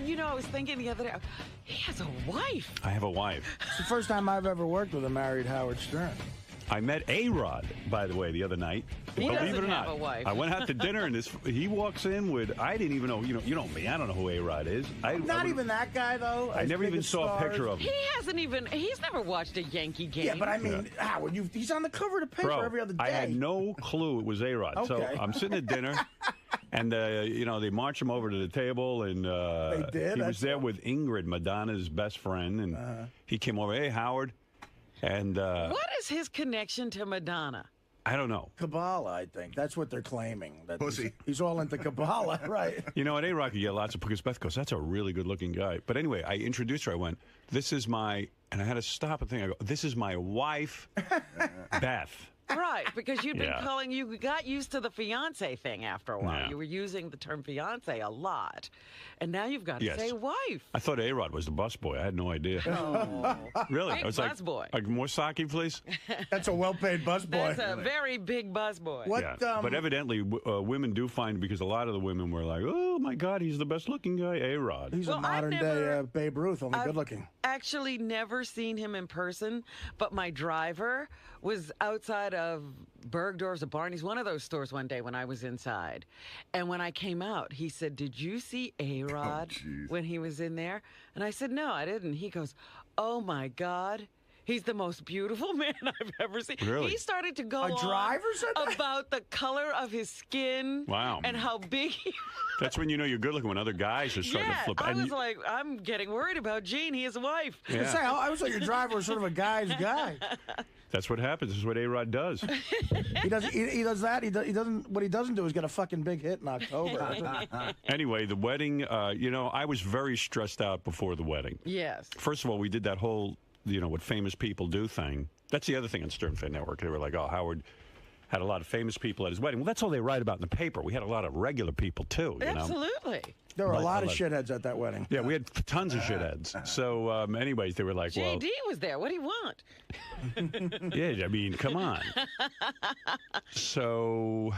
You know, I was thinking the other day, he has a wife. I have a wife. It's the first time I've ever worked with a married Howard Stern. I met A-Rod, by the way, the other night. He Believe doesn't it or not, have a wife. I went out to dinner and he walks in with, I didn't even know, you know me, I don't know who A-Rod is. Not even that guy, though. I never even saw a picture of him. He's never watched a Yankee game. Yeah, but I mean, Howard, he's on the cover of the paper every other day. I had no clue it was A-Rod. Okay. So I'm sitting at dinner. And, they march him over to the table, and They did? he was there with Ingrid, Madonna's best friend, and he came over, hey, Howard. And what is his connection to Madonna? I don't know. Kabbalah, I think. That's what they're claiming. That Pussy. He's all into Kabbalah, right? You know, at A-Rock, you get lots of, because Beth goes, that's a really good-looking guy. But anyway, I introduced her. I went, this is my, and I had to stop and think. I go, this is my wife, Beth. Right, because you'd been Yeah. you got used to the fiance thing after a while. Yeah. You were using the term fiance a lot. And now you've got to Yes. say wife. I thought A-Rod was the busboy. I had no idea. Oh. Really? Big I was busboy. like, more sake, please? That's a well-paid busboy. That's a very big busboy. What? Yeah. But evidently, women do find, because a lot of the women were like, oh, my God, he's the best-looking guy, A-Rod. He's Well, a I've modern-day never- Babe Ruth, only good-looking. Actually never seen him in person, but my driver was outside of Bergdorf's or Barney's, one of those stores one day when I was inside. And when I came out, he said, did you see A-Rod when he was in there? And I said, no, I didn't. He goes, oh, my God. He's the most beautiful man I've ever seen. Really? He started to go A driver said that? about the color of his skin. Wow. And how big he That's when you know you're good-looking, when other guys are starting to flip. I And was like, I'm getting worried about Gene. He has a wife. Yeah. I was like your driver was sort of a guy's guy. That's what happens. This is what A-Rod does. He does that. He doesn't. What he doesn't do is get a fucking big hit in October. Anyway, the wedding, I was very stressed out before the wedding. Yes. First of all, we did that whole, what famous people do thing. That's the other thing on Stern Fan Network. They were like, oh, Howard had a lot of famous people at his wedding. Well, that's all they write about in the paper. We had a lot of regular people, too. Absolutely. There were a lot of shitheads at that wedding. Yeah, we had tons of shitheads. So, anyways, they were like, well... JD was there. What do you want? Yeah, I mean, come on. So,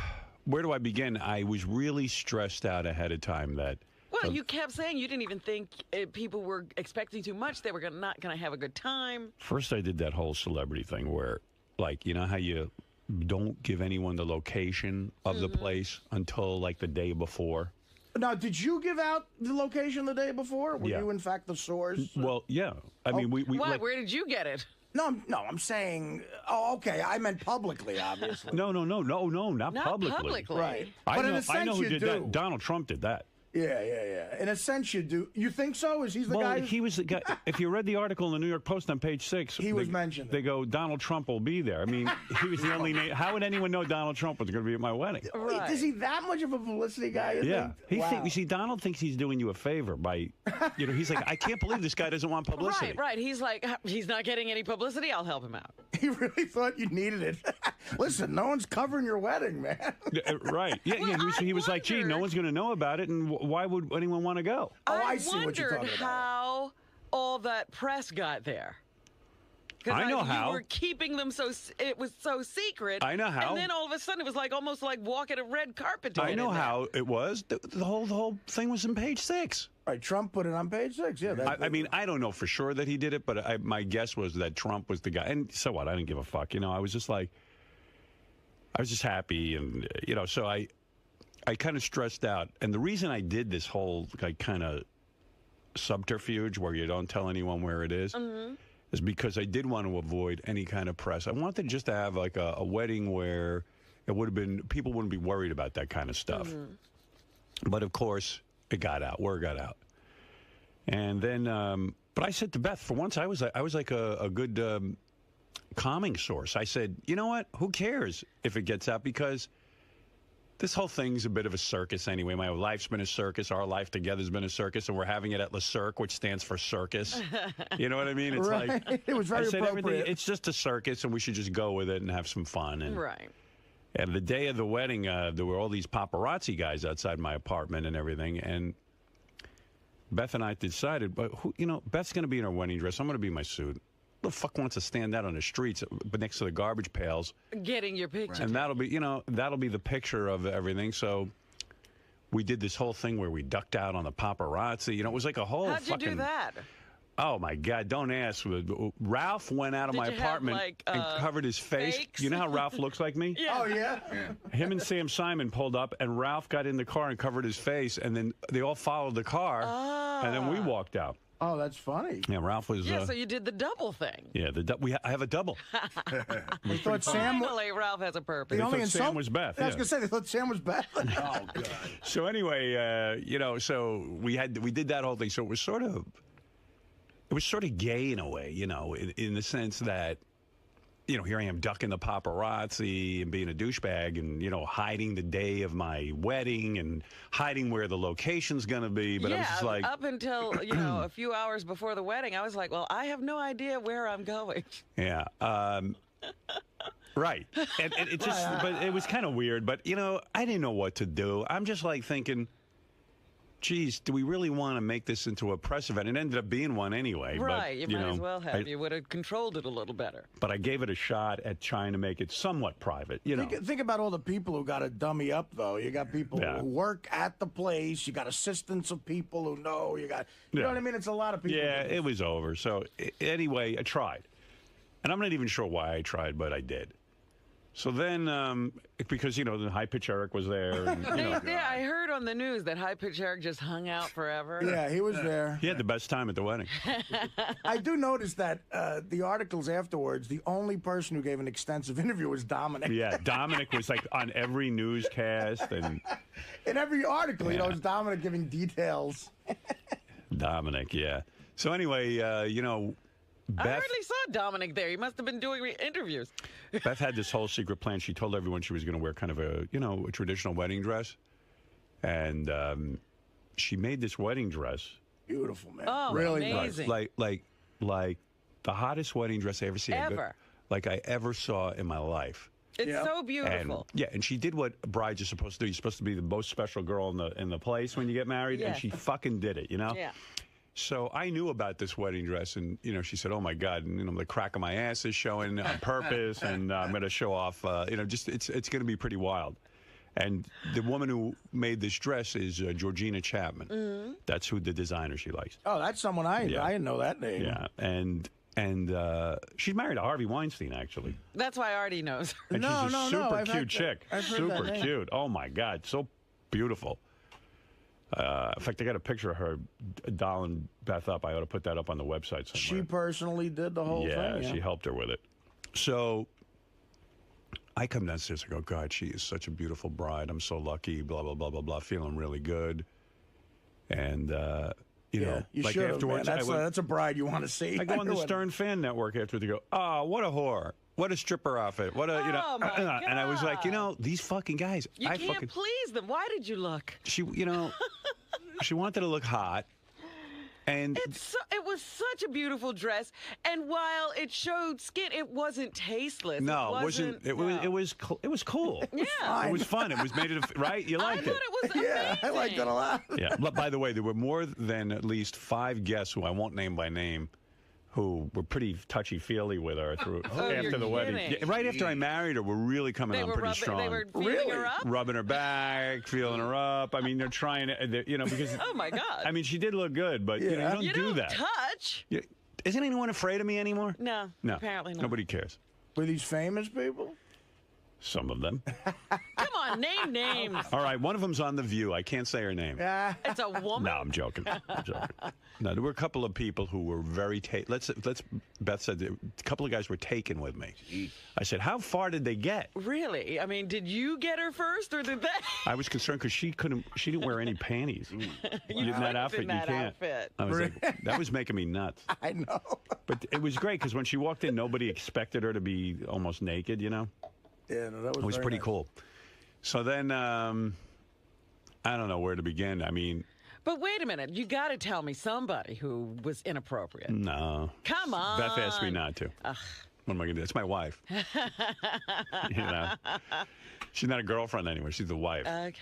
where do I begin? I was really stressed out ahead of time that... Well, you kept saying you didn't even think people were expecting too much. They were not going to have a good time. First, I did that whole celebrity thing where, like, you know how you don't give anyone the location of the place until, like, the day before? Now, did you give out the location the day before? Were you, in fact, the source? Well, yeah. I mean, we Why? like, Where did you get it? No, I'm saying. Oh, okay. I meant publicly, obviously. No, not publicly. publicly. Right. I But in know, a sense, I know who you did do. that. Donald Trump did that. Yeah. In a sense, you do. You think so? Is he the guy? He was the guy. If you read the article in the New York Post on page 6, He was mentioned. They go, Donald Trump will be there. I mean, he was the only name. How would anyone know Donald Trump was going to be at my wedding? Wait, is he that much of a publicity guy? You Yeah. think? Wow. You see, Donald thinks he's doing you a favor by, he's like, I can't believe this guy doesn't want publicity. Right. He's like, he's not getting any publicity. I'll help him out. He really thought you needed it. Listen, no one's covering your wedding, man. Right. Yeah. Well, He was like, gee, no wondered- one's going to know about it, and why would anyone want to go? Oh, I see what you're wondered talking about. how all that press got there. 'Cause I know how. You were keeping them it was so secret. I know how. And then all of a sudden it was like almost like walking a red carpet to I get know in there. how it was. The whole thing was in page 6. Right, Trump put it on page 6. Yeah. I mean, I don't know for sure that he did it, but my guess was that Trump was the guy. And so what? I didn't give a fuck. I was just like, I was just happy. And, so I kind of stressed out. And the reason I did this whole kind of subterfuge where you don't tell anyone where it is because I did want to avoid any kind of press. I wanted just to have like a wedding where it would have been, people wouldn't be worried about that kind of stuff. But of course, it got out. Word got out. And then, but I said to Beth, for once, I was like a good calming source. I said, you know what? Who cares if it gets out? Because this whole thing's a bit of a circus anyway. My life's been a circus. Our life together has been a circus, and we're having it at Le Cirque, which stands for circus. You know what I mean? It's Right. like It was very I said, appropriate. it's just a circus, and we should just go with it and have some fun. And, Right. and the day of the wedding, there were all these paparazzi guys outside my apartment and everything, and Beth and I decided, but Beth's going to be in her wedding dress. I'm going to be in my suit. Who the fuck wants to stand out on the streets but next to the garbage pails? Getting your picture. And that'll be, that'll be the picture of everything. So we did this whole thing where we ducked out on the paparazzi. You know, it was like a whole How'd you do that? Oh, my God, don't ask. Ralph went out of my apartment and covered his face. fakes? You know how Ralph looks like me? Oh, yeah? Him and Sam Simon pulled up, and Ralph got in the car and covered his face, and then they all followed the car, and then we walked out. Oh, that's funny. Yeah, Ralph was... Yeah, so you did the double thing. Yeah, I have a double. They thought Sam... Finally, Ralph has a purpose. They only thought Sam was Beth. I was going to say, they thought Sam was Beth. Oh, God. So anyway, you know, so we did that whole thing. So it was sort of gay in a way, you know, in the sense that, you know, here I am ducking the paparazzi and being a douchebag and, you know, hiding the day of my wedding and hiding where the location's going to be. But I was just like... up until, you know, a few hours before the wedding, I was like, well, I have no idea where I'm going. Yeah. Right. And it just... But it was kind of weird. But, you know, I didn't know what to do. I'm just like thinking... Geez, do we really want to make this into a press event? It ended up being one anyway. Right, but, you might as well have. You would have controlled it a little better. But I gave it a shot at trying to make it somewhat private, you know. Think about all the people who got to dummy up, though. You got people who work at the place. You got assistants of people who know. You got, you know what I mean? It's a lot of people. Yeah, it was over. So anyway, I tried. And I'm not even sure why I tried, but I did. So then, because, you know, the High Pitch Eric was there. And, you know, yeah, I heard on the news that High Pitch Eric just hung out forever. Yeah, he was there. He had the best time at the wedding. I do notice that the articles afterwards, the only person who gave an extensive interview was Dominic. Yeah, Dominic was like on every newscast. And in every article, you know, it's Dominic giving details. Dominic, yeah. So anyway, you know, Beth, I hardly saw Dominic there. He must have been doing interviews. Beth had this whole secret plan. She told everyone she was going to wear kind of a, you know, a traditional wedding dress. And she made this wedding dress. Beautiful, man. Oh, really amazing. Like the hottest wedding dress I ever seen. Ever. Like I ever saw in my life. It's so beautiful. And she did what brides are supposed to do. You're supposed to be the most special girl in the place when you get married. Yeah. And she fucking did it, you know? Yeah. So I knew about this wedding dress, and, you know, she said, oh, my God, and, you know, the crack of my ass is showing on purpose, and I'm going to show off, you know, just it's going to be pretty wild. And the woman who made this dress is Georgina Chapman. Mm-hmm. That's who the designer she likes. Oh, that's someone I didn't know that name. Yeah, and she's married to Harvey Weinstein, actually. That's why Artie knows her. And she's a super cute heard chick. Super cute. Oh, my God, so beautiful. In fact, I got a picture of her dolling Beth up. I ought to put that up on the website somewhere. She personally did the whole thing? Yeah, she helped her with it. So I come downstairs and go, God, she is such a beautiful bride. I'm so lucky, blah, blah, blah, blah, blah, feeling really good. And, you know, you like should afterwards, have, man. That's a bride you want to see. I go on the Stern Fan Network after they go, oh, what a whore. What a stripper outfit. What a, you know. Oh, my God. And I was like, you know, these fucking guys. You can't please them. Why did you look? She, you know, she wanted to look hot. And it was such a beautiful dress, and while it showed skin, it wasn't tasteless. No, it wasn't. It was cool. Yeah, it was fun. It was made it right. You liked it. I thought it was amazing. Yeah, I liked it a lot. Yeah. By the way, there were more than at least 5 guests who I won't name by name, who were pretty touchy-feely with her after the wedding. Yeah, right after I married her, we're really coming on pretty strong. They were feeling her up? Rubbing her back, feeling her up. I mean, they're trying to, you know, because... Oh, my God. I mean, she did look good, but you know, you don't do that. Touch. Isn't anyone afraid of me anymore? No, apparently not. Nobody cares. Were these famous people? Some of them. Come on, name names. All right, one of them's on The View. I can't say her name. It's a woman? No, I'm joking. No, there were a couple of people who were very let's Beth said a couple of guys were taken with me. Jeez. I said, how far did they get? Really? I mean, did you get her first, or did they? I was concerned because she didn't wear any panties. In that outfit, you can't. Outfit. I was like, that was making me nuts. I know. But it was great because when she walked in, nobody expected her to be almost naked, you know? Yeah, no, that was It was very pretty nice. cool. So then, I don't know where to begin. I mean... But wait a minute. You got to tell me somebody who was inappropriate. No. Come on. Beth asked me not to. What am I going to do? It's my wife. You know? She's not a girlfriend anymore. She's the wife. Okay.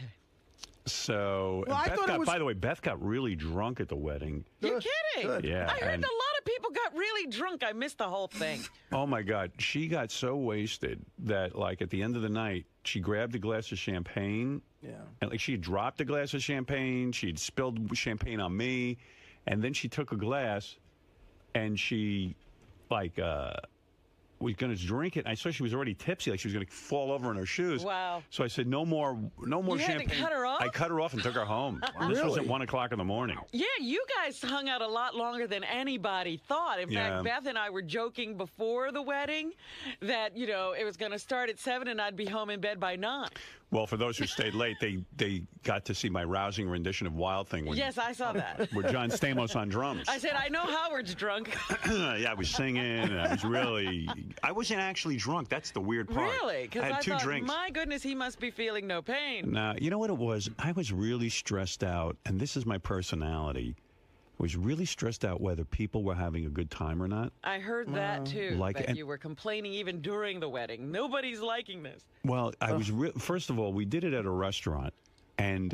So, by the way, Beth got really drunk at the wedding. You're kidding? Good. Yeah. I heard a lot of people got really drunk. I missed the whole thing. Oh, my God. She got so wasted that, like, at the end of the night, she grabbed a glass of champagne Yeah. And like she had dropped a glass of champagne, she'd spilled champagne on me, and then she took a glass and she like was going to drink it. I saw she was already tipsy, like she was going to fall over in her shoes. Wow. So I said, no more You champagne. had to cut her off? I cut her off and took her home. This was at 1 o'clock in the morning. Yeah, you guys hung out a lot longer than anybody thought. In fact, Beth and I were joking before the wedding that, you know, it was going to start at 7 and I'd be home in bed by 9. Well, for those who stayed late, they got to see my rousing rendition of Wild Thing. Yes, I saw that. With John Stamos on drums. I said, I know Howard's drunk. Yeah, I was singing, and I wasn't actually drunk. That's the weird part. Really? Because I had two thought, drinks. my goodness, he must be feeling no pain. Now, you know what it was? I was really stressed out, and this is my personality. I was really stressed out whether people were having a good time or not. I heard that, too, and you were complaining even during the wedding. Nobody's liking this. Well, I was first of all, we did it at a restaurant, and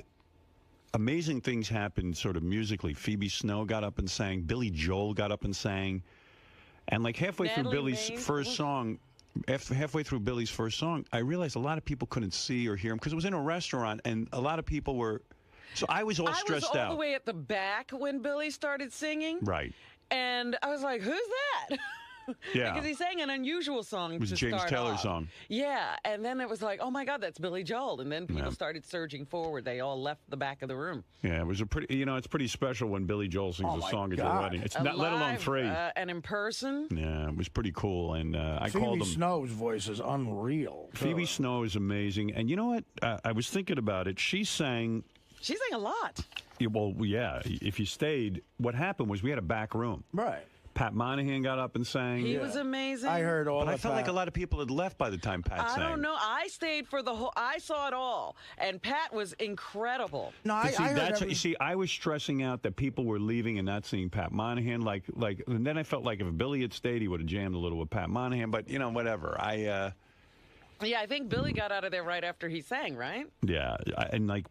amazing things happened sort of musically. Phoebe Snow got up and sang. Billy Joel got up and sang. And like halfway through Billy's first song, halfway through Billy's first song, I realized a lot of people couldn't see or hear him because it was in a restaurant, and a lot to people were... So I was all stressed out. I was all the way at the back when Billy started singing. Right. And I was like, who's that? Yeah. Because he sang an unusual song. It was to James start Taylor's off. song. Yeah. And then it was like, oh my God, that's Billy Joel. And then people started surging forward. They all left the back of the room. Yeah, it was a pretty, you know, it's pretty special when Billy Joel sings a song at your wedding. It's not, let alone free. And in person. Yeah, it was pretty cool. And I Phoebe called him. Snow's voice is unreal. Phoebe Snow is amazing. And you know what? I was thinking about it. She sang a lot. Well, yeah. If you stayed, what happened was we had a back room. Right. Pat Monahan got up and sang. He was amazing. I heard all But that. I felt like a lot of people had left by the time Pat sang. I don't know. I stayed for the whole. I saw it all, and Pat was incredible. No, I heard you see, I was stressing out that people were leaving and not seeing Pat Monahan. And then I felt like if Billy had stayed, he would have jammed a little with Pat Monahan. But you know, whatever. Yeah, I think Billy got out of there right after he sang, right? Yeah, and like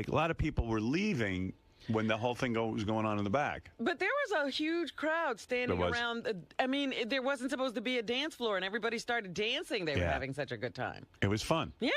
a lot of people were leaving when the whole thing was going on in the back. But there was a huge crowd standing around. I mean, there wasn't supposed to be a dance floor, and everybody started dancing. They were having such a good time. It was fun. Yeah,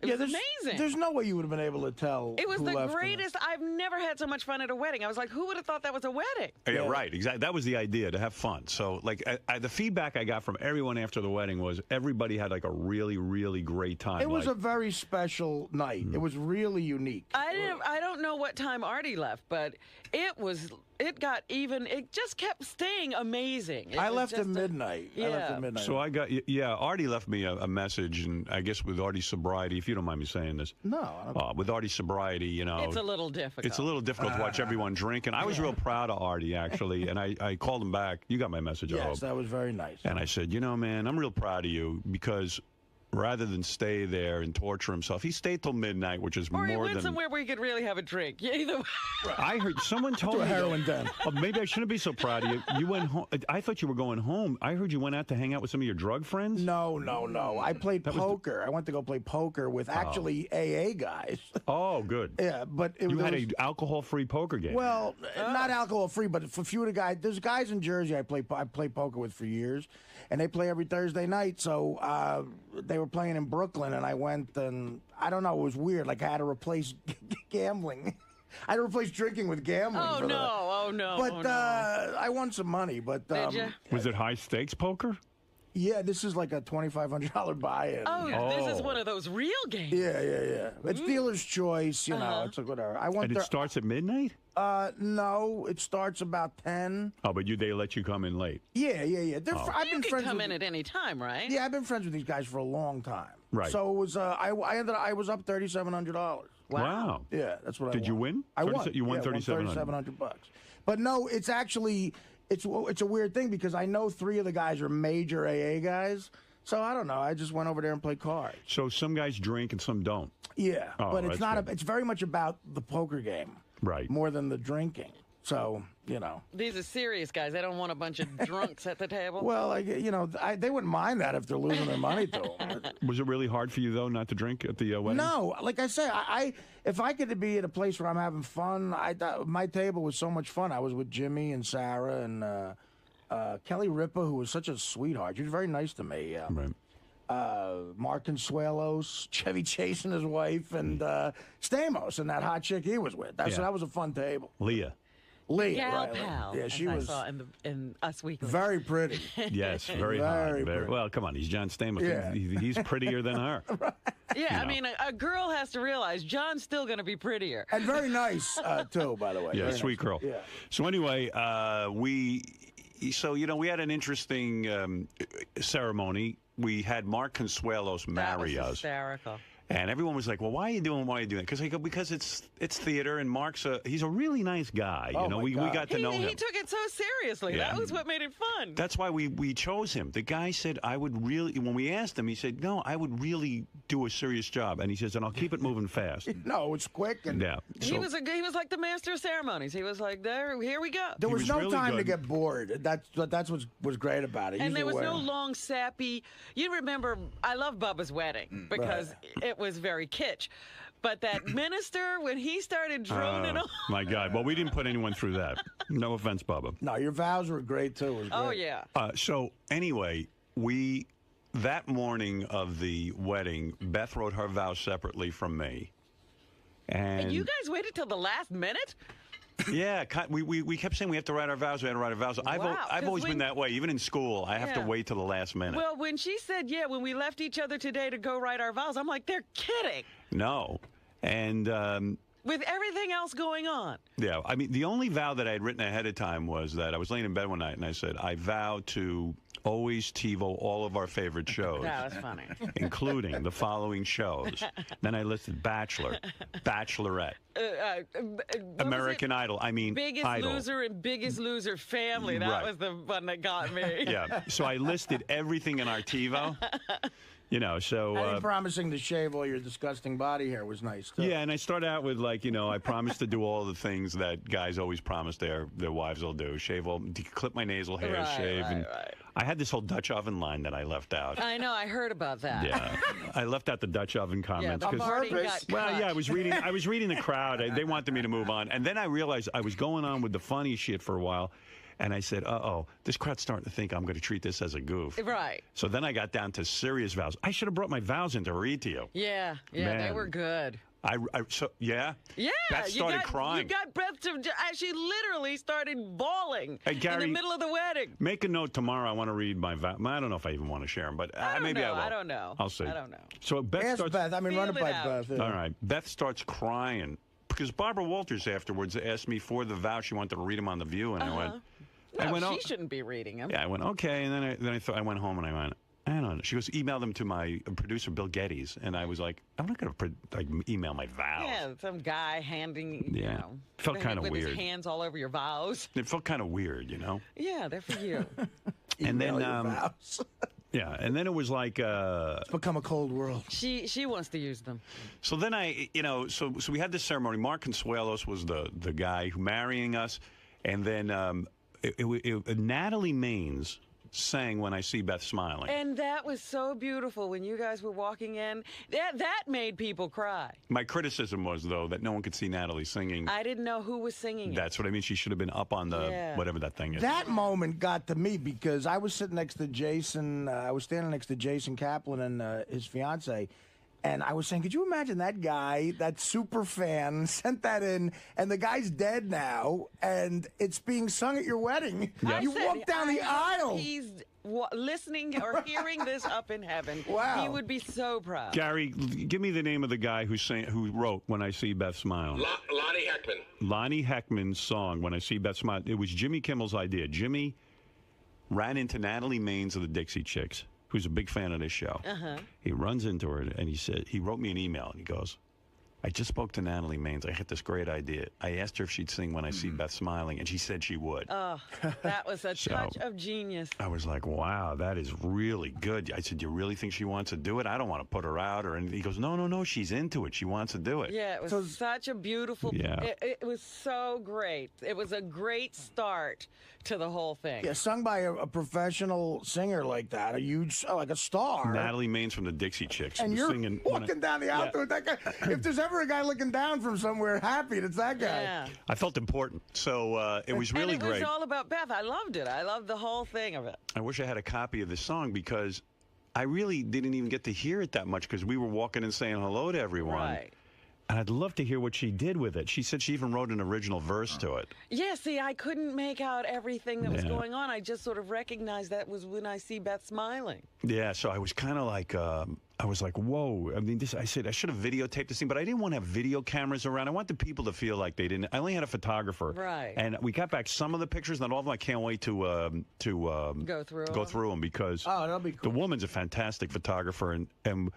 it was amazing. There's no way you would have been able to tell. It was the greatest. I've never had so much fun at a wedding. I was like, who would have thought that was a wedding? Yeah, right. Exactly. That was the idea, to have fun. So, like, the feedback I got from everyone after the wedding was everybody had like a really, really great time. It was a very special night. It was really unique. I don't know what time Artie left, but it got even. It just kept staying amazing. I left at midnight. Yeah. I left at midnight. So I got, Artie left me a message, and I guess with Artie's sobriety, if you don't mind me saying this. No. With Artie's sobriety, you know. It's a little difficult. It's a little difficult to watch everyone drink, and I was real proud of Artie, actually, and I called him back. You got my message, I hope. Yes, that was very nice. And I said, you know, man, I'm real proud of you because rather than stay there and torture himself, he stayed till midnight, which is more than... Or he went somewhere where he could really have a drink. Yeah, either way. I heard someone told me... a heroin den. Oh, maybe I shouldn't be so proud of you. You went home. I thought you were going home. I heard you went out to hang out with some of your drug friends. No. I played poker. I went to go play poker with actually AA guys. Oh, good. Yeah, but you had an alcohol-free poker game. Well, not alcohol-free, but for a few of the guys, there's guys in Jersey I play poker with for years, and they play every Thursday night. So they were playing in Brooklyn, and I went, and I don't know, it was weird. Like I had to replace gambling. I had to replace drinking with gambling. Oh no! But I won some money. But did you? Was it high stakes poker? Yeah, this is like a $2,500 buy-in. Oh, this is one of those real games. Yeah. It's dealer's choice, you know. It's like whatever. And it starts at midnight? No, it starts about 10. Oh, but they let you come in late. Yeah. I've been You friends can come with in at any time, right? Yeah, I've been friends with these guys for a long time. Right. So it was. I was up $3,700. Wow. Yeah, that's what I won. Did you win? I won. You won $3,700. But no, it's actually it's a weird thing because I know 3 of the guys are major AA guys. So I don't know. I just went over there and played cards. So some guys drink and some don't. Yeah, but it's not. Good. It's very much about the poker game, right? More than the drinking. So you know, these are serious guys. They don't want a bunch of drunks at the table. Well, they wouldn't mind that if they're losing their money to them. Was it really hard for you though not to drink at the wedding? No, like I say, if I could be at a place where I'm having fun, my table was so much fun. I was with Jimmy and Sarah and Kelly Ripa, who was such a sweetheart. She was very nice to me. Right. Mark Consuelos, Chevy Chase and his wife, and Stamos and that hot chick he was with. So that was a fun table. Leah. Gal right? pal. Yeah, she as was I saw in Us Weekly. very pretty. Yes, very hot. Well, come on, he's John Stamos. Yeah. He's prettier than her. Yeah, I mean, a girl has to realize John's still going to be prettier. And very nice, too, by the way. Yeah, Very sweet nice. girl. Yeah. So anyway, we had an interesting ceremony. We had Mark Consuelos marry That was us. hysterical. And everyone was like, "Well, why are you doing that?" Because I go, because it's theater, and Mark's he's a really nice guy. Oh, you know, my we God. got to know him. He took it so seriously. Yeah. That was what made it fun. That's why we chose him. The guy said, I would really, when we asked him, he said, no, I would really do a serious job. And he says, and I'll keep it moving fast. No, it's quick. And Yeah. He was like the master of ceremonies. He was like, here we go. there was was no really time to good. get bored. That's what was great about it. And there was Usually no when- long, sappy. You remember, I love Bubba's wedding because it was very kitsch. But that minister, when he started droning on. My God. Well, we didn't put anyone through that. No offense, Bubba. No, your vows were great, too. It was great. Oh, yeah. So anyway, that morning of the wedding, Beth wrote her vows separately from me. And you guys waited till the last minute? Yeah, we kept saying we have to write our vows. We have to write our vows. I've Wow, always 'cause been that way. Even in school, I have to Yeah. wait till the last minute. Well, when she said, yeah, when we left each other today to go write our vows, I'm like, they're kidding. No, and With everything else going on. yeah, I mean, the only vow that I had written ahead of time was that I was laying in bed one night and I said, I vow to always TiVo all of our favorite shows. That was funny. Including the following shows. Then I listed Bachelor, Bachelorette, What American was it? Idol. I mean, Biggest Idol. Loser and Biggest Loser Family. That Right. was the one that got me. Yeah. So I listed everything in our TiVo. You know, so. And promising to shave all your disgusting body hair was nice, too. Yeah, and I start out with, like, you know, I promise to do all the things that guys always promise their wives will do. Shave all, clip my nasal hairs, shave. And I had this whole Dutch oven line that I left out. I know, I heard about that. Yeah, I left out the Dutch oven Yeah, comments. the 'cause- party got well, cut. yeah, I was reading the crowd. They wanted me to move on. And then I realized I was going on with the funny shit for a while. And I said, this crowd's starting to think I'm going to treat this as a goof. Right. So then I got down to serious vows. I should have brought my vows in to read to you. Yeah, they Man. were good. Yeah? Yeah, Beth started crying. You got Beth to. She literally started bawling Hey, Gary, in the middle of the wedding. Make a note tomorrow. I want to read my vow. I don't know if I even want to share them, but maybe I will. I don't know. I'll see. I don't know. So Beth Ask starts. Beth. I mean, run it Feel by it out. Beth. Yeah. All right. Beth starts crying because Barbara Walters afterwards asked me for the vow. She wanted to read them on The View, and I went. No, she shouldn't be reading them. Yeah, I went, okay. And then I thought I went home and I went, I don't know. She goes, email them to my producer, Bill Geddes. And I was like, I'm not going to email my vows. Yeah, some guy handing, Yeah. you know. Felt kinda with weird. his hands all over your vows. It felt kind of weird, you know? Yeah, they're for you. And then, Email your vows. yeah, and then it was like, It's become a cold world. she wants to use them. so then so we had this ceremony. Mark Consuelos was the guy who marrying us. And then Natalie Maines sang When I See Beth Smiling. And that was so beautiful when you guys were walking in. That made people cry. My criticism was, though, that no one could see Natalie singing. I didn't know who was singing it. That's what I mean. She should have been up on the Yeah. whatever that thing is. That moment got to me because I was sitting next to Jason. I was standing next to Jason Kaplan and his fiance. And I was saying, could you imagine that guy, that super fan, sent that in, and the guy's dead now, and it's being sung at your wedding? I You said, walk down the I know aisle. He's listening or hearing this up in heaven. Wow. He would be so proud. Gary, give me the name of the guy who wrote When I See Beth Smile. Lonnie Heckman. Lonnie Heckman's song, When I See Beth Smile. It was Jimmy Kimmel's idea. Jimmy ran into Natalie Maines of the Dixie Chicks, who's a big fan of this show. He runs into her, and he wrote me an email, and he goes, I just spoke to Natalie Maines. I had this great idea. I asked her if she'd sing When I See Beth Smiling, and she said she would. Oh, that was a touch of genius. I was like, wow, that is really good. I said, you really think she wants to do it? I don't want to put her out. And he goes, no, she's into it. She wants to do it. Yeah, it was such a beautiful. Yeah. It was so great. It was a great start to the whole thing. Yeah, sung by a professional singer like that, a huge, like a star. Natalie Maines from the Dixie Chicks. And was you're singing walking down the aisle with that guy. If there's ever a guy looking down from somewhere happy, it's that guy. Yeah. I felt important. So it was really and it great. was all about Beth. I loved it. I loved the whole thing of it. I wish I had a copy of the song because I really didn't even get to hear it that much because we were walking and saying hello to everyone. Right. And I'd love to hear what she did with it. She said she even wrote an original verse to it. Yeah, see, I couldn't make out everything that was going on. I just sort of recognized that was when I see Beth smiling. Yeah, so I was kind of like, I was like, whoa. I mean, I said I should have videotaped this thing, but I didn't want to have video cameras around. I want the people to feel like they didn't. I only had a photographer. Right. And we got back some of the pictures, not all of them. I can't wait to go through them because that'll be cool. The woman's a fantastic photographer, and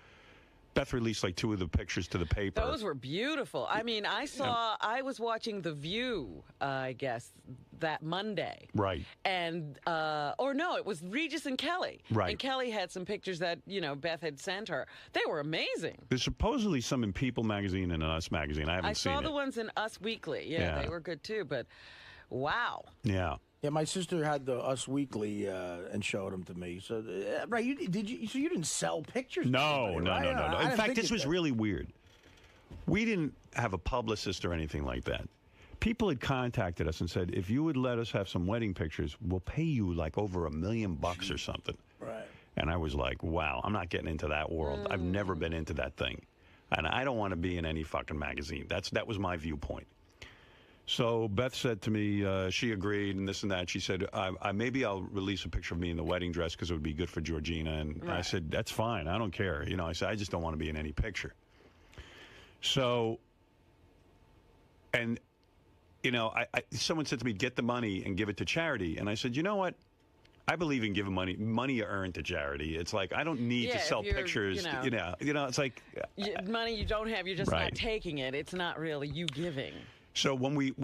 Beth released like 2 of the pictures to the paper. Those were beautiful. I mean, I was watching The View, I guess, that Monday. Right. And, or no, it was Regis and Kelly. Right. And Kelly had some pictures that, Beth had sent her. They were amazing. There's supposedly some in People magazine and in Us magazine. I haven't seen it. I saw the ones in Us Weekly. Yeah, they were good too, but wow. Yeah. Yeah, my sister had the Us Weekly and showed them to me. So, right, you didn't sell pictures? No. Right? In fact, this was really weird. We didn't have a publicist or anything like that. People had contacted us and said, if you would let us have some wedding pictures, we'll pay you like over $1 million or something. Right. And I was like, wow, I'm not getting into that world. I've never been into that thing. And I don't want to be in any fucking magazine. That was my viewpoint. So Beth said to me, she agreed and this and that. She said, maybe I'll release a picture of me in the wedding dress because it would be good for Georgina. And I said, that's fine. I don't care. I said, I just don't want to be in any picture. So, and, someone said to me, get the money and give it to charity. And I said, you know what? I believe in giving money you earn to charity. It's like, I don't need to sell pictures. It's like. Money you don't have, you're just not taking it. It's not really you giving. So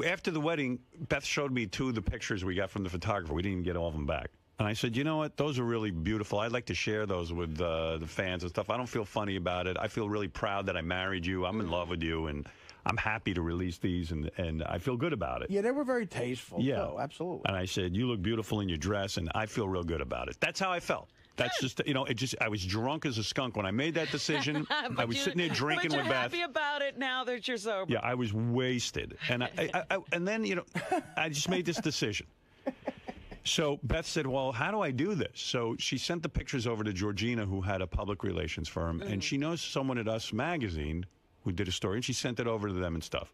after the wedding, Beth showed me 2 of the pictures we got from the photographer. We didn't even get all of them back. And I said, you know what? Those are really beautiful. I'd like to share those with the fans and stuff. I don't feel funny about it. I feel really proud that I married you. I'm in love with you. And I'm happy to release these. And I feel good about it. Yeah, they were very tasteful. Yeah. Oh, absolutely. And I said, you look beautiful in your dress. And I feel real good about it. That's how I felt. That's just, I was drunk as a skunk when I made that decision. I was sitting there drinking with Beth. But you're happy about it now that you're sober. Yeah, I was wasted. And and then, I just made this decision. So Beth said, well, how do I do this? So she sent the pictures over to Georgina, who had a public relations firm. And she knows someone at Us Magazine who did a story. And she sent it over to them and stuff.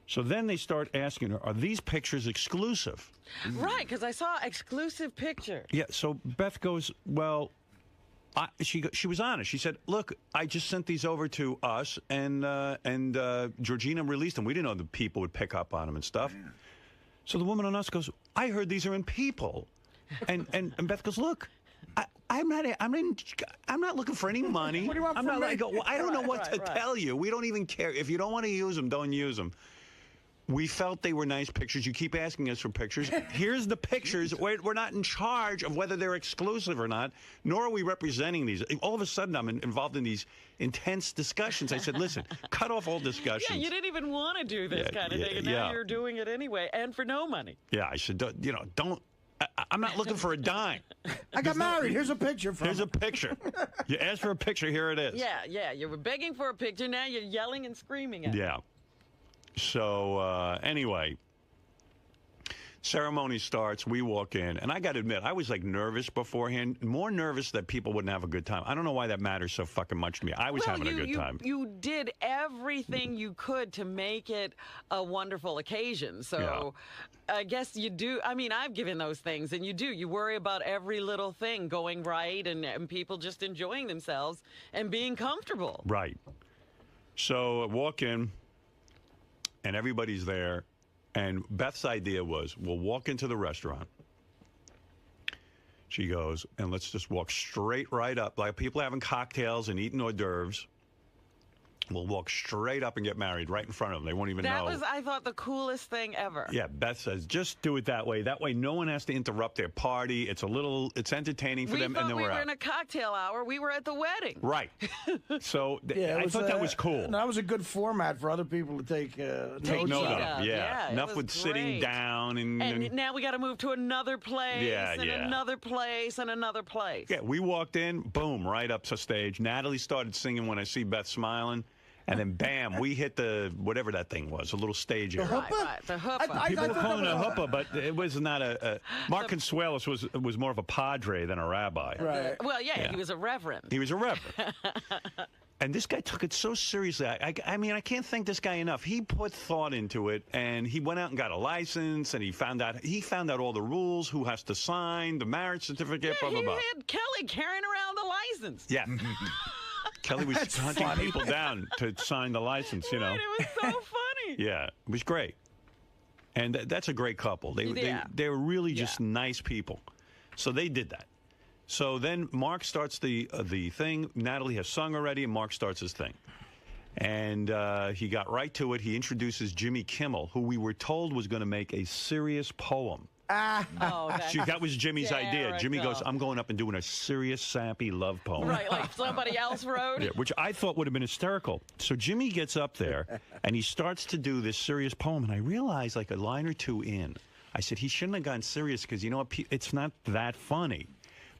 So then they start asking her, are these pictures exclusive? Right, because I saw exclusive pictures. Yeah, so Beth goes, well, she was honest. She said, look, I just sent these over to Us, and Georgina released them. We didn't know the people would pick up on them and stuff. So the woman on Us goes, I heard these are in People. And Beth goes, look, I'm not looking for any money. What do you want from me? I don't know what to tell you. We don't even care. If you don't want to use them, don't use them. We felt they were nice pictures. You keep asking us for pictures. Here's the pictures. We're not in charge of whether they're exclusive or not, nor are we representing these. All of a sudden, I'm involved in these intense discussions. I said, listen, cut off all discussions. Yeah, you didn't even want to do this kind of thing, and now you're doing it anyway, and for no money. Yeah, I said, don't. I'm not looking for a dime. I got married. Here's a picture. Here's a picture. You asked for a picture. Here it is. Yeah. You were begging for a picture. Now you're yelling and screaming at it. Yeah. So, anyway, ceremony starts. We walk in. And I got to admit, I was, like, nervous beforehand. More nervous that people wouldn't have a good time. I don't know why that matters so fucking much to me. I was having a good time. You did everything you could to make it a wonderful occasion. So I guess you do. I mean, I've given those things, and you do. You worry about every little thing going right and people just enjoying themselves and being comfortable. Right. So I walk in. And everybody's there. And Beth's idea was, we'll walk into the restaurant. She goes, and let's just walk straight right up. Like people having cocktails and eating hors d'oeuvres. We'll walk straight up and get married right in front of them. They won't even know. That was, I thought, the coolest thing ever. Yeah, Beth says, just do it that way. That way no one has to interrupt their party. It's entertaining for them, and then we're out. We were in a cocktail hour. We were at the wedding. Right. So I thought that was cool. That was a good format for other people to take note of. Yeah. Enough with sitting down. And now we got to move to another place, another place, and another place. Yeah, we walked in, boom, right up to stage. Natalie started singing When I See Beth Smiling. And then, bam, we hit the, whatever that thing was, a little stage area. Right, the huppah. People were calling it a huppah, but it was not a Mark Consuelos was more of a padre than a rabbi. Right. Well, yeah, he was a reverend. He was a reverend. And this guy took it so seriously. I mean, I can't thank this guy enough. He put thought into it, and he went out and got a license, and he found out all the rules, who has to sign the marriage certificate, blah, blah, blah. He had Kelly carrying around the license. Yeah. Kelly was hunting people down to sign the license, you know. Right, it was so funny. Yeah, it was great. And that's a great couple. They were really just nice people. So they did that. So then Mark starts the thing. Natalie has sung already, and Mark starts his thing. And he got right to it. He introduces Jimmy Kimmel, who we were told was going to make a serious poem. That was Jimmy's idea. Jimmy goes, I'm going up and doing a serious, sappy love poem. Right, like somebody else wrote. Yeah, which I thought would have been hysterical. So Jimmy gets up there, and he starts to do this serious poem. And I realized, like a line or two in, I said, he shouldn't have gone serious because, you know what, it's not that funny.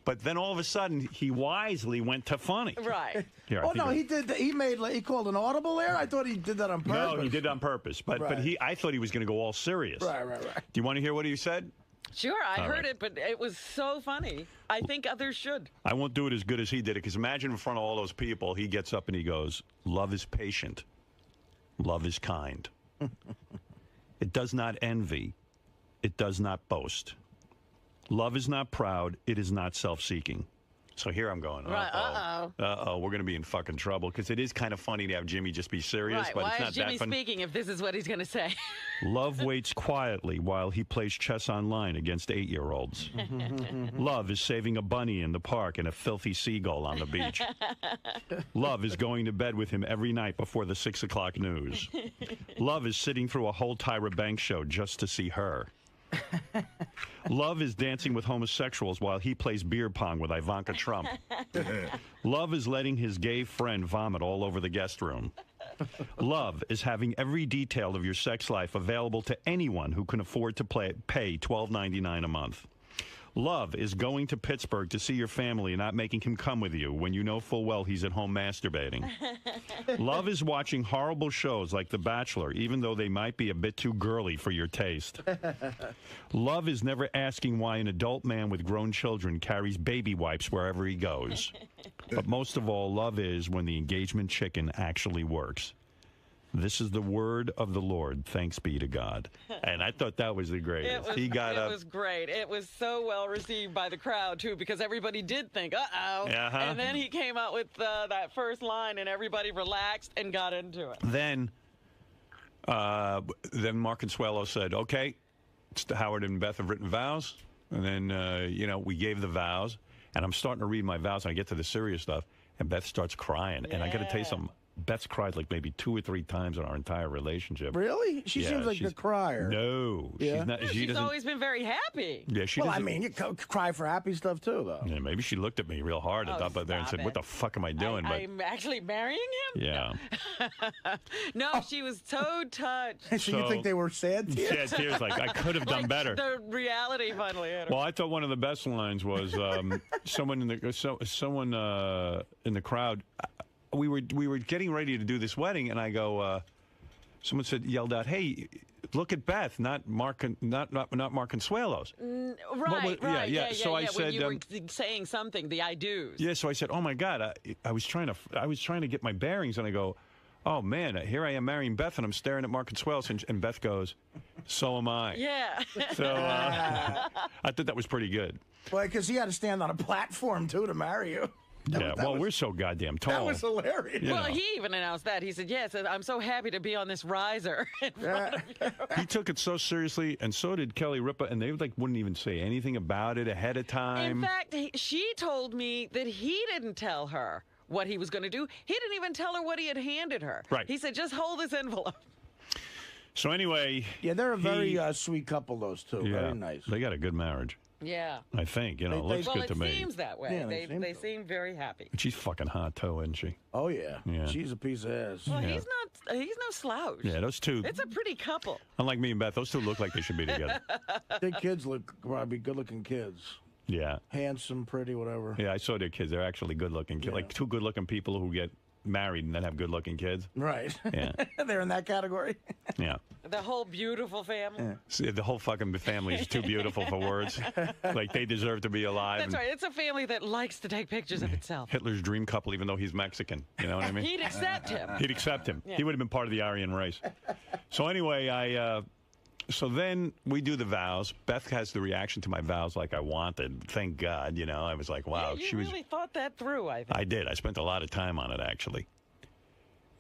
But then all of a sudden, he wisely went to funny. Right. Here, He called an audible there? I thought he did that on purpose. No, he did it on purpose. But I thought he was going to go all serious. Right. Do you want to hear what he said? Sure, I heard it, but it was so funny. I think others should. I won't do it as good as he did it, because imagine in front of all those people, he gets up and he goes, love is patient. Love is kind. It does not envy. It does not boast. Love is not proud. It is not self-seeking. So here I'm going, we're going to be in fucking trouble, because it is kind of funny to have Jimmy just be serious, Right. but Why it's not is Jimmy that funny. speaking if this is what he's going to say? Love waits quietly while he plays chess online against 8-year-olds. Love is saving a bunny in the park and a filthy seagull on the beach. Love is going to bed with him every night before the 6 o'clock news. Love is sitting through a whole Tyra Banks show just to see her. Love is dancing with homosexuals while he plays beer pong with Ivanka Trump. Love is letting his gay friend vomit all over the guest room. Love is having every detail of your sex life available to anyone who can afford to pay $12.99 a month. Love is going to Pittsburgh to see your family and not making him come with you when you know full well he's at home masturbating. Love is watching horrible shows like The Bachelor, even though they might be a bit too girly for your taste. Love is never asking why an adult man with grown children carries baby wipes wherever he goes. But most of all, love is when the engagement chicken actually works. This is the word of the Lord. Thanks be to God. And I thought that was the greatest. It was great. It was so well received by the crowd, too, because everybody did think, And then he came out with that first line, and everybody relaxed and got into it. Then Mark Consuelo said, okay, Howard and Beth have written vows. And then, we gave the vows. And I'm starting to read my vows, and I get to the serious stuff, and Beth starts crying. Yeah. And I got to tell you something. Beth's cried like maybe 2 or 3 times in our entire relationship. Really? She seems like a crier. No. Yeah. She's not. She's always been very happy. Yeah, she Well, I mean, you cry for happy stuff, too, though. Yeah, maybe she looked at me real hard up there and said, what the fuck am I doing? I'm actually marrying him? Yeah. No, she was so touched. So you think they were sad tears? Sad tears, like, I could have done better. The reality finally hit her. Well, I thought one of the best lines was someone in the crowd. We were getting ready to do this wedding, and I go. Someone yelled out, "Hey, look at Beth, not Mark Consuelos." Right. Yeah. So I said, you were saying something, the I do's. Yeah. So I said, "Oh my God, I was trying to get my bearings," and I go, "Oh man, here I am marrying Beth, and I'm staring at Mark Consuelos," and Beth goes, "So am I." Yeah. So I thought that was pretty good. Well, because he had to stand on a platform too to marry you. We're so goddamn tall. That was hilarious. Well, he even announced that. He said, yes, I'm so happy to be on this riser in front of you. He took it so seriously, and so did Kelly Ripa, and they wouldn't even say anything about it ahead of time. In fact, she told me that he didn't tell her what he was going to do. He didn't even tell her what he had handed her. Right. He said, just hold this envelope. So anyway... Yeah, they're a very sweet couple, those two. Yeah, very nice. They got a good marriage. Yeah. I think, it looks good to me. Well, it seems that way. Yeah, they seem very happy. But she's fucking hot, too, isn't she? Oh, yeah. She's a piece of ass. Well, he's no slouch. Yeah, those two. It's a pretty couple. Unlike me and Beth, those two look like they should be together. Their kids look probably good-looking kids. Yeah. Handsome, pretty, whatever. Yeah, I saw their kids. They're actually good-looking kids. Like 2 good-looking people who get married and then have good-looking kids. Right. Yeah. They're in that category. Yeah. The whole beautiful family. Yeah. See, the whole fucking family is too beautiful for words. Like, they deserve to be alive. That's right. It's a family that likes to take pictures of itself. Hitler's dream couple, even though he's Mexican. You know what I mean? He'd accept him. He'd accept him. Yeah. He would have been part of the Aryan race. So anyway, so then we do the vows. Beth has the reaction to my vows like I wanted. Thank God, you know. I was like, wow. Yeah, you really thought that through, I think. I did. I spent a lot of time on it, actually.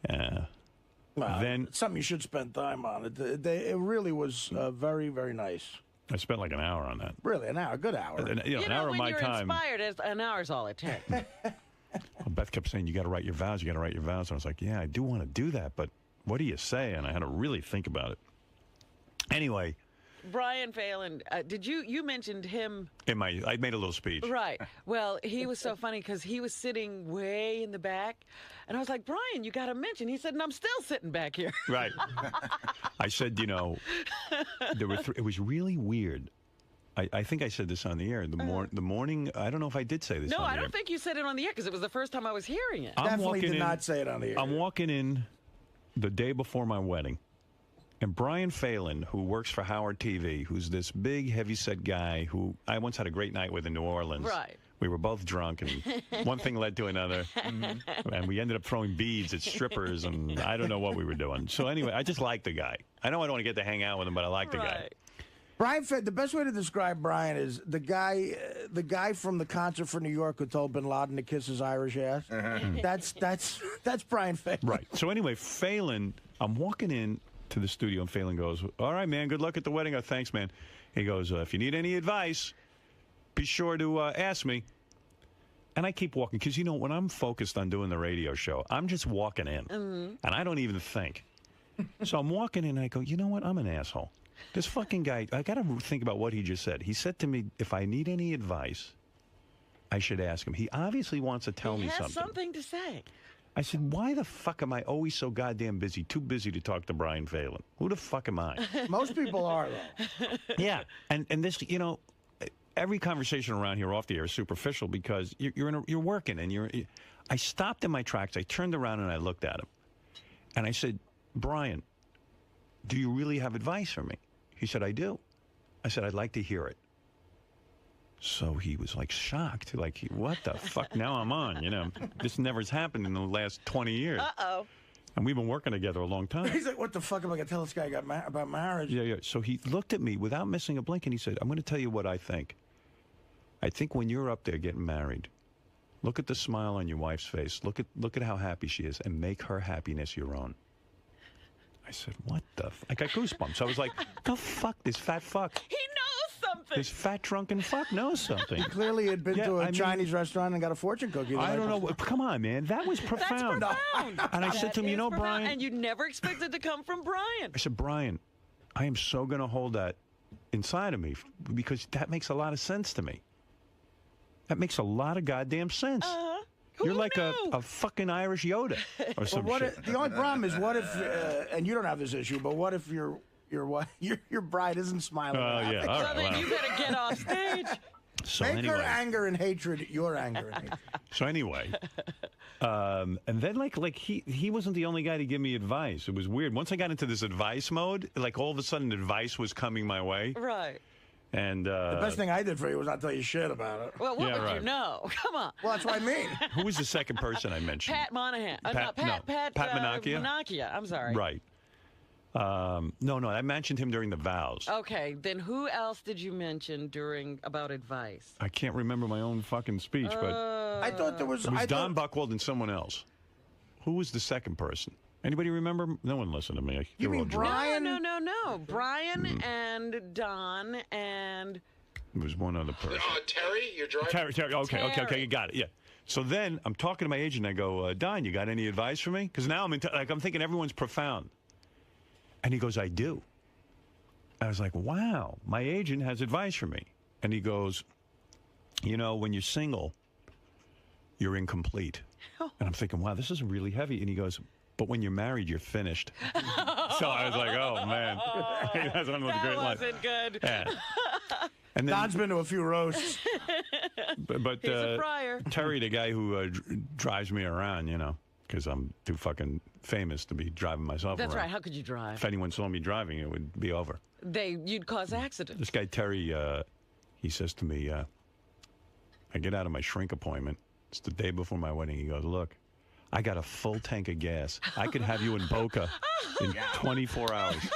Then It's something you should spend time on. It really was very, very nice. I spent like an hour on that. Really, an hour, a good hour. An You hour know, of when my you're time. inspired, an hour's all it takes. Well, Beth kept saying, you got to write your vows. You got to write your vows. And I was like, yeah, I do want to do that, but what do you say? And I had to really think about it. Anyway. Brian Phelan, you mentioned him. I made a little speech. Right. Well, he was so funny because he was sitting way in the back. And I was like, Brian, you got to mention. He said, and I'm still sitting back here. Right. I said, you know, there were it was really weird. I think I said this on the air. The morning, I don't know if I did say this on the air. No, I don't think you said it on the air because it was the first time I was hearing it. Definitely did not say it on the air. I'm walking in the day before my wedding. And Brian Phelan, who works for Howard TV, who's this big, heavyset guy who I once had a great night with in New Orleans. Right. We were both drunk, and one thing led to another. And we ended up throwing beads at strippers, and I don't know what we were doing. So anyway, I just like the guy. I know I don't want to get to hang out with him, but I like the guy. Brian, the best way to describe Brian is the guy from the concert for New York who told Bin Laden to kiss his Irish ass. That's Brian Phelan. Right. So anyway, Phelan, I'm walking in to the studio, and Phelan goes, all right, man, good luck at the wedding. Oh, thanks, man. He goes, if you need any advice, be sure to ask me. And I keep walking, because, you know, when I'm focused on doing the radio show, I'm just walking in, and I don't even think. So I'm walking in, and I go, you know what? I'm an asshole. This fucking guy, I got to think about what he just said. He said to me, if I need any advice, I should ask him. He obviously wants to tell me something. He has something to say. I said, why the fuck am I always so goddamn busy, too busy to talk to Brian Phelan? Who the fuck am I? Most people are, though. Yeah, and this, you know, every conversation around here off the air is superficial because you're working, and I stopped in my tracks, I turned around and I looked at him, and I said, Brian, do you really have advice for me? He said, I do. I said, I'd like to hear it. So he was like shocked, like, what the fuck? Now I'm on, you know. This never has happened in the last 20 years. Uh-oh. And we've been working together a long time. He's like, what the fuck am I going to tell this guy about marriage? Yeah. So he looked at me without missing a blink, and he said, I'm going to tell you what I think. I think when you're up there getting married, look at the smile on your wife's face. Look at how happy she is, and make her happiness your own. I said, what the I got goosebumps. I was like, the fuck, this fat fuck. He knows something. This fat drunken fuck knows something. He clearly had been to a Chinese restaurant and got a fortune cookie. I don't know. Come on, man. That was profound. That's profound. And I said to him, you know, profound. Brian. And you never expected to come from Brian. I said, Brian, I am so going to hold that inside of me because that makes a lot of sense to me. That makes a lot of goddamn sense. You're like a fucking Irish Yoda or some shit. The only problem is, what if, and you don't have this issue, but what if your bride isn't smiling? Oh, yeah. All right, then you better get off stage. So Make anyway. her anger and hatred your anger and hatred. So anyway, and then like he wasn't the only guy to give me advice. It was weird. Once I got into this advice mode, like all of a sudden advice was coming my way. Right. And the best thing I did for you was not tell you shit about it. Well, what would you know? Come on. Well, that's what I mean. Who was the second person I mentioned? Pat Monahan. Pat Monahan. I'm sorry. Right. No, I mentioned him during the vows. Okay, then who else did you mention about advice? I can't remember my own fucking speech, but I thought there was. It was Don Buchwald and someone else. Who was the second person? Anybody remember? No one listened to me. You mean Brian? No. Brian and Don and... It was one other person. Terry, you're driving? Terry. Okay, you got it. Yeah. So then I'm talking to my agent, and I go, Don, you got any advice for me? Because now I'm thinking everyone's profound. And he goes, I do. I was like, wow, my agent has advice for me. And he goes, you know, when you're single, you're incomplete. And I'm thinking, wow, this is really heavy. And he goes, but when you're married, you're finished. So I was like, oh, man. That's one of the great lines. That wasn't good. Yeah. And then, Don's been to a few roasts. But He's a friar. Terry, the guy who drives me around, you know, because I'm too fucking famous to be driving myself That's around. right. How could you drive? If anyone saw me driving, it would be over. You'd cause accidents. This guy, Terry, he says to me, I get out of my shrink appointment. It's the day before my wedding. He goes, look, I got a full tank of gas. I could have you in Boca in 24 hours.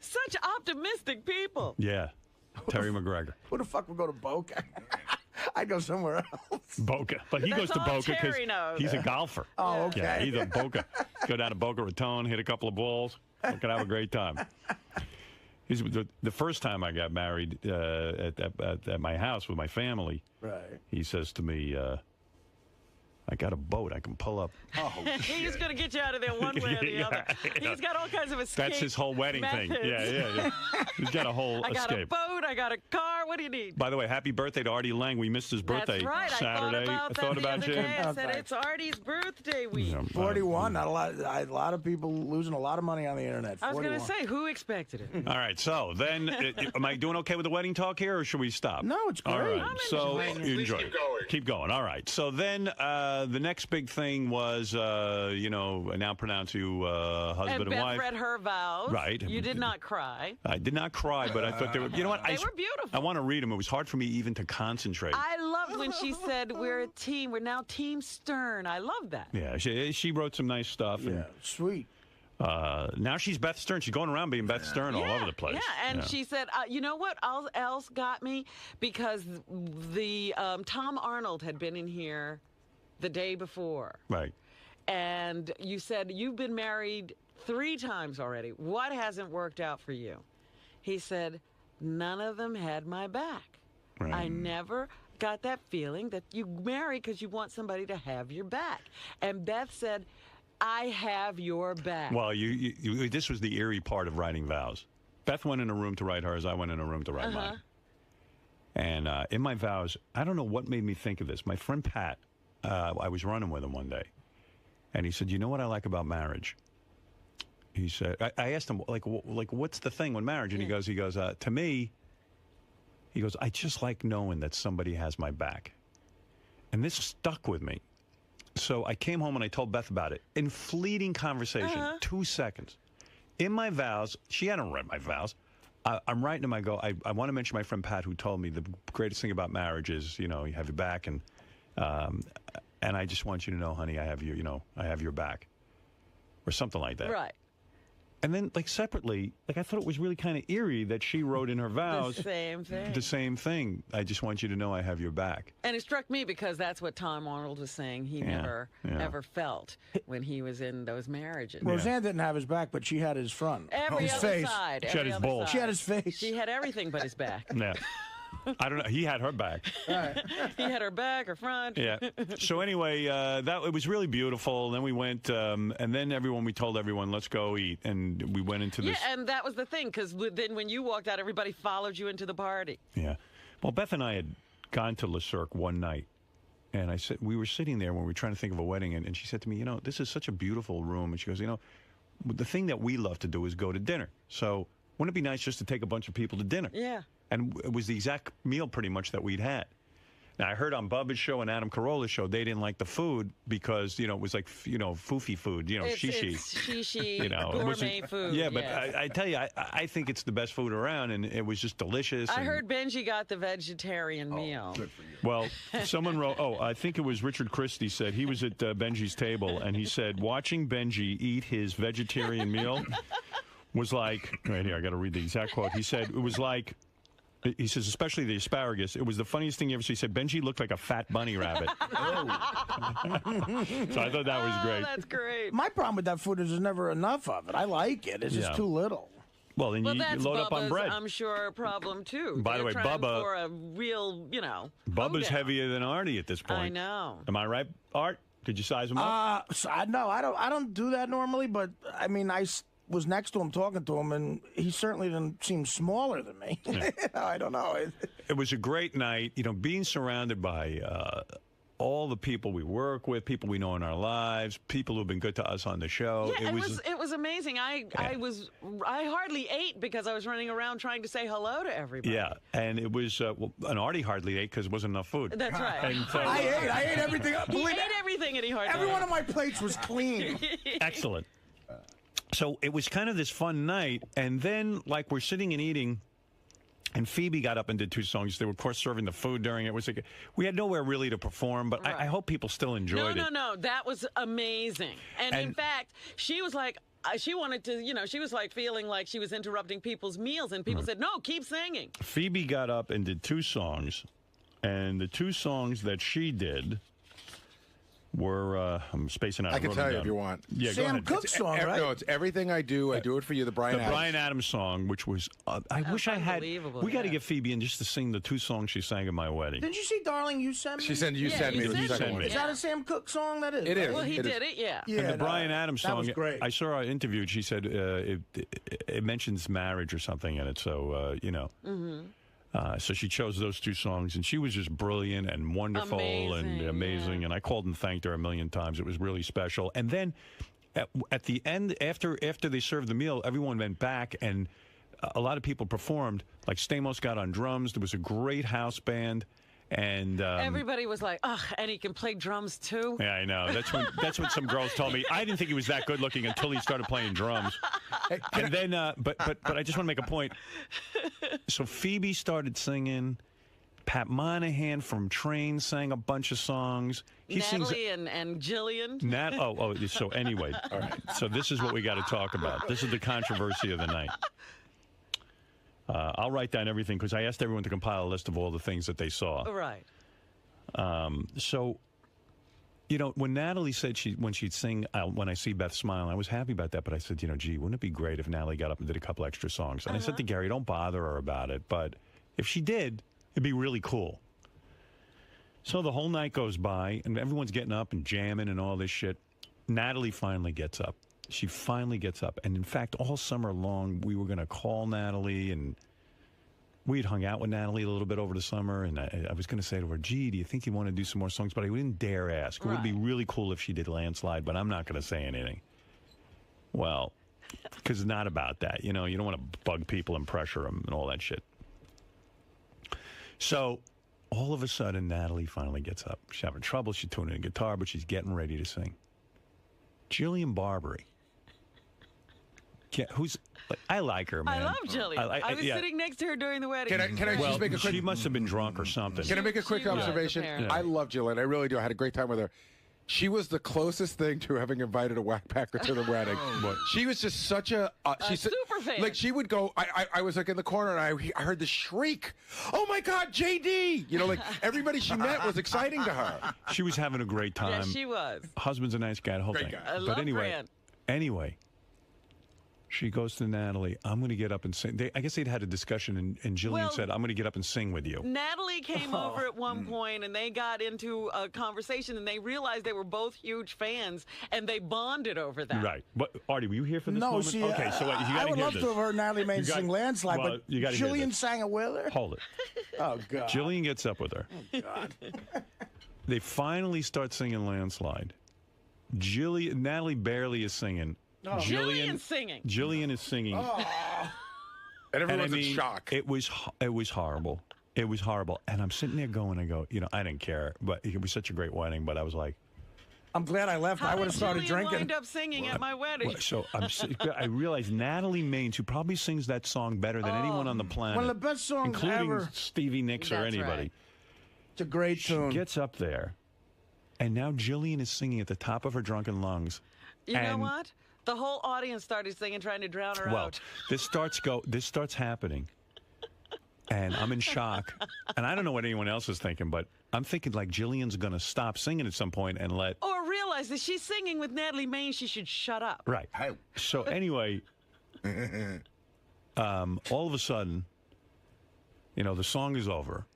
Such optimistic people. Yeah. Terry McGregor. Who the fuck would go to Boca? I'd go somewhere else. Boca. But he goes to all Boca because Terry knows. he's a golfer. Oh, okay. Yeah, he's a Boca. Go down to Boca Raton, hit a couple of balls. Fucking have a great time. The first time I got married at my house with my family, Right. he says to me, I got a boat. I can pull up. Oh, He's going to get you out of there one way or the other. He's got all kinds of escape That's his whole wedding thing. methods. Yeah. He's got a whole I got escape. a boat. I got a car. What do you need? By the way, happy birthday to Artie Lang. We missed his birthday That's right. Saturday. I thought about that you. the other day. I Oh, said thanks. it's Artie's birthday week. Yeah, 41. Not a lot. A lot of people losing a lot of money on the internet. I was going to 41. say, who expected it? All right, so then, am I doing okay with the wedding talk here, or should we stop? No, it's great. All right, I'm so enjoying it. you Please enjoy keep it. going. Keep going. All right. So then, the next big thing was, I now pronounce you husband And and Beth wife. read her vows. Right. You did not cry. I did not cry, but I thought they were. You know what? They were beautiful. I want to read them. It was hard for me even to concentrate. I loved when she said, we're a team. We're now Team Stern. I love that. Yeah, she wrote some nice stuff. Yeah, sweet. And, now she's Beth Stern. She's going around being Beth Stern all over the place. Yeah, and she said, you know what else got me? Because the Tom Arnold had been in here the day before. Right. And you said, you've been married 3 times already. What hasn't worked out for you? He said, none of them had my back. Right. I never got that feeling that you marry because you want somebody to have your back. And Beth said, I have your back. Well, this was the eerie part of writing vows. Beth went in a room to write hers. I went in a room to write mine. And in my vows, I don't know what made me think of this. My friend Pat, I was running with him one day. And he said, you know what I like about marriage? He said, I asked him, like, what's the thing with marriage? And he goes, to me, he goes, I just like knowing that somebody has my back. And this stuck with me. So I came home and I told Beth about it. In fleeting conversation, 2 seconds. In my vows, she hadn't read my vows. I'm writing them. I go, I want to mention my friend Pat, who told me the greatest thing about marriage is, you have your back. And I just want you to know, honey, I have your back. Or something like that. Right. And then, separately, I thought it was really kind of eerie that she wrote in her vows The same thing. the same thing. I just want you to know I have your back. And it struck me because that's what Tom Arnold was saying he never ever felt when he was in those marriages. Roseanne didn't have his back, but she had his front. Every his other face. side. She had every his other bowl. side. She had his face. She had everything but his back. Yeah. I don't know. He had her back. He had her back, her front. Yeah. So anyway, it was really beautiful. Then we went, and then we told everyone, let's go eat, and we went into this. Yeah, and that was the thing, because then when you walked out, everybody followed you into the party. Yeah. Well, Beth and I had gone to Le Cirque one night, and I said we were sitting there when we were trying to think of a wedding, and she said to me, this is such a beautiful room, and she goes, the thing that we love to do is go to dinner. So wouldn't it be nice just to take a bunch of people to dinner? Yeah. And it was the exact meal pretty much that we'd had. Now, I heard on Bubba's show and Adam Carolla's show, they didn't like the food because, it was like, foofy food, shishi. It's shishi, it gourmet wasn't- food. Yeah, but yes. I tell you, I think it's the best food around, and it was just delicious. I and- heard Benji got the vegetarian meal. Well, someone wrote, I think it was Richard Christie said, he was at Benji's table, and he said, watching Benji eat his vegetarian meal was like, right here, I got to read the exact quote. He said, it was like, he says, especially the asparagus, it was the funniest thing you ever see. He said, Benji looked like a fat bunny rabbit. So I thought that was great. That's great. My problem with that food is there's never enough of it. I like it. It's just too little. Well, then Well, you that's load up on Bubba's, bread. I'm sure, problem, too. By the They're way, trying Bubba- for a real, Bubba's hoedown. heavier than Artie at this point. I know. Am I right, Art? Did you size him up? No, I don't do that normally, but I mean, was next to him talking to him, and he certainly didn't seem smaller than me. I don't know. It was a great night, being surrounded by all the people we work with, people we know in our lives, people who've been good to us on the show. Yeah, it was amazing. I hardly ate because I was running around trying to say hello to everybody. Yeah, and it was and Artie hardly ate because there wasn't enough food. That's right. And so, I ate everything. He ate everything, and he hardly Every ate. one of my plates was clean. Excellent. So it was kind of this fun night, and then like we're sitting and eating. And Phoebe got up and did 2 songs. They were, of course, serving the food during it. It was like we had nowhere really to perform, but I hope people still enjoyed it. No. That was amazing. And in fact, she was like, she wanted to, she was like feeling like she was interrupting people's meals. And people said, no, keep singing. Phoebe got up and did 2 songs. And the 2 songs that she did were, I'm spacing out. I can tell you if you want. Yeah, Sam go ahead. Cooke's song, right? No, it's Everything I Do. I Do It For You, the Brian Adams. Brian Adams song, which was, I wish I had. unbelievable, We got to yeah. get Phoebe in just to sing the 2 songs she sang at my wedding. Didn't you see Darling, You Sent Me? She said, you Yeah, sent me you the sent second me. one. Is that a Sam Cooke song? That is. It is. Well, he It is. did it, yeah. And the Brian Adams that song, was great. I saw her interviewed. She said it mentions marriage or something in it. So, so she chose those 2 songs, and she was just brilliant and wonderful and amazing. Yeah. And I called and thanked her a million times. It was really special. And then at the end, after they served the meal, everyone went back, and a lot of people performed. Like Stamos got on drums. There was a great house band. And Everybody was like, ugh, and he can play drums too. yeah, I know. That's what some girls told me. I didn't think he was that good looking until he started playing drums. And then, but I just want to make a point. So Phoebe started singing. Pat Monahan from Train sang a bunch of songs. He Natalie and Jillian. So anyway, all right. So this is what we got to talk about. This is the controversy of the night. I'll write down everything because I asked everyone to compile a list of all the things that they saw. Right. So, when Natalie said when she'd sing When I See Beth Smile, I was happy about that, but I said, gee, wouldn't it be great if Natalie got up and did a couple extra songs? And I said to Gary, don't bother her about it, but if she did, it'd be really cool. So the whole night goes by, and everyone's getting up and jamming and all this shit. Natalie finally gets up. She finally gets up. And in fact, all summer long, we were going to call Natalie, and we had hung out with Natalie a little bit over the summer. And I was going to say to her, gee, do you think you want to do some more songs? But I didn't dare ask. It would be really cool if she did Landslide, but I'm not going to say anything. Well, because it's not about that. You don't want to bug people and pressure them and all that shit. So all of a sudden, Natalie finally gets up. She's having trouble. She's tuning in guitar, but she's getting ready to sing. Jillian Barbary. I like her, man. I love Jillian. I was sitting next to her during the wedding. Can I just make a quick... She must have been drunk or something. Can I make a quick observation? I love Jillian. I really do. I had a great time with her. She was the closest thing to having invited a whackpacker to the wedding. She was just such a... she's super fan. Like, she would go... I was, like, in the corner, and I heard the shriek. Oh, my God, J.D.! Like, everybody she met was exciting to her. She was having a great time. Yes, she was. Husband's a nice guy, the whole Great thing. guy. I love Fran. Anyway, she goes to Natalie, I'm going to get up and sing. I guess they'd had a discussion, and Jillian said, I'm going to get up and sing with you. Natalie came over at one point, and they got into a conversation, and they realized they were both huge fans, and they bonded over that. Right. But, Artie, were you here for this No, moment? see, okay, so you got to I would hear love this. to have heard Natalie Main sing Landslide, well, but you gotta hear Jillian this. sang it with her? Hold it. Oh, God. Jillian gets up with her. Oh, God. They finally start singing Landslide. Natalie barely is singing. Oh. Jillian's singing. Jillian is singing. And everyone's in shock. It was horrible. It was horrible. And I'm sitting there going, I didn't care, but it was such a great wedding. But I was like, I'm glad I left. I would have started Jillian drinking. Wind up singing at my wedding. so I realized Natalie Maines, who probably sings that song better than anyone on the planet, One of the best songs including ever. Stevie Nicks or That's anybody. right. It's a great She tune. gets up there, and now Jillian is singing at the top of her drunken lungs. You know And- what? The whole audience started singing, trying to drown her Well, out. this starts happening, and I'm in shock. And I don't know what anyone else is thinking, but I'm thinking like Jillian's going to stop singing at some point and let... Or realize that she's singing with Natalie Maine, she should shut up. Right. So anyway, all of a sudden, the song is over,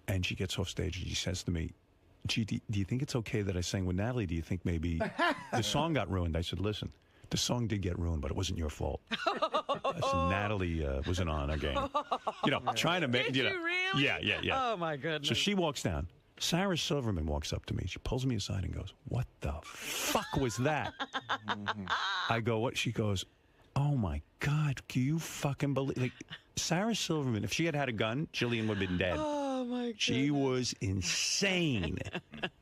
and she gets off stage and she says to me, gee, do you think it's okay that I sang with Natalie? Do you think maybe the song got ruined? I said, listen, the song did get ruined, but it wasn't your fault. I said, Natalie wasn't on our game. Trying to make... Did you really? Yeah. Oh, my goodness. So she walks down. Sarah Silverman walks up to me. She pulls me aside and goes, "What the fuck was that?" I go, "What?" She goes, "Oh my God, can you fucking believe?" Like, Sarah Silverman, if she had had a gun, Jillian would have been dead. Oh my God. She was insane.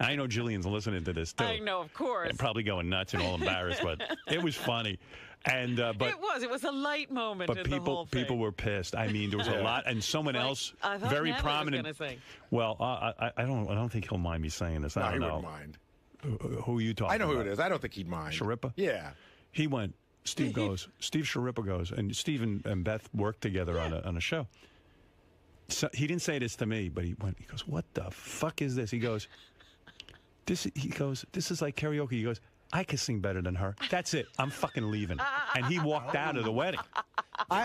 I know Jillian's listening to this too. I know, of course. And probably going nuts and all embarrassed, but it was funny. And but it was a light moment. But in the whole thing. people were pissed. I mean, there was a lot, and someone else I thought very Natalie prominent. was gonna sing. Well, I don't think he'll mind me saying this. I don't know. He wouldn't mind. Who are you talking? I know about? who it is. I don't think he'd mind. Sharippa? Yeah. He went. Steve Sharippa goes, and Steve and Beth worked together on a show. So he didn't say this to me, but he goes, "What the fuck is this?" He goes, "This is like karaoke." He goes, "I can sing better than her. That's it. I'm fucking leaving." And he walked out of the wedding. I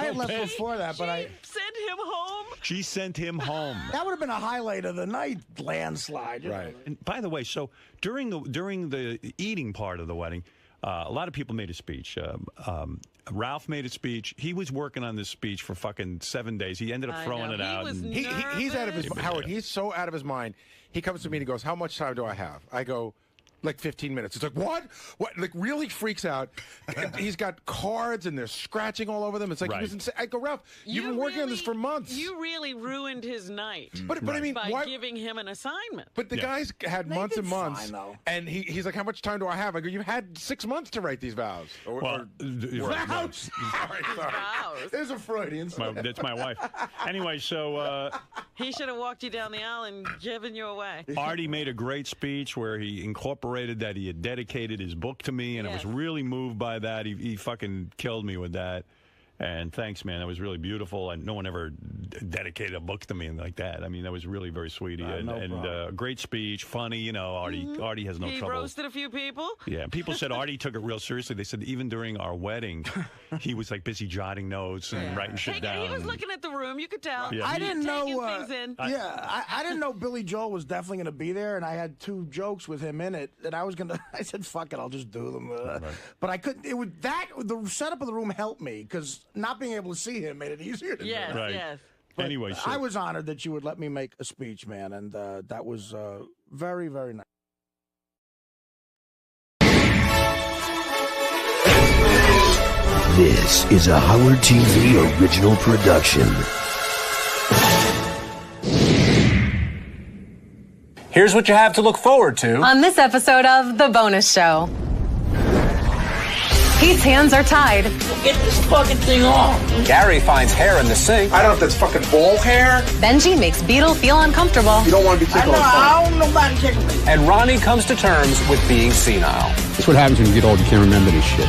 had left before that, but I sent him home. She sent him home. That would have been a highlight of the night, landslide. Right. And by the way, so during the eating part of the wedding, a lot of people made a speech. Ralph made a speech. He was working on this speech for fucking 7 days. He ended up throwing it out. He's out of his Howard. He's so out of his mind. He comes to me and he goes, "How much time do I have?" I go, "Like 15 minutes." It's like, what? Like, really freaks out. He's got cards and they're scratching all over them. It's like, he was insane. I go, "Ralph, you've been working on this for months." You really ruined his night. But I mean, by giving him an assignment. But the guy's had months and months. And he's like, "How much time do I have?" I go, "You've had 6 months to write these vows." Vows. Sorry. There's a Freudian. That's my wife. Anyway, so he should have walked you down the aisle and given you away. Artie made a great speech where he incorporated that he had dedicated his book to me, and I was really moved by that. He fucking killed me with that. And thanks, man. That was really beautiful. And no one ever dedicated a book to me like that. I mean, that was really very sweet. And great speech, funny. You know, Artie has no trouble. He roasted a few people. Yeah, people said Artie took it real seriously. They said even during our wedding, he was like busy jotting notes and writing shit down. He was looking at the room. You could tell. Yeah. I didn't know. I didn't know Billy Joel was definitely going to be there, and I had 2 jokes with him in it. And I said, "Fuck it, I'll just do them." But I couldn't. The setup of the room helped me because not being able to see him made it easier to do. Yes. But anyway, I was honored that you would let me make a speech, man, and that was very, very nice. This is a Howard TV original production. Here's what you have to look forward to on this episode of The Bonus Show. Pete's hands are tied. Get this fucking thing off. Gary finds hair in the sink. I don't know if that's fucking ball hair. Benji makes Beetle feel uncomfortable. You don't want to be tickling. I don't nobody tickle me. And Ronnie comes to terms with being senile. That's what happens when you get old. You can't remember this shit.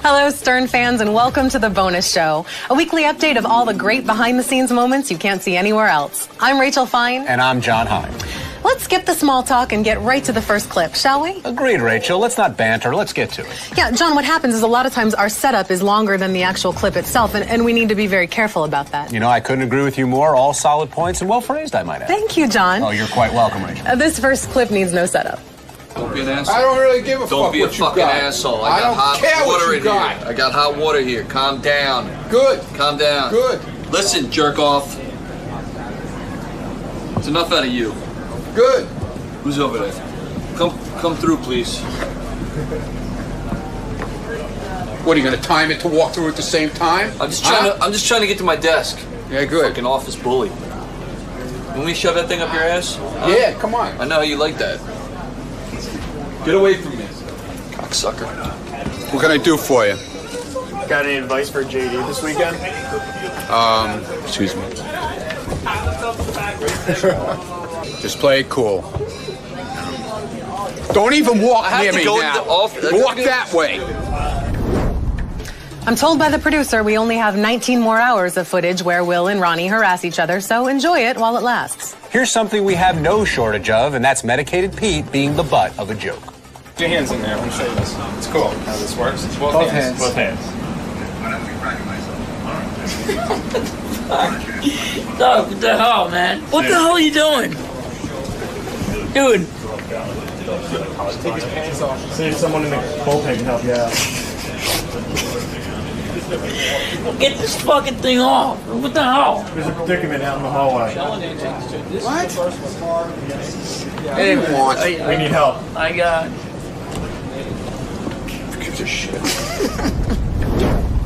Hello, Stern fans, and welcome to The Bonus Show, a weekly update of all the great behind-the-scenes moments you can't see anywhere else. I'm Rachel Fine. And I'm John Hine. Let's skip the small talk and get right to the first clip, shall we? Agreed, Rachel. Let's not banter. Let's get to it. Yeah, John, what happens is a lot of times our setup is longer than the actual clip itself, and we need to be very careful about that. You know, I couldn't agree with you more. All solid points and well phrased, I might add. Thank you, John. Oh, you're quite welcome, Rachel. This first clip needs no setup. Don't be an asshole. I don't really give a fuck Don't be a what you fucking got. asshole. I don't got care hot what water you in got. here. I got hot water here. Calm down. Good. Calm down. Good. Listen, jerk off. It's enough out of you. Good. Who's over there? Come through, please. What, are you going to time it to walk through at the same time? I'm just trying to get to my desk. Yeah, good. Fucking office bully. Can we shove that thing up your ass? Yeah, come on. I know how you like that. Get away from me, cocksucker. What can I do for you? Got any advice for JD this weekend? Excuse me. Just play it cool. Don't even walk near me now. Walk that way. I'm told by the producer we only have 19 more hours of footage where Will and Ronnie harass each other, so enjoy it while it lasts. Here's something we have no shortage of, and that's medicated Pete being the butt of a joke. Put your hands in there. Let me show you this. It's cool how this works. It's both hands. Both hands. Dog, what the hell, man? What the hell are you doing? Dude, See if someone in the bullpen can help you out. Get this fucking thing off. What the hell? There's a predicament out in the hallway. What? Hey, We need help. I got. Who gives a shit?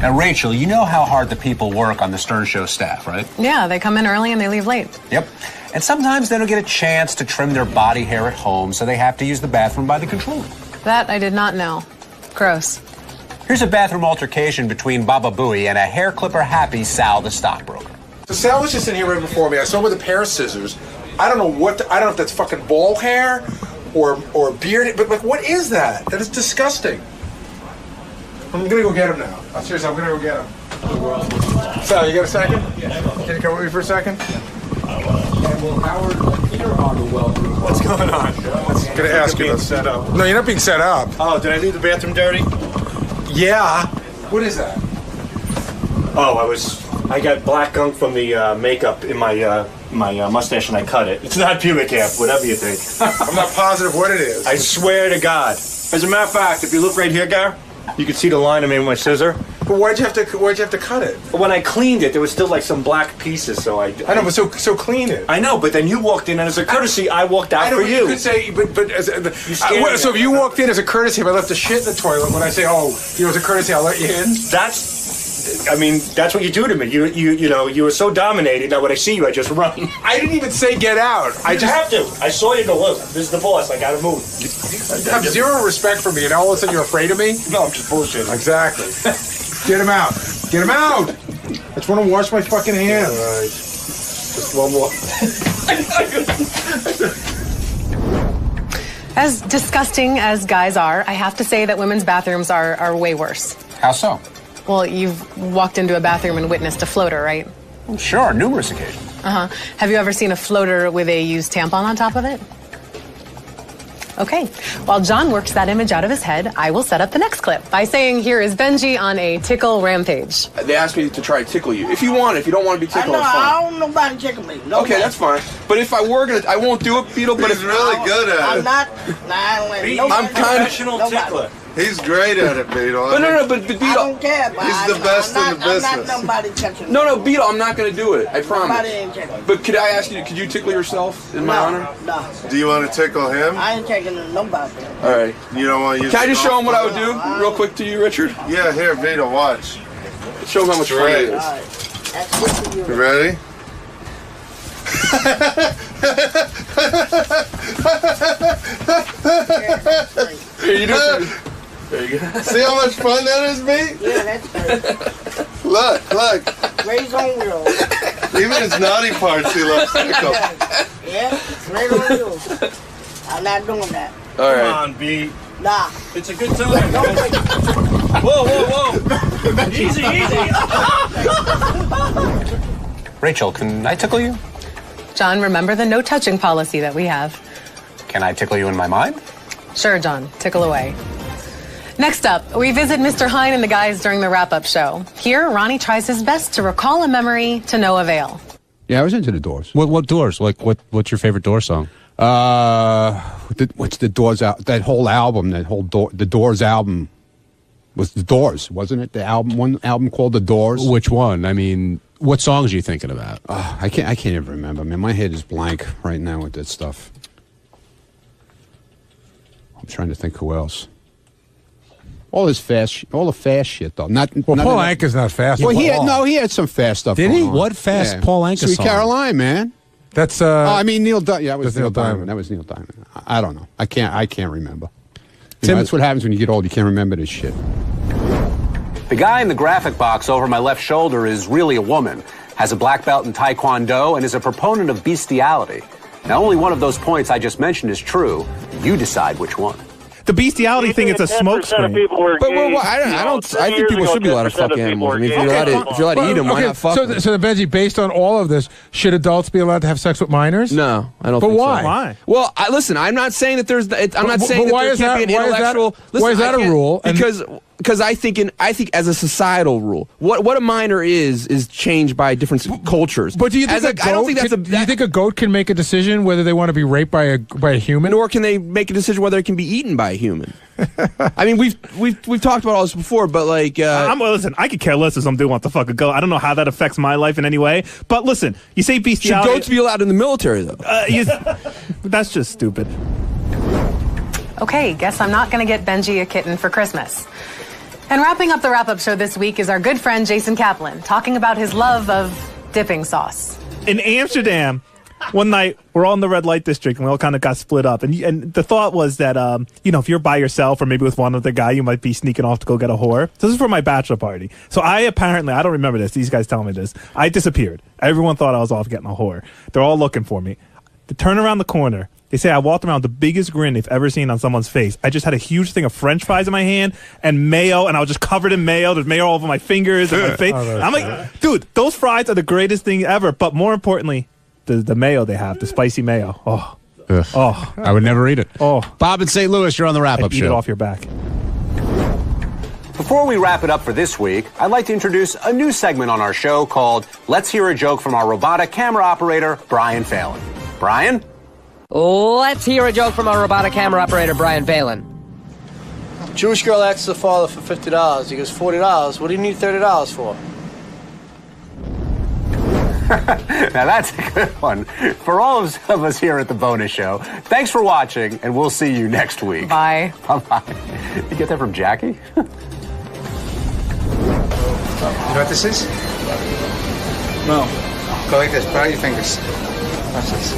Now, Rachel, you know how hard the people work on the Stern Show staff, right? Yeah, they come in early and they leave late. Yep. And sometimes they don't get a chance to trim their body hair at home, so they have to use the bathroom by the control room. That I did not know. Gross. Here's a bathroom altercation between Baba Booey and a hair clipper happy Sal, the stockbroker. So Sal was just in here right before me. I saw him with a pair of scissors. I don't know I don't know if that's fucking ball hair or beard, but like, what is that? That is disgusting. I'm gonna go get him now. Seriously, I'm gonna go get him. Sal, you got a second? Can you come with me for a second? What's going on? I'm gonna ask you. Set up. No, you're not being set up. Oh, did I leave the bathroom dirty? Yeah. What is that? Oh, I got black gunk from the makeup in my mustache and I cut it. It's not pubic hair, whatever you think. I'm not positive what it is. I swear to God. As a matter of fact, if you look right here, Gar, you can see the line I made with my scissor. But why'd you have to cut it? When I cleaned it, there was still like some black pieces, so I know, but so clean it. I know, but then you walked in, and as a courtesy, I walked out for you. You could say, so if you walked in as a courtesy, if I left the shit in the toilet, when I say, oh, as a courtesy, I'll let you in. That's what you do to me. You were so dominating that when I see you, I just run. I didn't even say get out. I just have to. I saw you go, look, this is the boss. I gotta move. You have zero respect for me, and all of a sudden you're afraid of me? No, I'm just bullshitting. Exactly. Get him out. Get him out. I just want to wash my fucking hands. All right. Just one more. As disgusting as guys are, I have to say that women's bathrooms are way worse. How so? Well, you've walked into a bathroom and witnessed a floater, right? Sure, numerous occasions. Uh-huh. Have you ever seen a floater with a used tampon on top of it? Okay. While John works that image out of his head, I will set up the next clip by saying, here is Benji on a tickle rampage. They asked me to try to tickle you. If you want, if you don't want to be tickled, it's fine. I don't know nobody tickle me. Nobody. Okay, that's fine. But if I were gonna, I won't do it, Beetle. But He's really good at it. I'm not. I'm kind of professional tickler. He's great at it, Beetle. But Beetle. I don't care. He's the best in the business. I'm not nobody touching me. No, Beetle, I'm not gonna do it. I promise. Nobody ain't tickling. But could I ask you? Could you tickle yourself in my honor? No. Do you want to tickle him? I ain't taking nobody. All right. You don't want to use. Can I just show him what I would do, real quick, to you, Richard? Yeah, here, Beetle, watch. Show him how much fun it is. Right. That's good for you. You ready? Here, you do it. There you go. See how much fun that is, mate? Yeah, that's great. Look. Raise on wheels. Even his naughty parts, he loves tickle. Yeah, raise on wheels. I'm not doing that. All right. Come on, B. Nah. It's a good time. Whoa. Easy. Rachel, can I tickle you? John, remember the no touching policy that we have. Can I tickle you in my mind? Sure, John. Tickle away. Next up, we visit Mr. Hine and the guys during the wrap-up show. Here, Ronnie tries his best to recall a memory to no avail. Yeah, I was into the Doors. What Doors? Like, what's your favorite Doors song? What's the Doors out? That whole album, the Doors album was the Doors, wasn't it? The album, one album called The Doors. Which one? I mean, what songs are you thinking about? I can't even remember. Man, my head is blank right now with that stuff. I'm trying to think who else. All the fast shit though. Not Paul Anka's not fast. Well, he had some fast stuff. Did he? On. What fast Paul Anka Sweet song? Caroline, man. That's I mean Neil Diamond. Yeah, it was Neil Diamond. Diamond. That was Neil Diamond. I don't know. I can't remember. You know, that's what happens when you get old. You can't remember this shit. The guy in the graphic box over my left shoulder is really a woman, has a black belt in Taekwondo, and is a proponent of bestiality. Now, only one of those points I just mentioned is true. You decide which one. The bestiality thing, it's a smokescreen. I think people should be allowed to fuck animals. I mean, if you're allowed to eat them, why not fuck them? So, Benji, based on all of this, should adults be allowed to have sex with minors? No, I don't but think why? so. Why? Well, listen, I'm not saying that there's... I'm not saying that there can't be an intellectual... Why is that a rule? Because because I think as a societal rule, what a minor is changed by different cultures. But do you think do you think a goat can make a decision whether they want to be raped by a human, or can they make a decision whether it can be eaten by a human? I mean, we've talked about all this before, but like, listen, I could care less if I'm doing what the fuck a goat. I don't know how that affects my life in any way. But listen, you say bestiality. Should goats be allowed in the military though? That's just stupid. Okay, guess I'm not going to get Benji a kitten for Christmas. And wrapping up the wrap-up show this week is our good friend Jason Kaplan, talking about his love of dipping sauce. In Amsterdam, one night, we're all in the red light district, and we all kind of got split up. And the thought was that, if you're by yourself or maybe with one other guy, you might be sneaking off to go get a whore. So this is for my bachelor party. So I don't remember this. These guys tell me this. I disappeared. Everyone thought I was off getting a whore. They're all looking for me. To turn around the corner, they say I walked around with the biggest grin they've ever seen on someone's face. I just had a huge thing of French fries in my hand and mayo, and I was just covered in mayo. There's mayo all over my fingers and my face. I'm like, dude, those fries are the greatest thing ever. But more importantly, the mayo they have, the spicy mayo. Oh, I would never eat it. Oh, Bob in St. Louis, you're on the wrap-up show. Eat it off your back. Before we wrap it up for this week, I'd like to introduce a new segment on our show called Let's Hear a Joke from our robotic camera operator, Brian Phelan. Brian? Let's hear a joke from our robotic camera operator, Brian Phelan. Jewish girl asks the father for $50. He goes, $40? What do you need $30 for? Now that's a good one. For all of us here at The Bonus Show, thanks for watching, and we'll see you next week. Bye. Bye-bye. You get that from Jackie? You know what this is? No. Go like this. Put out your fingers. Watch this.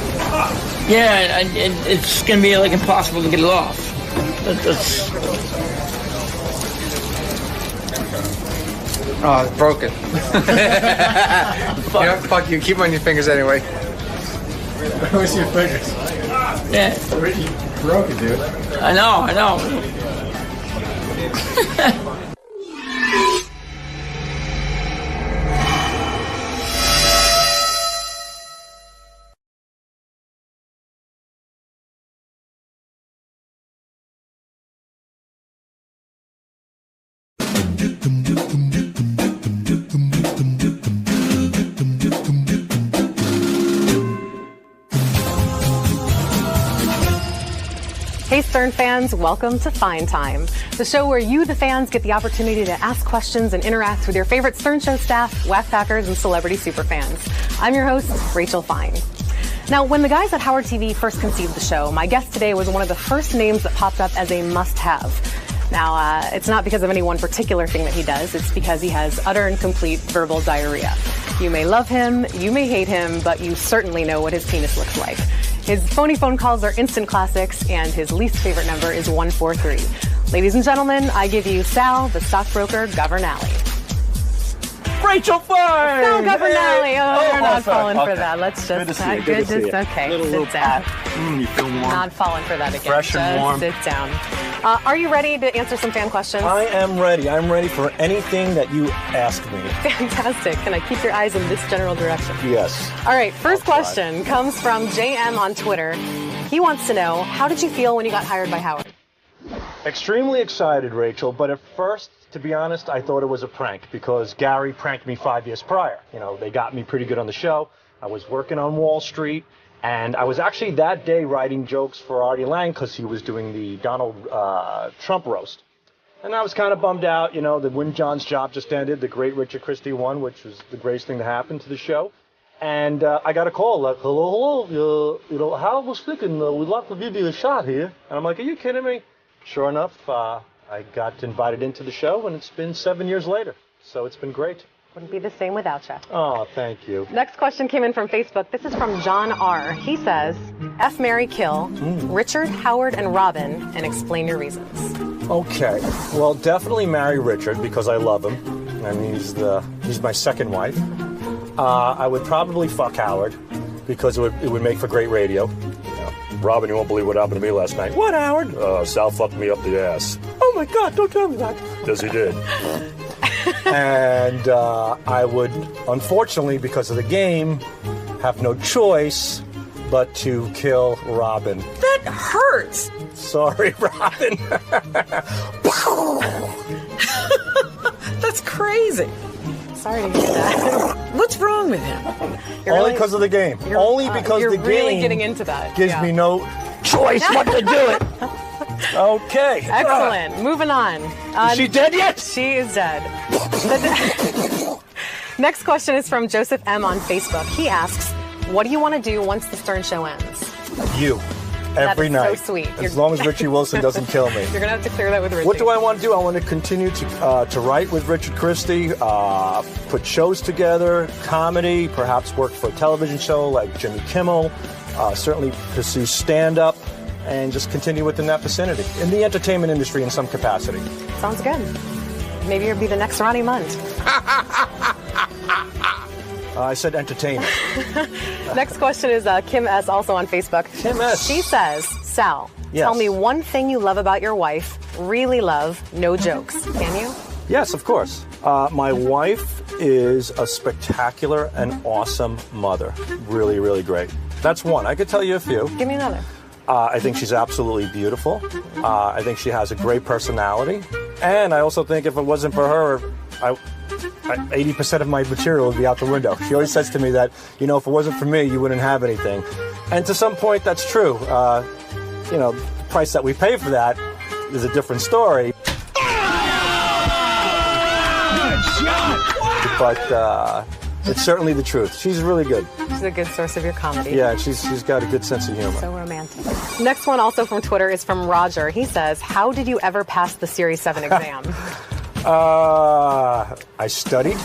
Yeah, and it's going to be like impossible to get it off. Oh, it's broken. You know, fuck you. Keep them on your fingers anyway. Where's your fingers? Yeah. You broke it, dude. I know. Hey Stern fans, welcome to Fine Time, the show where you, the fans, get the opportunity to ask questions and interact with your favorite Stern Show staff, whack packers, and celebrity superfans. I'm your host, Rachel Fine. Now, when the guys at Howard TV first conceived the show, my guest today was one of the first names that popped up as a must-have. Now, it's not because of any one particular thing that he does. It's because he has utter and complete verbal diarrhea. You may love him, you may hate him, but you certainly know what his penis looks like. His phony phone calls are instant classics, and his least favorite number is 143. Ladies and gentlemen, I give you Sal, the stockbroker Governale. Rachel Fine! Sal Governale. You're not falling for Okay. that. Let's just... Good to see you. Good to see you. Okay, Little sit down. You feel warm. Not falling for that again. Fresh and Just warm. sit down. Are you ready to answer some fan questions? I am ready. I'm ready for anything that you ask me. Fantastic. Can I keep your eyes in this general direction? Yes. All right, first question comes from JM on Twitter. He wants to know, how did you feel when you got hired by Howard? Extremely excited, Rachel, but at first, to be honest, I thought it was a prank because Gary pranked me 5 years prior. You know, they got me pretty good on the show. I was working on Wall Street, and I was actually that day writing jokes for Artie Lang because he was doing the Donald Trump roast. And I was kind of bummed out, you know, that Win John's job just ended, the great Richard Christie won, which was the greatest thing to happen to the show. And I got a call like, hello, you know, Howard was thinking we'd like to give you a shot here. And I'm like, are you kidding me? Sure enough, I got invited into the show, and it's been 7 years later. So it's been great. Wouldn't be the same without you. Oh, thank you. Next question came in from Facebook. This is from John R. He says, F, marry, kill, Richard, Howard, and Robin, and explain your reasons. Okay. Well, definitely marry Richard because I love him. I mean, he's my second wife. I would probably fuck Howard because it would make for great radio. Robin, you won't believe what happened to me last night. What, Howard? Sal fucked me up the ass. Oh, my God, don't tell me that. Yes, he did. And I would, unfortunately, because of the game, have no choice but to kill Robin. That hurts. Sorry, Robin. That's crazy. Sorry to hear that. What's wrong with him? Only because of the game. Only because you're the really game getting into that. gives me no choice but to do it. Okay. Excellent. Moving on. Is she dead yet? She is dead. Next question is from Joseph M. on Facebook. He asks, what do you want to do once the Stern Show ends? You. Every that is night. So sweet. As long as Richie Wilson doesn't kill me. You're going to have to clear that with Richie. What do I want to do? I want to continue to write with Richard Christie, put shows together, comedy, perhaps work for a television show like Jimmy Kimmel, certainly pursue stand-up, and just continue within that vicinity. In the entertainment industry in some capacity. Sounds good. Maybe you'll be the next Ronnie Munt. I said entertainment. Next question is Kim S. also on Facebook. Kim S. She says, Sal, Yes. tell me one thing you love about your wife. Really love, no jokes. Can you? Yes, of course. My wife is a spectacular and awesome mother. Really, really great. That's one. I could tell you a few. Give me another. I think she's absolutely beautiful. I think she has a great personality. And I also think if it wasn't for her, 80% of my material would be out the window. She always says to me that, if it wasn't for me, you wouldn't have anything. And to some point, that's true. The price that we pay for that is a different story. But it's certainly the truth. She's really good. She's a good source of your comedy. Yeah, she's got a good sense of humor. So romantic. Next one also from Twitter is from Roger. He says, how did you ever pass the Series 7 exam? I studied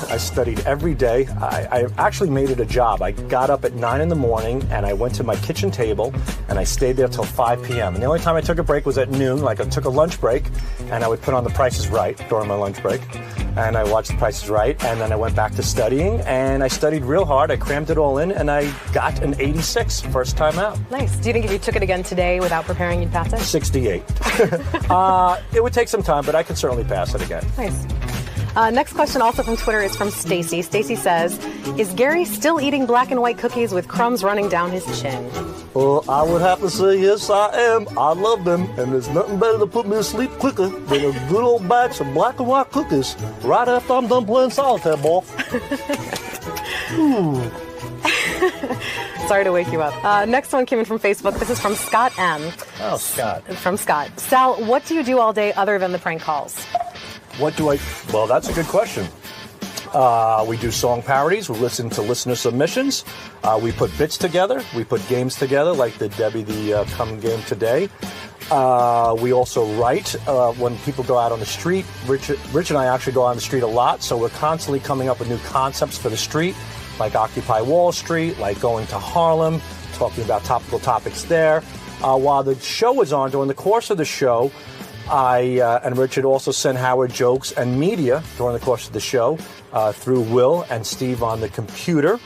every day. I actually made it a job. I got up at 9 in the morning and I went to my kitchen table and I stayed there till 5 p.m. And the only time I took a break was at noon. Like I took a lunch break and I would put on The Price is Right during my lunch break. And I watched The Price is Right, and then I went back to studying, and I studied real hard. I crammed it all in, and I got an 86 first time out. Nice. Do you think if you took it again today without preparing, you'd pass it? 68. It would take some time, but I could certainly pass it again. Nice. Next question also from Twitter is from Stacy. Stacy says, is Gary still eating black and white cookies with crumbs running down his chin? Well, I would have to say yes, I am. I love them, and there's nothing better to put me to sleep quicker than a good old batch of black and white cookies right after I'm done playing solitaire, boy. Sorry to wake you up. Next one came in from Facebook. This is from Scott M. Oh, Scott. From Scott. Sal, what do you do all day other than the prank calls? Well, that's a good question. We do song parodies. We listen to listener submissions. We put bits together. We put games together, like the Debbie the Come game today. We also write when people go out on the street. Rich and I actually go out on the street a lot, so we're constantly coming up with new concepts for the street, like Occupy Wall Street, like going to Harlem, talking about topical topics there. While the show is on, during the course of the show, I and Richard also send Howard jokes and media during the course of the show through Will and Steve on the computer.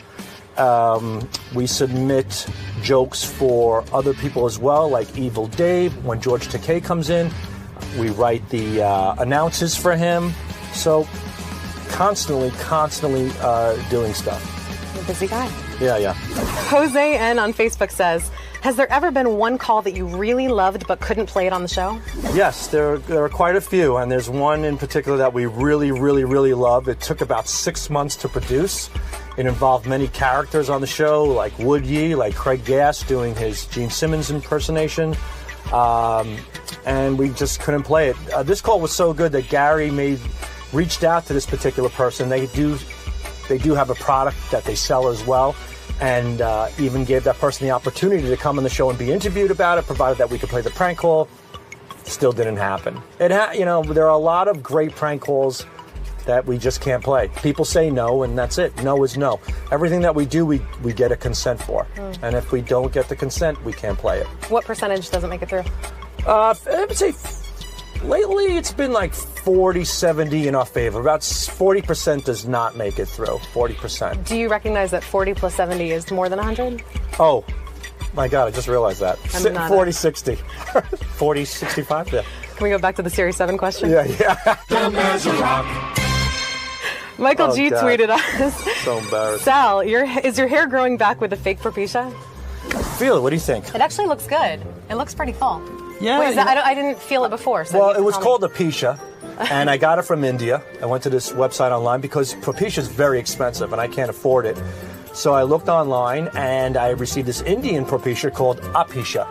We submit jokes for other people as well, like Evil Dave. When George Takei comes in, we write the announces for him. So constantly doing stuff. You're a busy guy. Yeah. Jose N. on Facebook says, has there ever been one call that you really loved but couldn't play it on the show? Yes, there are quite a few, and there's one in particular that we really love. It took about 6 months to produce. It involved many characters on the show, like Wood Yee, like Craig Gass doing his Gene Simmons impersonation, and we just couldn't play it. This call was so good that Gary reached out to this particular person. They do have a product that they sell as well. And even gave that person the opportunity to come on the show and be interviewed about it, provided that we could play the prank call. Still didn't happen. There are a lot of great prank calls that we just can't play. People say no, and that's it. No is no. Everything that we do, we get a consent for. And if we don't get the consent, we can't play it. What percentage doesn't make it through? I would say lately it's been like 40-70 in our favor. About 40% does not make it through. 40%. Do you recognize that 40 plus 70 is more than 100? Oh, my God, I just realized that. 40-60. 40-65, yeah. Can we go back to the Series 7 question? Yeah. Michael G. God. tweeted us. So embarrassed. Sal, is your hair growing back with a fake propecia? Feel it. What do you think? It actually looks good. It looks pretty full. Yeah. Wait, I didn't feel it before. So well, it was called alopecia, And I got it from India. I went to this website online because Propecia is very expensive and I can't afford it. So I looked online and I received this Indian Propecia called Apisha.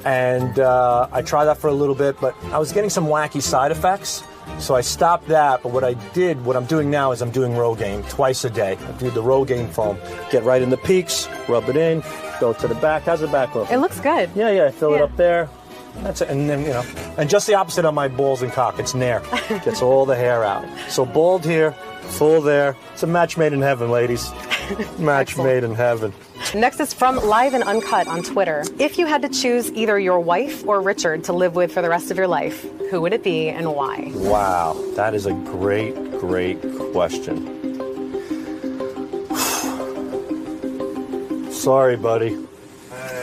And I tried that for a little bit, but I was getting some wacky side effects. So I stopped that, but what I'm doing now is I'm doing Rogaine twice a day. I do the Rogaine foam. Get right in the peaks, rub it in, go to the back. How's the back look? It looks good. Yeah, fill it up there. That's it. And then, and just the opposite on my balls and cock. It's nair. Gets all the hair out. So bald here, full there. It's a match made in heaven, ladies. Match made in heaven. Next is from Live and Uncut on Twitter. If you had to choose either your wife or Richard to live with for the rest of your life, who would it be and why? Wow, that is a great question. Sorry, buddy.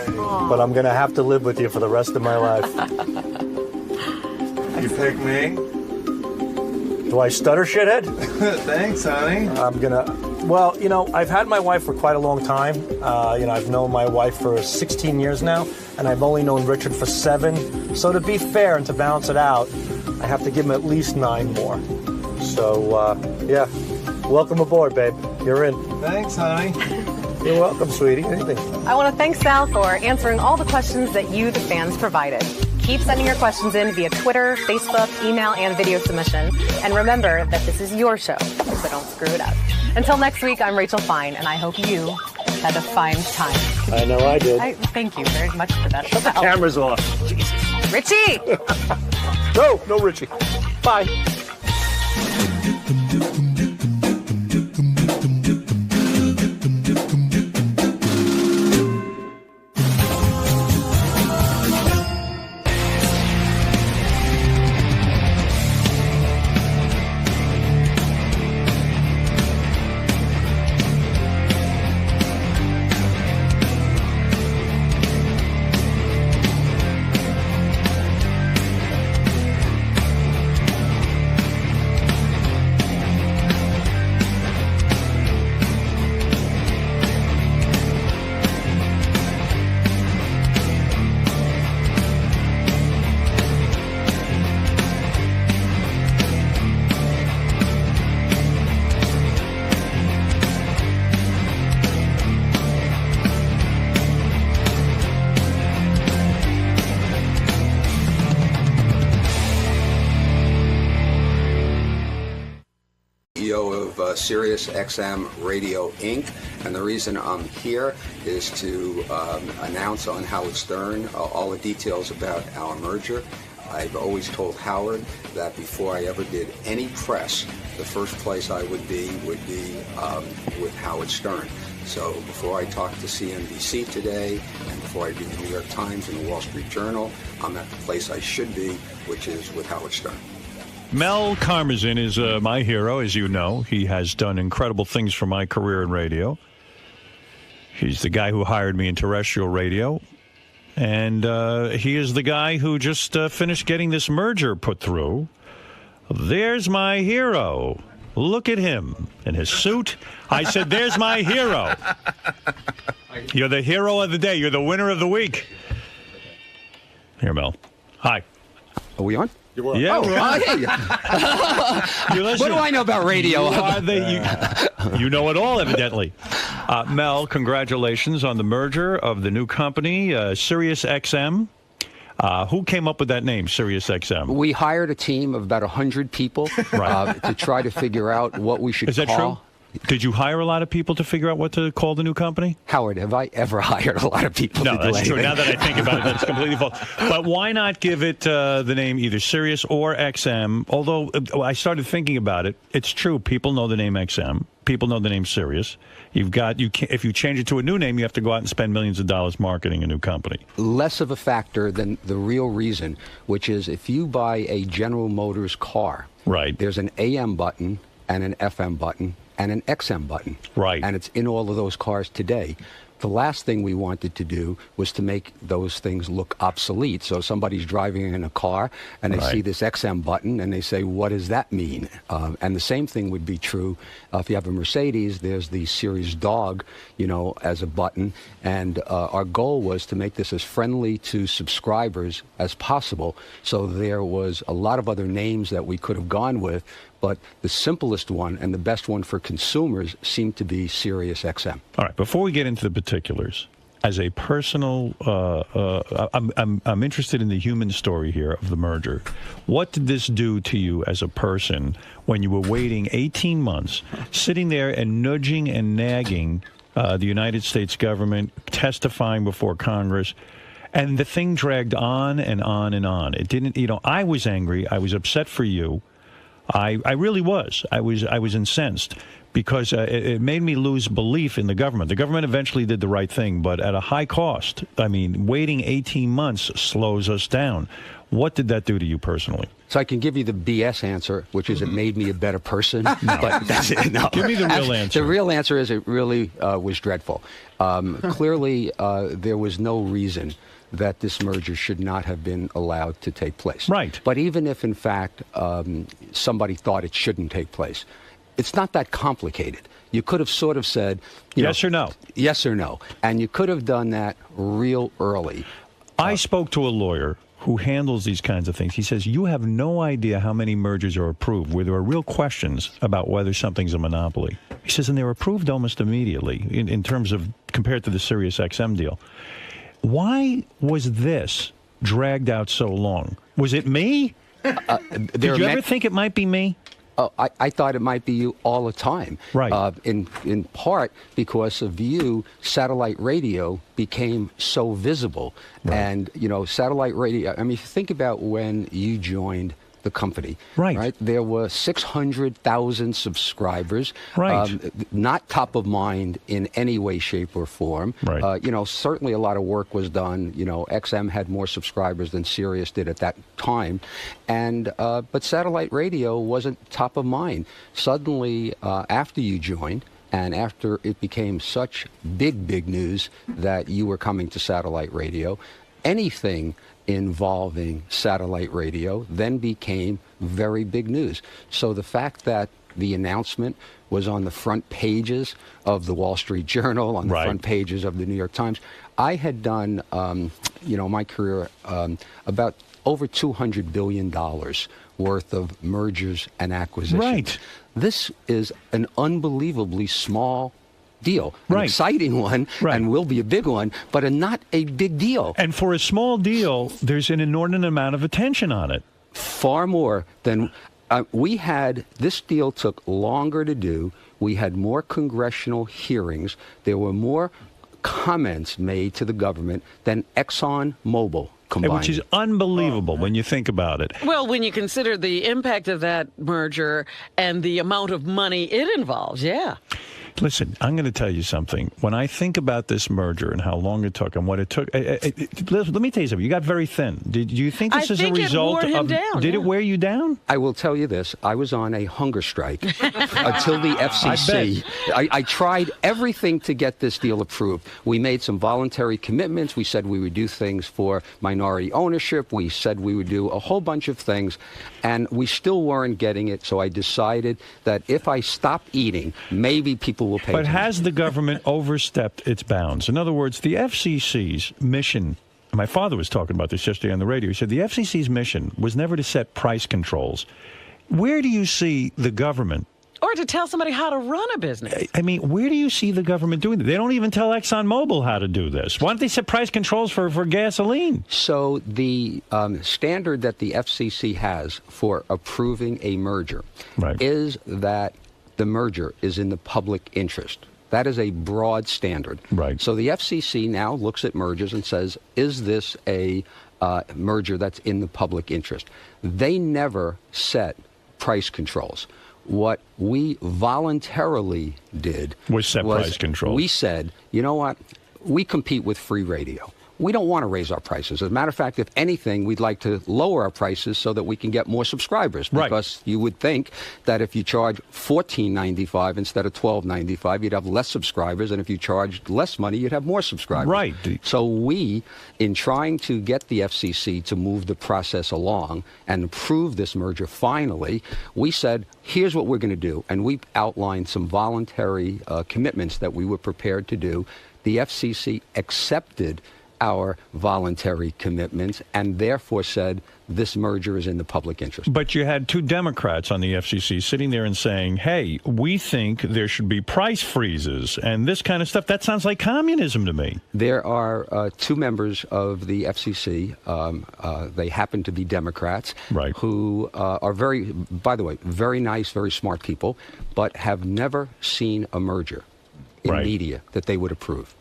But I'm going to have to live with you for the rest of my life. You pick me? Do I stutter, shithead? Thanks, honey. I'm going to... Well, I've had my wife for quite a long time. I've known my wife for 16 years now, and I've only known Richard for 7. So to be fair and to balance it out, I have to give him at least 9 more. So, yeah. Welcome aboard, babe. You're in. Thanks, honey. You're welcome, sweetie. Anything. I want to thank Sal for answering all the questions that you, the fans, provided. Keep sending your questions in via Twitter, Facebook, email, and video submission. And remember that this is your show, so don't screw it up. Until next week, I'm Rachel Fine, and I hope you had a fine time. I know I did. Thank you very much for that. Shut the cameras off. Jesus. Richie! No, Richie. Bye. Sirius XM Radio Inc. And the reason I'm here is to announce on Howard Stern all the details about our merger. I've always told Howard that before I ever did any press, the first place I would be with Howard Stern. So before I talk to CNBC today, and before I do the New York Times and the Wall Street Journal, I'm at the place I should be, which is with Howard Stern. Mel Karmazin is my hero, as you know. He has done incredible things for my career in radio. He's the guy who hired me in terrestrial radio. And he is the guy who just finished getting this merger put through. There's my hero. Look at him in his suit. I said, there's my hero. You're the hero of the day. You're the winner of the week. Here, Mel. Hi. Are we on? Yeah, we're on. What do I know about radio? You know it all, evidently. Mel, congratulations on the merger of the new company, Sirius XM. Who came up with that name, Sirius XM? We hired a team of about 100 people to try to figure out what we should call. Is that true? Did you hire a lot of people to figure out what to call the new company? Howard, have I ever hired a lot of people to do anything? No, that's true. Now that I think about it, that's completely false. But why not give it the name either Sirius or XM? Although I started thinking about it, it's true. People know the name XM. People know the name Sirius. If you change it to a new name, you have to go out and spend millions of dollars marketing a new company. Less of a factor than the real reason, which is if you buy a General Motors car, there's an AM button and an FM button and an XM button. Right. And it's in all of those cars today. the last thing we wanted to do was to make those things look obsolete. So somebody's driving in a car and they see this XM button and they say, what does that mean? And the same thing would be true if you have a Mercedes. There's the Series Dog, as a button. And our goal was to make this as friendly to subscribers as possible. So there was a lot of other names that we could have gone with, but the simplest one and the best one for consumers seemed to be Sirius XM. All right, before we get into the particulars, as a personal, I'm interested in the human story here of the merger. What did this do to you as a person when you were waiting 18 months, sitting there and nudging and nagging the United States government, testifying before Congress, and the thing dragged on and on and on? It didn't, I was angry. I was upset for you. I really was. I was incensed because it made me lose belief in the government. The government eventually did the right thing, but at a high cost. I mean, waiting 18 months slows us down. What did that do to you personally? So I can give you the BS answer, which is it made me a better person. But that's it. No. Give me the real answer. The real answer is it really was dreadful. Clearly, there was no reason that this merger should not have been allowed to take place. Right. But even if, in fact, somebody thought it shouldn't take place, it's not that complicated. You could have sort of said, yes or no. Yes or no. And you could have done that real early. I spoke to a lawyer who handles these kinds of things. He says, you have no idea how many mergers are approved where there are real questions about whether something's a monopoly. He says, and they're approved almost immediately in terms of compared to the Sirius XM deal. Why was this dragged out so long? Was it me? Did you ever think it might be me? I thought it might be you all the time. Right. In part because of you, satellite radio became so visible. Right. And, satellite radio, I mean, if you think about when you joined the company. Right. There were 600,000 subscribers. Right. Not top of mind in any way, shape, or form. Right. Certainly a lot of work was done. XM had more subscribers than Sirius did at that time. And but satellite radio wasn't top of mind. Suddenly, after you joined, and after it became such big news that you were coming to satellite radio, anything involving satellite radio then became very big news. So the fact that the announcement was on the front pages of the Wall Street Journal, on the front pages of the New York Times, I had done, my career about over $200 billion worth of mergers and acquisitions. Right. This is an unbelievably small deal, an Right. exciting one, Right. and will be a big one, but not a big deal. And for a small deal, there's an inordinate amount of attention on it. Far more than we had. This deal took longer to do. We had more congressional hearings. There were more comments made to the government than ExxonMobil combined. Which is unbelievable when you think about it. Well, when you consider the impact of that merger and the amount of money it involves, yeah. Listen, I'm going to tell you something. When I think about this merger and how long it took and what it took, let me tell you something. You got very thin. Do you think this is a result it wore him of? down, Did it wear you down? I will tell you this. I was on a hunger strike until the FCC. I tried everything to get this deal approved. We made some voluntary commitments. We said we would do things for minority ownership. We said we would do a whole bunch of things, and we still weren't getting it. So I decided that if I stop eating, maybe people will pay But attention. has the government overstepped its bounds? In other words, the FCC's mission, my father was talking about this yesterday on the radio, he said the FCC's mission was never to set price controls. Where do you see the government? Or to tell somebody how to run a business. I mean, where do you see the government doing that? They don't even tell ExxonMobil how to do this. Why don't they set price controls for gasoline? So the standard that the FCC has for approving a merger is that the merger is in the public interest. That is a broad standard. Right. So the FCC now looks at mergers and says, is this a merger that's in the public interest? They never set price controls. What we voluntarily did was set price controls. We said, you know what? We compete with free radio. we don't want to raise our prices. As a matter of fact, if anything, we'd like to lower our prices so that we can get more subscribers. Because you would think that if you charge $14.95 instead of $12.95, you'd have less subscribers, and if you charged less money, you'd have more subscribers. Right. So we, in trying to get the FCC to move the process along and approve this merger finally, we said, here's what we're going to do. And we outlined some voluntary commitments that we were prepared to do. The FCC accepted our voluntary commitments and therefore said this merger is in the public interest. But you had two Democrats on the FCC sitting there and saying, hey, we think there should be price freezes and this kind of stuff. That sounds like communism to me. There are two members of the FCC. They happen to be Democrats who are very, by the way, very nice, very smart people, but have never seen a merger in media that they would approve.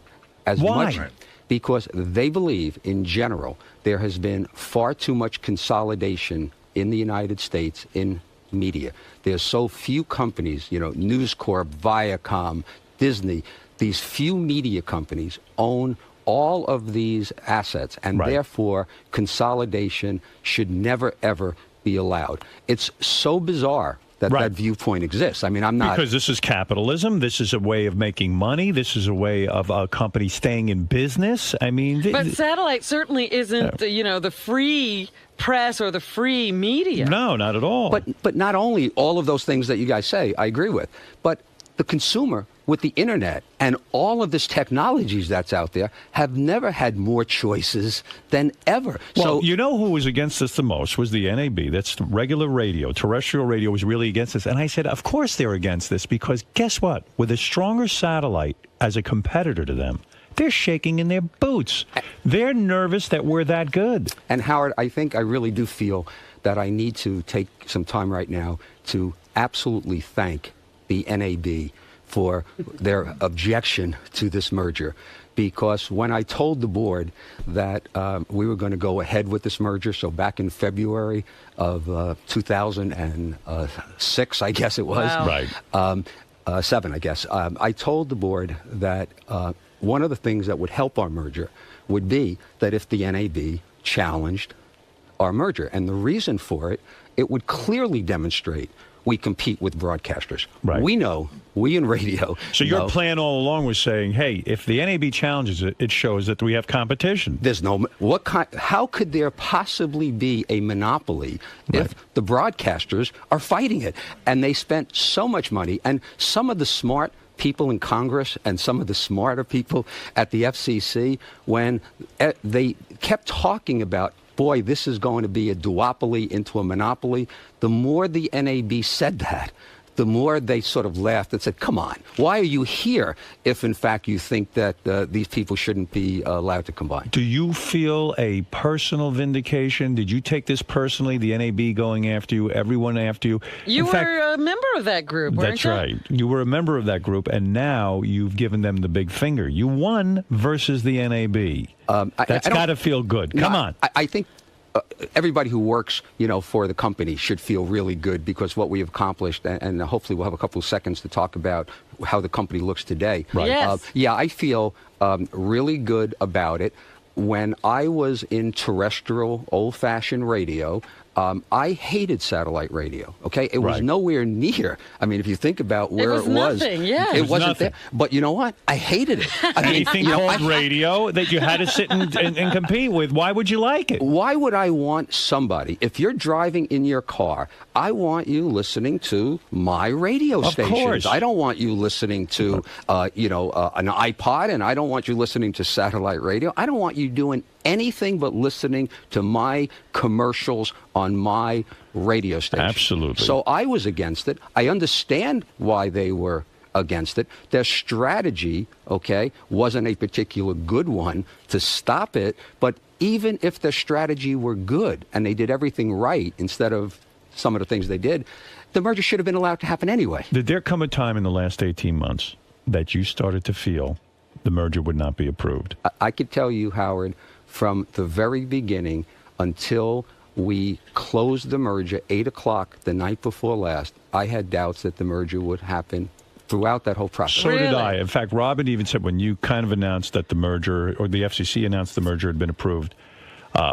Why? Because they believe, in general, there has been far too much consolidation in the United States in media. There's so few companies, News Corp, Viacom, Disney, these few media companies own all of these assets, and therefore consolidation should never, ever be allowed. It's so bizarre that viewpoint exists. I mean, I'm not... Because this is capitalism. This is a way of making money. This is a way of a company staying in business. I mean... But satellite certainly isn't, the free press or the free media. No, not at all. But not only all of those things that you guys say, I agree with, but the consumer with the internet and all of this technologies that's out there have never had more choices than ever. Well, you know who was against this the most was the NAB. That's regular radio. Terrestrial radio was really against this. And I said, of course they're against this, because guess what? With a stronger satellite as a competitor to them, they're shaking in their boots. They're nervous that we're that good. And Howard, I think I really do feel that I need to take some time right now to absolutely thank the NAB for their objection to this merger, because when I told the board that we were going to go ahead with this merger, so back in February of 2006, I guess it was, seven, I guess, I told the board that one of the things that would help our merger would be that if the NAB challenged our merger, and the reason for it, it would clearly demonstrate we compete with broadcasters. We know, we in radio. So your plan all along was saying, hey, if the NAB challenges it, it shows that we have competition. There's no, how could there possibly be a monopoly if the broadcasters are fighting it? And they spent so much money, and some of the smart people in Congress and some of the smarter people at the FCC, when they kept talking about, boy, this is going to be a duopoly into a monopoly, the more the NAB said that, the more they sort of laughed and said, come on, why are you here if, in fact, you think that these people shouldn't be allowed to combine? Do you feel a personal vindication? Did you take this personally, the NAB going after you, everyone after you? You were a member of that group, weren't you? That's right. You were a member of that group, and now you've given them the big finger. You won versus the NAB. That's got to feel good. Come on. I think everybody who works, for the company should feel really good, because what we have accomplished, and hopefully we'll have a couple of seconds to talk about how the company looks today. Yes. I feel really good about it. When I was in terrestrial, old-fashioned radio, I hated satellite radio, okay? It was nowhere near. I mean, if you think about where it was. Nothing, yeah. It wasn't there. But you know what? I hated it. Anything called radio that you had to sit and compete with, why would you like it? Why would I want somebody, if you're driving in your car, I want you listening to my radio stations. Course. I don't want you listening to, an iPod, and I don't want you listening to satellite radio. I don't want you doing anything but listening to my commercials on my radio station. Absolutely. So I was against it. I understand why they were against it. Their strategy, wasn't a particular good one to stop it. But even if their strategy were good and they did everything right instead of some of the things they did, the merger should have been allowed to happen anyway. Did there come a time in the last 18 months that you started to feel the merger would not be approved? I could tell you, Howard, from the very beginning until we closed the merger 8 o'clock the night before last, I had doubts that the merger would happen throughout that whole process. So did I. In fact, Robin even said when you kind of announced that the merger, or the FCC announced the merger had been approved,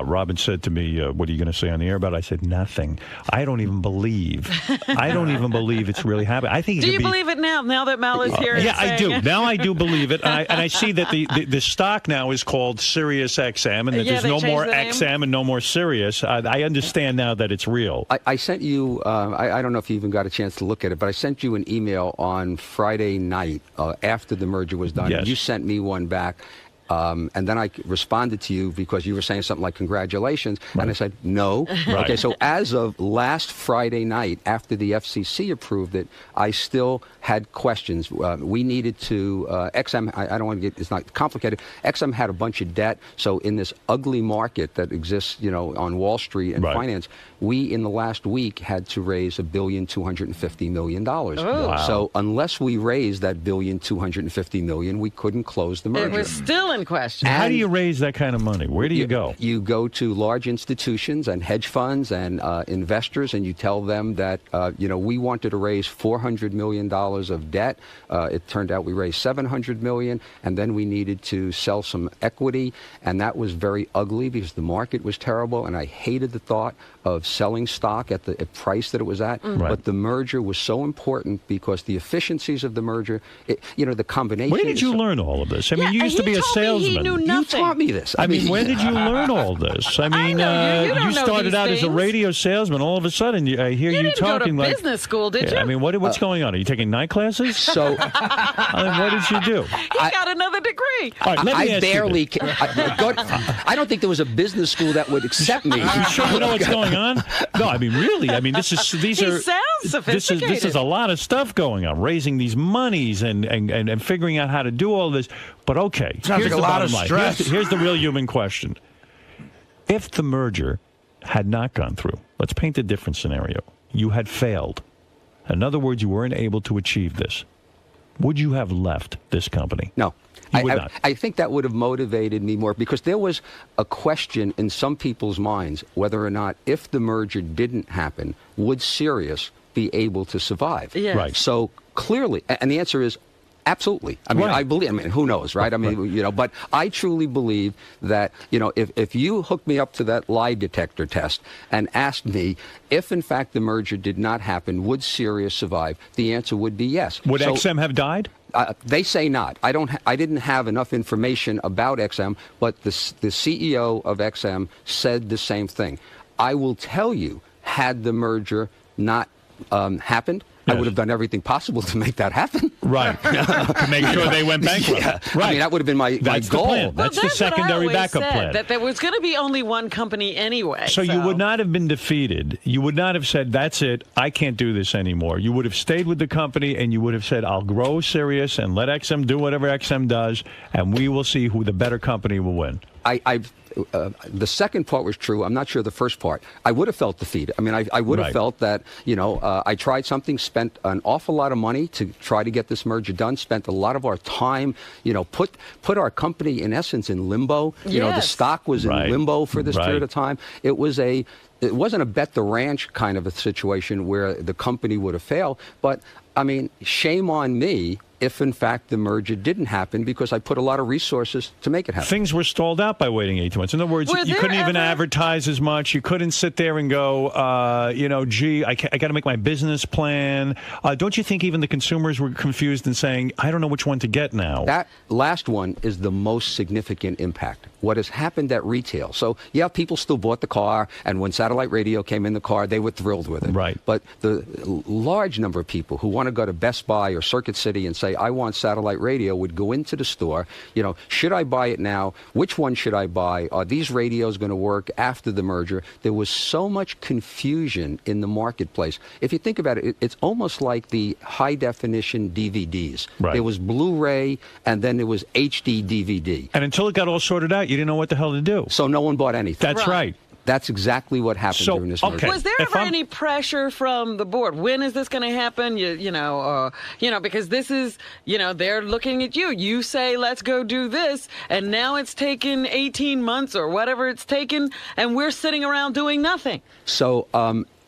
Robin said to me, what are you going to say on the air about it? I said, nothing. I don't even believe it's really happening. I think Do you believe it now that Mal is here? Yeah, I do. Now I do believe it. And I see that the stock now is called Sirius XM, and that there's no more XM and no more Sirius. I understand now that it's real. I sent you, I don't know if you even got a chance to look at it, but I sent you an email on Friday night after the merger was done. Yes. And you sent me one back. And then I responded to you because you were saying something like, congratulations. Right. And I said, no. Right. Okay, so as of last Friday night, after the FCC approved it, I still had questions. We needed to, XM, I don't want to get, it's not complicated. XM had a bunch of debt. So in this ugly market that exists, on Wall Street and finance, we, in the last week, had to raise $1,250,000,000. Oh. Wow. So unless we raised that $1,250,000,000, we couldn't close the merger. It was still in question. How do you raise that kind of money? Where do you go? You go to large institutions and hedge funds and investors, and you tell them that, we wanted to raise $400 million of debt. It turned out we raised $700 million, and then we needed to sell some equity, and that was very ugly because the market was terrible, and I hated the thought of selling stock at the price that it was at. Right. But the merger was so important because the efficiencies of the merger, the combination. Where did you learn all of this? I mean, you used to be a salesman. He knew nothing. You taught me this. I mean, where did you learn all this? I mean, you started out as a radio salesman. All of a sudden, I hear you talking didn't go to like business school, did you? I mean, what's going on? Are you taking night classes? So, I mean, what did you do? He got another degree. All right, let me ask barely. you this. I don't think there was a business school that would accept me. You sure you know what's going on? No, I mean, really. I mean, these are. sounds sophisticated. This is a lot of stuff going on, raising these monies and figuring out how to do all this. But okay, Sounds like a lot of stress. Here's the real human question: if the merger had not gone through, let's paint a different scenario. You had failed. In other words, you weren't able to achieve this. Would you have left this company? No. You would not. I think that would have motivated me more because there was a question in some people's minds whether or not if the merger didn't happen, would Sirius be able to survive? Yes. Right. So clearly, and the answer is absolutely. I mean, Right. who knows, right? I mean, but I truly believe that, if you hooked me up to that lie detector test and asked me if, in fact, the merger did not happen, would Sirius survive? The answer would be yes. Would XM have died? They say not. I didn't have enough information about XM, but the CEO of XM said the same thing. I will tell you, had the merger not happened, I would have done everything possible to make that happen. Right. To make sure they went bankrupt. Yeah. Right. I mean, that would have been my That's goal. the plan. That's the secondary what I always backup said, plan. That there was going to be only one company anyway. So you would not have been defeated. You would not have said, that's it, I can't do this anymore. You would have stayed with the company, and you would have said, I'll grow Sirius and let XM do whatever XM does, and we will see who the better company will win. The second part was true. I'm not sure the first part. I would have felt defeated. I mean, I would have felt that, I tried something, spent an awful lot of money to try to get this merger done, spent a lot of our time, put our company, in essence, in limbo. The stock was in limbo for this period of time. It wasn't a bet the ranch kind of a situation where the company would have failed. But, I mean, shame on me if, in fact, the merger didn't happen because I put a lot of resources to make it happen. Things were stalled out by waiting 18 months. In other words, you couldn't even advertise as much. You couldn't sit there and go, gee, I got to make my business plan. Don't you think even the consumers were confused and saying, I don't know which one to get now? That last one is the most significant impact. What has happened at retail. So, yeah, people still bought the car, and when satellite radio came in the car, they were thrilled with it. Right. But the large number of people who want to go to Best Buy or Circuit City and say, I want satellite radio, would go into the store, should I buy it now? Which one should I buy? Are these radios going to work after the merger? There was so much confusion in the marketplace. If you think about it, it's almost like the high-definition DVDs. Right. There was Blu-ray, and then there was HD DVD. And until it got all sorted out, you didn't know what the hell to do. So no one bought anything. That's right. That's exactly what happened during this merger. Was there ever any pressure from the board? When is this going to happen? Because this is, they're looking at you. You say, let's go do this, and now it's taken 18 months or whatever it's taken, and we're sitting around doing nothing. So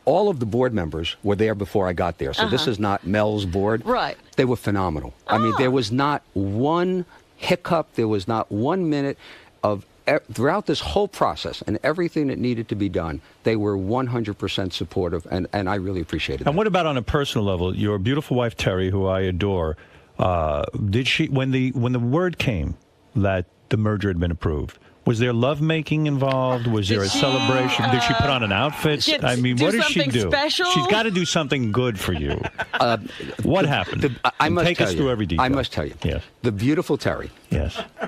all of the board members were there before I got there. So this is not Mel's board. Right. They were phenomenal. I mean, there was not one hiccup. There was not 1 minute of throughout this whole process and everything that needed to be done. They were 100% supportive, and I really appreciated it. And what about on a personal level? Your beautiful wife, Terry, who I adore, did she, when the word came that the merger had been approved, was there lovemaking involved? Was there a celebration? Did she put on an outfit? I mean, what does she do? Special? She's got to do something good for you. What happened? I must Take tell us you, through every detail. I must tell you. Yes. The beautiful Terry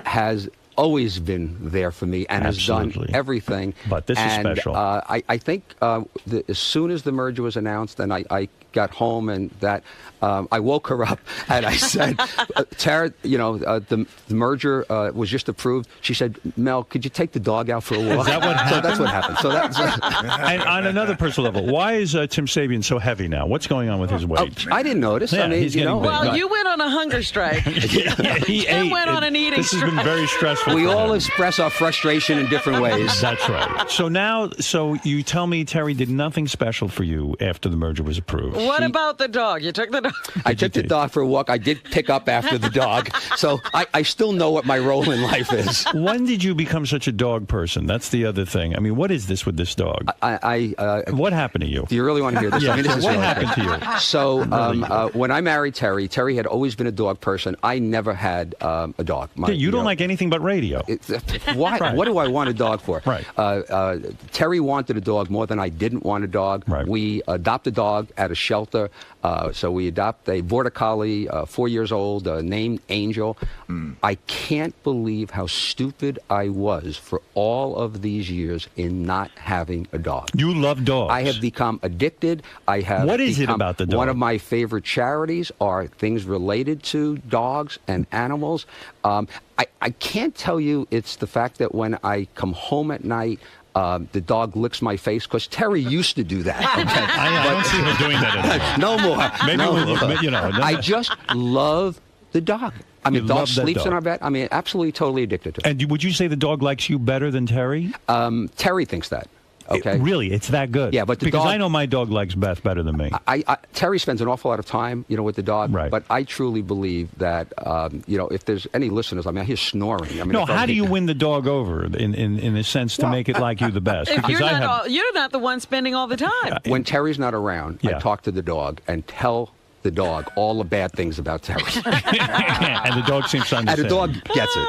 has always been there for me and has done everything. But this is special. I think as soon as the merger was announced and I got home and that I woke her up and I said, Tara, the merger was just approved. She said, Mel, could you take the dog out for a walk? Is that what happened? So that's what happened. So that's and on another personal level, why is Tim Sabean so heavy now? What's going on with his weight? I didn't notice. Yeah, I mean, he's getting big. Well, you went on a hunger strike. He went on an eating This has strike. been very stressful. We for all him. express our frustration in different ways. That's right. So now, you tell me Terry did nothing special for you after the merger was approved. What about the dog? You took the dog. I took the dog for a walk. I did pick up after the dog. So I still know what my role in life is. When did you become such a dog person? That's the other thing. I mean, what is this with this dog? What happened to you? Do you really want to hear this? Yeah, I mean, this is what really happened great. to you? So when I married Terry, Terry had always been a dog person. I never had a dog. You don't like anything but radio. Why? Right. What do I want a dog for? Right. Terry wanted a dog more than I didn't want a dog. Right. We adopt a dog at a shelter. So we adopt a border collie, 4 years old, named Angel. I can't believe how stupid I was for all of these years in not having a dog. You love dogs. I have become addicted. I have. What is it become about the dog? One of my favorite charities are things related to dogs and animals. I can't tell you it's the fact that when I come home at night, the dog licks my face, because Terry used to do that. Okay? I don't see her doing that anymore. No more. Maybe no more. I just love the dog. I mean, dog sleeps in our bed. I mean, absolutely, totally addicted to it. And would you say the dog likes you better than Terry? Terry thinks that. Okay. Really? It's that good? Yeah, but because I know my dog likes Beth better than me. Terry spends an awful lot of time, with the dog. Right. But I truly believe that, if there's any listeners, I mean, I hear snoring. I mean, how do you win the dog over in a sense to make it like you the best? If you're not the one spending all the time. When Terry's not around, I talk to the dog and tell the dog all the bad things about Terry. And the dog seems to understand. And the dog gets it.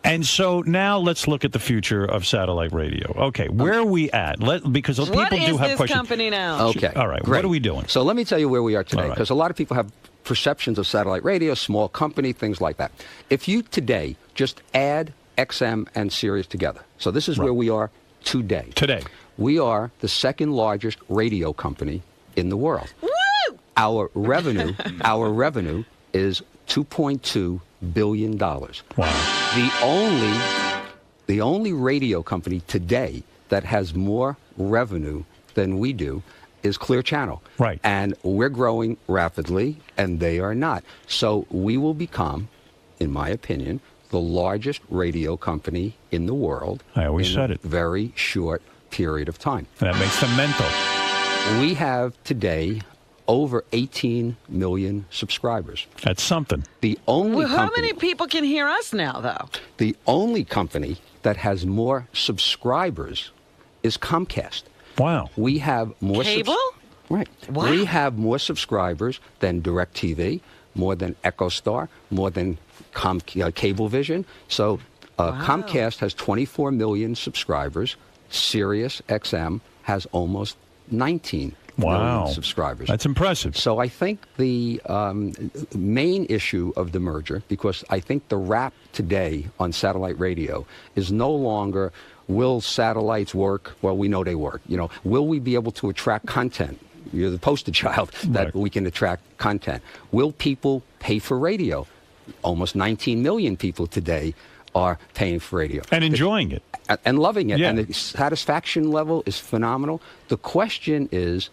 And so now let's look at the future of satellite radio. Okay, where are we at? Because people do have questions. What is this company now? Okay. All right, great. what are we doing? So let me tell you where we are today, All right. because a lot of people have perceptions of satellite radio, small company, things like that. If you today just add XM and Sirius together, so this is where we are today. We are the second largest radio company in the world. Woo! Our revenue is $2.2 billion. Wow. The only radio company today that has more revenue than we do is Clear Channel. Right. And we're growing rapidly, and they are not. So we will become, in my opinion, the largest radio company in the world. I always said it. Very short period of time. That makes them mental. We have today over 18 million subscribers. That's something. The only How many people can hear us now, though? The only company that has more subscribers is Comcast. Wow. We have more cable? Right. Wow. We have more subscribers than DirecTV, more than EchoStar, more than Cablevision. So Comcast has 24 million subscribers. Sirius XM has almost 19 million subscribers. That's impressive. So I think the main issue of the merger, because I think the rap today on satellite radio is no longer, will satellites work? Well, we know they work. Will we be able to attract content? You're the poster child that we can attract content. Will people pay for radio? Almost 19 million people today are paying for radio. And enjoying it. And loving it. Yeah. And the satisfaction level is phenomenal. The question is,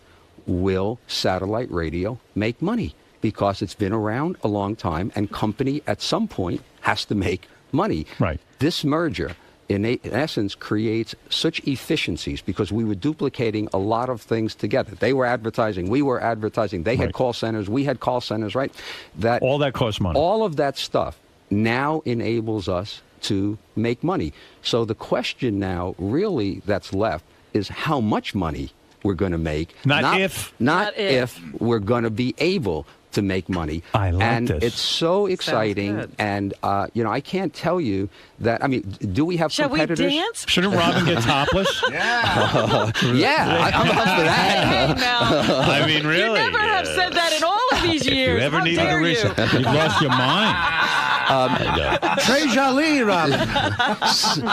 will satellite radio make money? Because it's been around a long time, and company at some point has to make money. Right. This merger in essence, creates such efficiencies because we were duplicating a lot of things together. They were advertising, we were advertising, they had call centers, we had call centers, right? All that costs money. All of that stuff now enables us to make money. So the question now really that's left is how much money we're going to make. Not if we're going to be able to make money. I like and this. It's so exciting. And, I can't tell you that. I mean, do we have competitors? Shall we dance? Shouldn't Robin get topless? I'm up for that. Hey, now. I mean, really. You never have said that in all of these years. If you ever How needed dare a reason, you? you've lost your mind. Trey Jolie, Robin.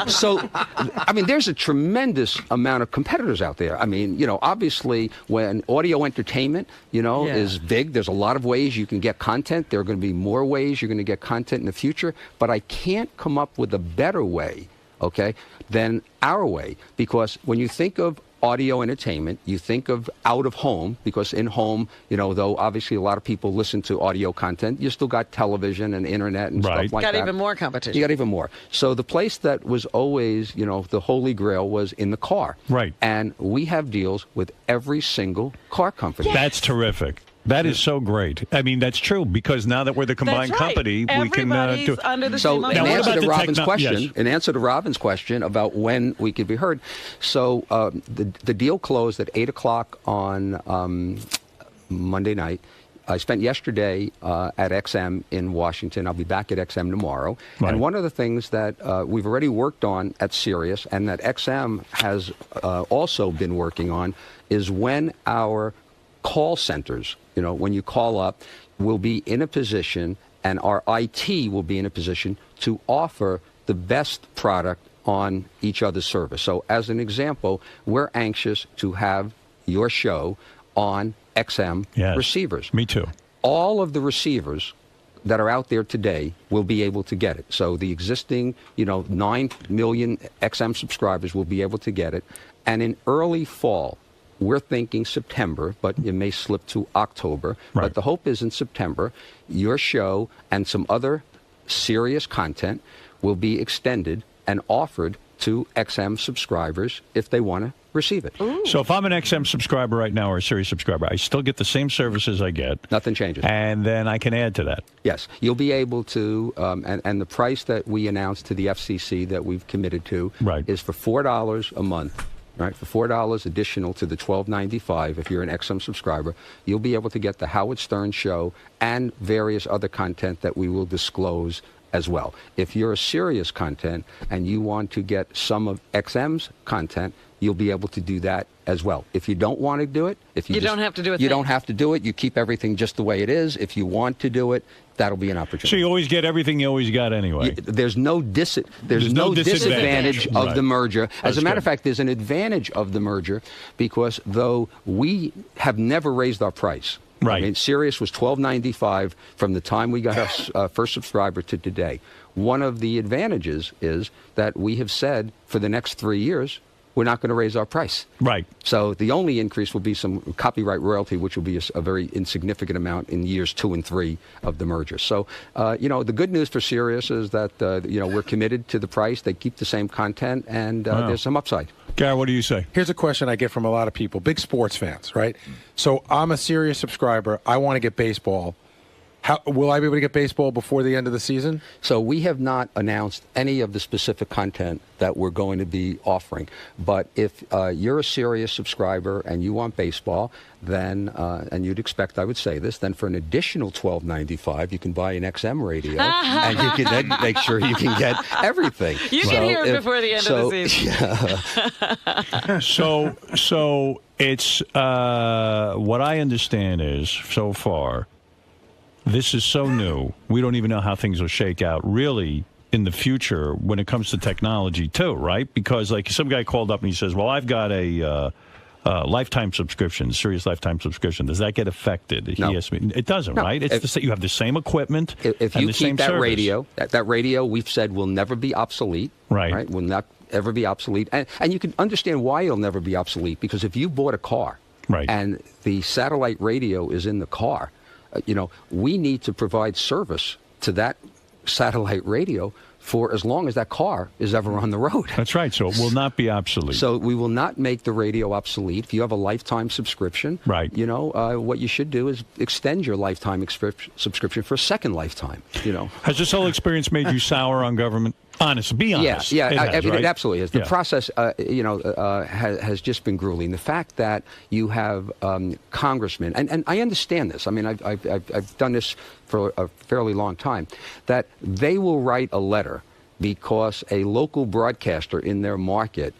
So, I mean, there's a tremendous amount of competitors out there. I mean, obviously, when audio entertainment, is big, there's a lot of ways you can get content. There are going to be more ways you're going to get content in the future. But I can't come up with a better way, than our way. Because when you think of audio entertainment, you think of out of home, because in home, though obviously a lot of people listen to audio content, you still got television and internet and stuff like that. Got even more competition. You got even more. So the place that was always, the holy grail was in the car. Right. And we have deals with every single car company. Yes. That's terrific. That is so great. I mean, that's true, because now that we're the combined company, we can do it. Under the so same in answer to Robin's question, yes. in answer to Robin's question about when we could be heard, so the deal closed at 8 o'clock on Monday night. I spent yesterday at XM in Washington. I'll be back at XM tomorrow. Right. And one of the things that we've already worked on at Sirius and that XM has also been working on is when our call centers, when you call up, will be in a position, and our IT will be in a position to offer the best product on each other's service. So as an example, we're anxious to have your show on XM receivers. Me too. All of the receivers that are out there today will be able to get it. So the existing, 9 million XM subscribers will be able to get it. And in early fall, we're thinking September, but it may slip to October. Right. But the hope is in September, your show and some other serious content will be extended and offered to XM subscribers if they want to receive it. Ooh. So if I'm an XM subscriber right now or a Sirius subscriber, I still get the same services I get. Nothing changes. And then I can add to that. Yes. You'll be able to, and the price that we announced to the FCC that we've committed to is for $4 a month. Right, for $4 additional to the $12.95, if you're an XM subscriber, you'll be able to get the Howard Stern Show and various other content that we will disclose as well. If you're a Sirius content and you want to get some of XM's content, you'll be able to do that as well. If you don't want to do it, you don't have to do it. You don't have to do it. You keep everything just the way it is. If you want to do it, that'll be an opportunity. So you always get everything you always got anyway. There's no disadvantage of the merger. As a matter of fact, there's an advantage of the merger because though we have never raised our price. Right. I mean, Sirius was $12.95 from the time we got our first subscriber to today. One of the advantages is that we have said for the next 3 years, we're not going to raise our price. Right. So the only increase will be some copyright royalty, which will be a very insignificant amount in years 2 and 3 of the merger. So, the good news for Sirius is that, we're committed to the price. They keep the same content, and there's some upside. Gary, what do you say? Here's a question I get from a lot of people, big sports fans, right? So I'm a Sirius subscriber. I want to get baseball. How, will I be able to get baseball before the end of the season? So we have not announced any of the specific content that we're going to be offering. But if you're a Sirius subscriber and you want baseball, then, and you'd expect I would say this, then for an additional $12.95, you can buy an XM radio, and you can then make sure you can get everything. You can hear it before the end of the season. So it's, what I understand is, so far, this is so new. We don't even know how things will shake out really in the future when it comes to technology too, right? Because like some guy called up and he says, well, I've got a lifetime subscription, Sirius lifetime subscription. Does that get affected? No. He asked me. It doesn't, right? It's you have the same equipment if and you the keep same that service. radio, that radio we've said will never be obsolete. Right? Will not ever be obsolete. And you can understand why it'll never be obsolete, because if you bought a car and the satellite radio is in the car, we need to provide service to that satellite radio for as long as that car is ever on the road. That's right. So it will not be obsolete. So we will not make the radio obsolete. If you have a lifetime subscription, right? What you should do is extend your lifetime subscription for a second lifetime. Has this whole experience made you sour on government? Honest, be honest. Yeah, it it absolutely is. The process, has just been grueling. The fact that you have congressmen, and I understand this. I mean, I've done this for a fairly long time. That they will write a letter because a local broadcaster in their market,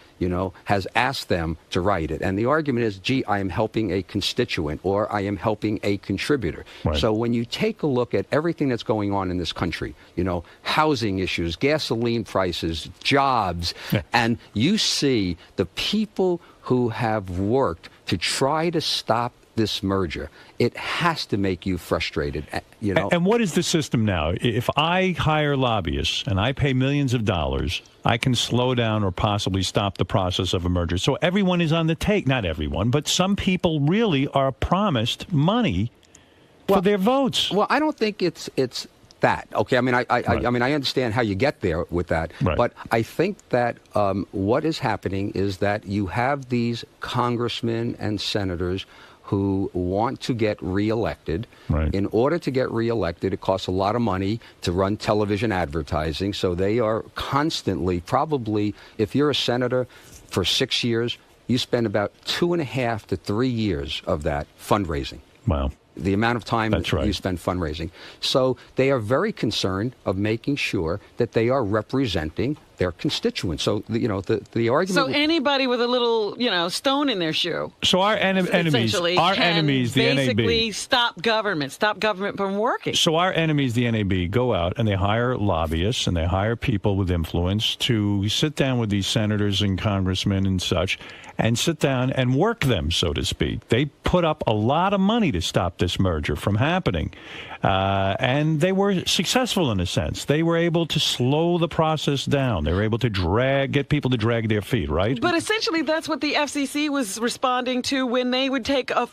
has asked them to write it. And the argument is, gee, I am helping a constituent or I am helping a contributor. Right. So when you take a look at everything that's going on in this country, housing issues, gasoline prices, jobs, and you see the people who have worked to try to stop this merger, it has to make you frustrated. And what is the system now? If I hire lobbyists and I pay millions of dollars, I can slow down or possibly stop the process of a merger. So everyone is on the take. Not everyone, but some people really are promised money for their votes. Well, I don't think it's that. Okay, I mean, I understand how you get there with that, but I think that what is happening is that you have these congressmen and senators who want to get reelected. Right. In order to get reelected, it costs a lot of money to run television advertising. So they are constantly, probably, if you're a senator for 6 years, you spend about 2.5 to 3 years of that fundraising. Wow. The amount of time you spend fundraising. So they are very concerned of making sure that they are representing their constituents. So, the argument... So anybody with a little, stone in their shoe. So our enemies, the NAB... basically stop government from working. So our enemies, the NAB, go out and they hire lobbyists and they hire people with influence to sit down with these senators and congressmen and such and sit down and work them, so to speak. They put up a lot of money to stop this merger from happening. And they were successful in a sense. They were able to slow the process down. They were able to get people to drag their feet, right? But essentially, that's what the FCC was responding to when they would take a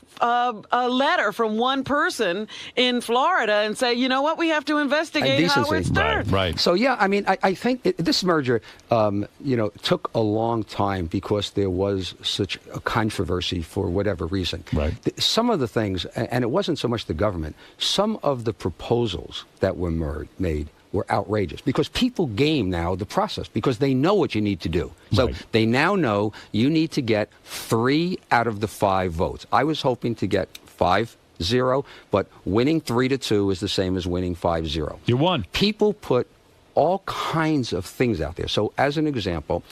letter from one person in Florida and say, you know what, we have to investigate Howard Stern. Right. So, yeah, I mean, I think this merger, took a long time because there was such a controversy for whatever reason. Right. Some of the things, and it wasn't so much the government, some of the proposals that were made were outrageous because people game now the process because they know what you need to do. So they now know you need to get 3 out of the 5 votes. I was hoping to get 5-0, but winning 3-2 is the same as winning 5-0. You won. People put all kinds of things out there. So as an example,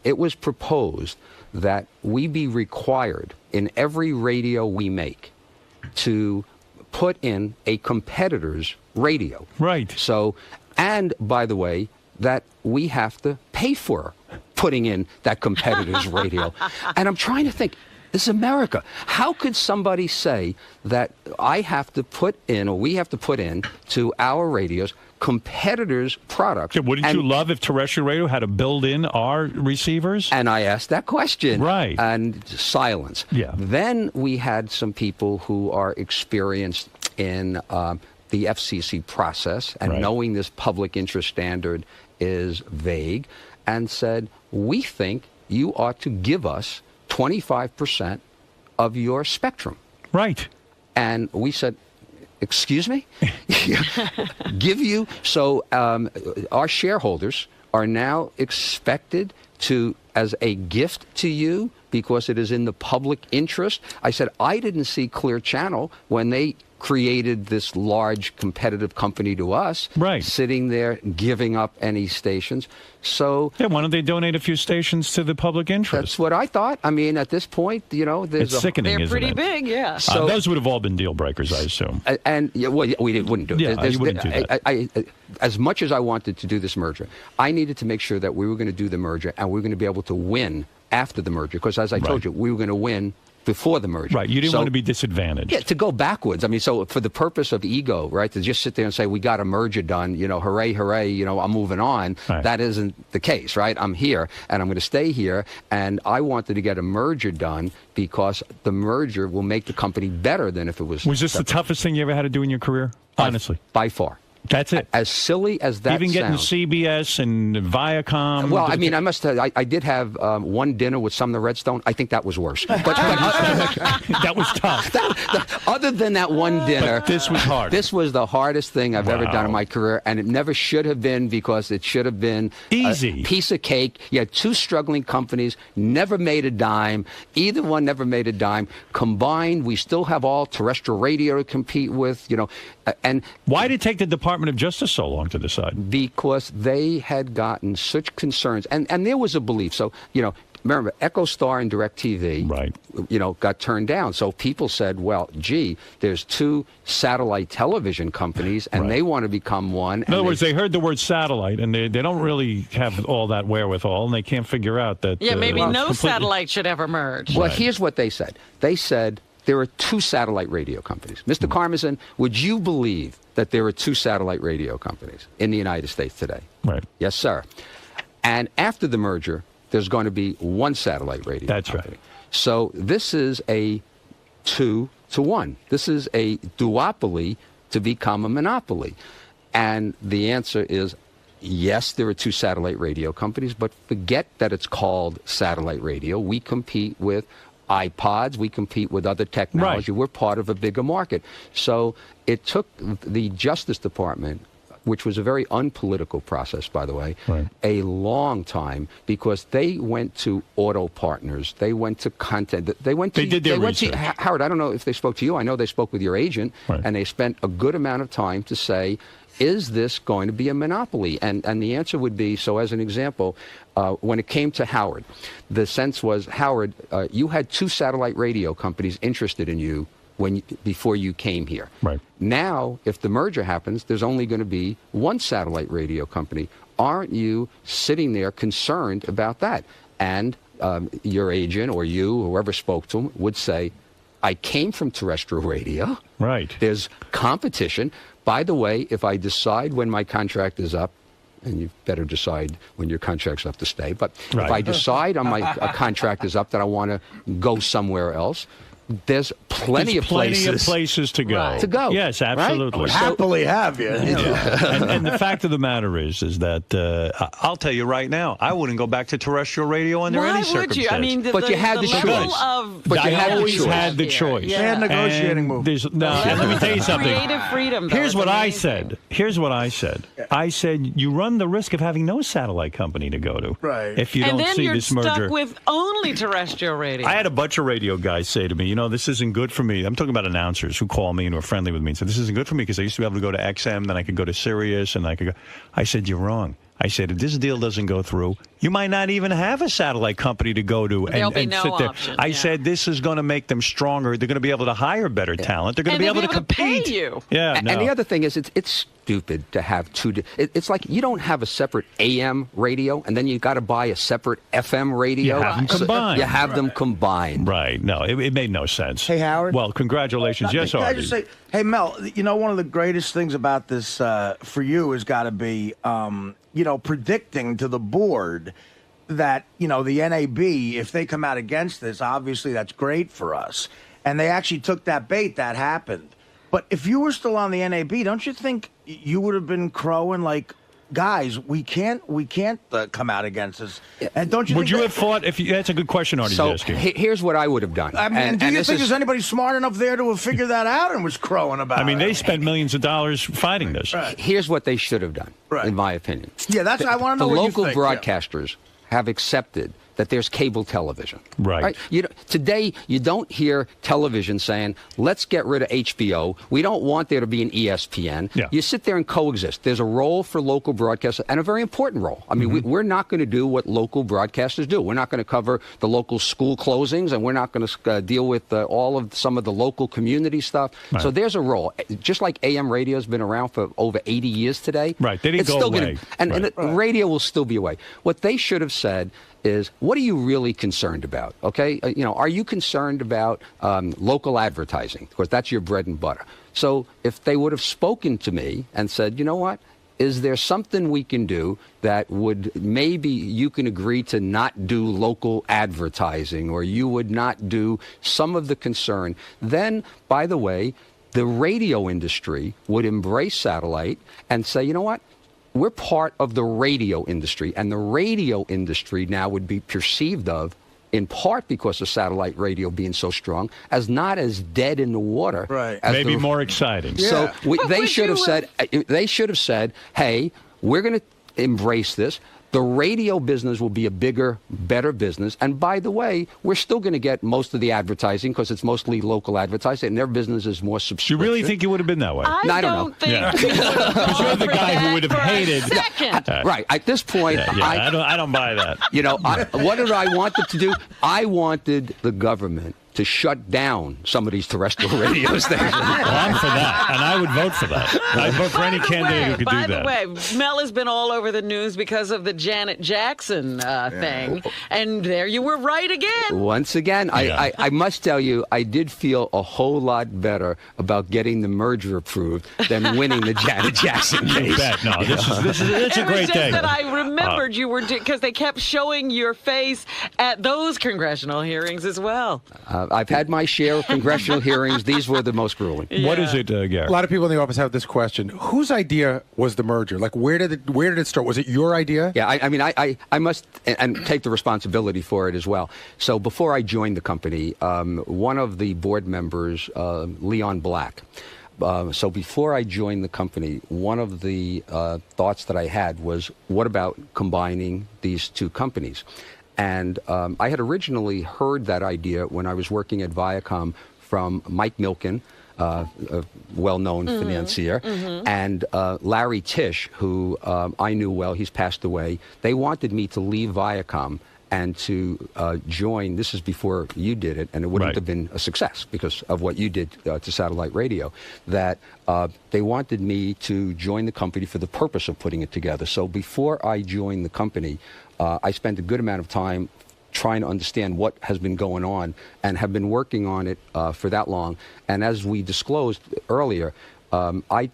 it was proposed that we be required in every radio we make to put in a competitor's radio. Right. So, and by the way, that we have to pay for putting in that competitor's radio. And I'm trying to think, this is America. How could somebody say that I have to put in, or we have to put in to our radios competitors' products? Yeah, wouldn't you love if terrestrial radio had to build in our receivers? And I asked that question. Right. And silence. Yeah. Then we had some people who are experienced in the FCC process and knowing this public interest standard is vague and said, we think you ought to give us 25% of your spectrum. Right. And we said, excuse me? Give you? So our shareholders are now expected to, as a gift to you, because it is in the public interest. I said, I didn't see Clear Channel when they created this large competitive company to us, sitting there giving up any stations. So yeah, why don't they donate a few stations to the public interest? That's what I thought. I mean, at this point, there's it's sickening. They're pretty isn't it? big, yeah. So those would have all been deal breakers, I assume. And we wouldn't do it. Yeah, you wouldn't do that. As much as I wanted to do this merger, I needed to make sure that we were going to do the merger and we were going to be able to win after the merger. Because as I told you, we were going to win before the merger. Right, you didn't want to be disadvantaged. Yeah, to go backwards. I mean, so for the purpose of ego, right, to just sit there and say, we got a merger done, hooray, hooray, I'm moving on. Right. That isn't the case, right? I'm here, and I'm going to stay here, and I wanted to get a merger done because the merger will make the company better than if it was Was this the toughest thing you ever had to do in your career? Honestly. By far. That's it. As silly as that Even getting sounds. CBS and Viacom. Well, I mean, I did have one dinner with some of the Redstone. I think that was worse. But that was tough. Other than that one dinner, But this was hard. This was the hardest thing I've ever done in my career, and it never should have been, because it should have been easy. A piece of cake. You had two struggling companies, never made a dime. Either one never made a dime. Combined, we still have all terrestrial radio to compete with. And why did it take the Department of Justice so long to decide? Because they had gotten such concerns, and there was a belief. So, remember, EchoStar and DirecTV, got turned down. So people said, well, gee, there's two satellite television companies, and they want to become one. In other words, they heard the word satellite, and they don't really have all that wherewithal, and they can't figure out that... Yeah, maybe no satellite should ever merge. Well, here's what they said. They said there are two satellite radio companies. Mr. Karmazin, would you believe that there are two satellite radio companies in the United States today? Right. Yes, sir. And after the merger, there's going to be one satellite radio company. That's right. So this is a 2-to-1. This is a duopoly to become a monopoly. And the answer is, yes, there are two satellite radio companies, but forget that it's called satellite radio. We compete with iPods. We compete with other technology. Right. We're part of a bigger market. So it took the Justice Department, which was a very unpolitical process, by the way, a long time, because they went to auto partners. They went to content. They did their research. Howard, I don't know if they spoke to you. I know they spoke with your agent, and they spent a good amount of time to say, is this going to be a monopoly? And the answer would be, so as an example, when it came to Howard, the sense was, Howard, you had two satellite radio companies interested in you before you came here. Right. Now, if the merger happens, there's only going to be one satellite radio company. Aren't you sitting there concerned about that? And your agent or you, whoever spoke to him, would say, I came from terrestrial radio. Right. There's competition. By the way, if I decide when my contract is up, and you better decide when your contract's up to stay, but if I decide on my contract is up that I want to go somewhere else, there's plenty of places to go. Right. To go. Yes, absolutely. I would happily have you. And the fact of the matter is that I'll tell you right now, I wouldn't go back to terrestrial radio under any circumstance. You? I mean, but you had the choice. I always had the choice. They had negotiating move. Let me tell you something. Creative freedom. Here's what I said. I said you run the risk of having no satellite company to go to. Right. If you don't see this merger. And then you're stuck with only terrestrial radio. I had a bunch of radio guys say to me, this isn't good for me. I'm talking about announcers who call me and are friendly with me and say, this isn't good for me because I used to be able to go to XM, then I could go to Sirius, and I could go. I said, you're wrong. I said, if this deal doesn't go through, you might not even have a satellite company to go to and sit there. I said, this is going to make them stronger. They're going to be able to hire better talent. They're going to be able to compete. Pay you. Yeah, and the other thing is, it's stupid to have two. It's like you don't have a separate AM radio, and then you got to buy a separate FM radio. You have them combined. You have them combined. Right. No, it made no sense. Hey, Howard. Well, congratulations. Yes, Can I just say, hey, Mel, one of the greatest things about this for you has got to be, predicting to the board that, the NAB, if they come out against this, obviously that's great for us. And they actually took that bait. That happened. But if you were still on the NAB, don't you think you would have been crowing like, guys, we can't come out against this? And don't you? Would you have fought if you? That's a good question, Artie. So here's what I would have done. I mean, do you think there's anybody smart enough there to have figured that out and was crowing about it? I mean, they spent millions of dollars fighting this. Right. Here's what they should have done, in my opinion. Yeah, that's. I want to know the what local you think. broadcasters have accepted that there's cable television. Right. Today, you don't hear television saying, let's get rid of HBO. We don't want there to be an ESPN. Yeah. You sit there and coexist. There's a role for local broadcasters, and a very important role. I mean, we're not going to do what local broadcasters do. We're not going to cover the local school closings, and we're not going to deal with some of the local community stuff. Right. So there's a role. Just like AM radio has been around for over 80 years today. Right. They didn't go away. And radio will still be away. What they should have said is, what are you really concerned about? Okay, are you concerned about local advertising? Of course, that's your bread and butter. So if they would have spoken to me and said, you know what, is there something we can do that would maybe you can agree to not do local advertising, or you would not do some of the concern, then, by the way, the radio industry would embrace satellite and say, you know what? We're part of the radio industry, and the radio industry now would be perceived of, in part because of satellite radio being so strong, as not as dead in the water. Right. Maybe more exciting. So they should have said, hey, we're going to embrace this. The radio business will be a bigger, better business. And by the way, we're still going to get most of the advertising because it's mostly local advertising, and their business is more subscription. You really think you would have been that way? I don't know. Because you're the guy who would have hated. Right. At this point, I don't buy that. You know, what did I want them to do? I wanted the government to shut down some of these terrestrial radio stations. Well, I'm for that, and I would vote for that. I'd vote for any candidate who could do that. By the way, Mel has been all over the news because of the Janet Jackson thing, and there you were right again. Once again, I must tell you, I did feel a whole lot better about getting the merger approved than winning the Janet Jackson case. You bet. No, this is a great day. That I remembered you were, because they kept showing your face at those congressional hearings as well. I've had my share of congressional hearings. These were the most grueling. What is it, Gary? A lot of people in the office have this question: whose idea was the merger? Like, where did it start? Was it your idea? Yeah, I mean, I must and take the responsibility for it as well. So before I joined the company, one of the board members, Leon Black. So before I joined the company, one of the thoughts that I had was, what about combining these two companies? And I had originally heard that idea when I was working at Viacom from Mike Milken, a well-known financier, and Larry Tisch, who I knew well. He's passed away. They wanted me to leave Viacom and to join. This is before you did it, and it wouldn't have been a success because of what you did to satellite radio. That they wanted me to join the company for the purpose of putting it together. So before I joined the company, I spent a good amount of time trying to understand what has been going on and have been working on it for that long. And as we disclosed earlier, I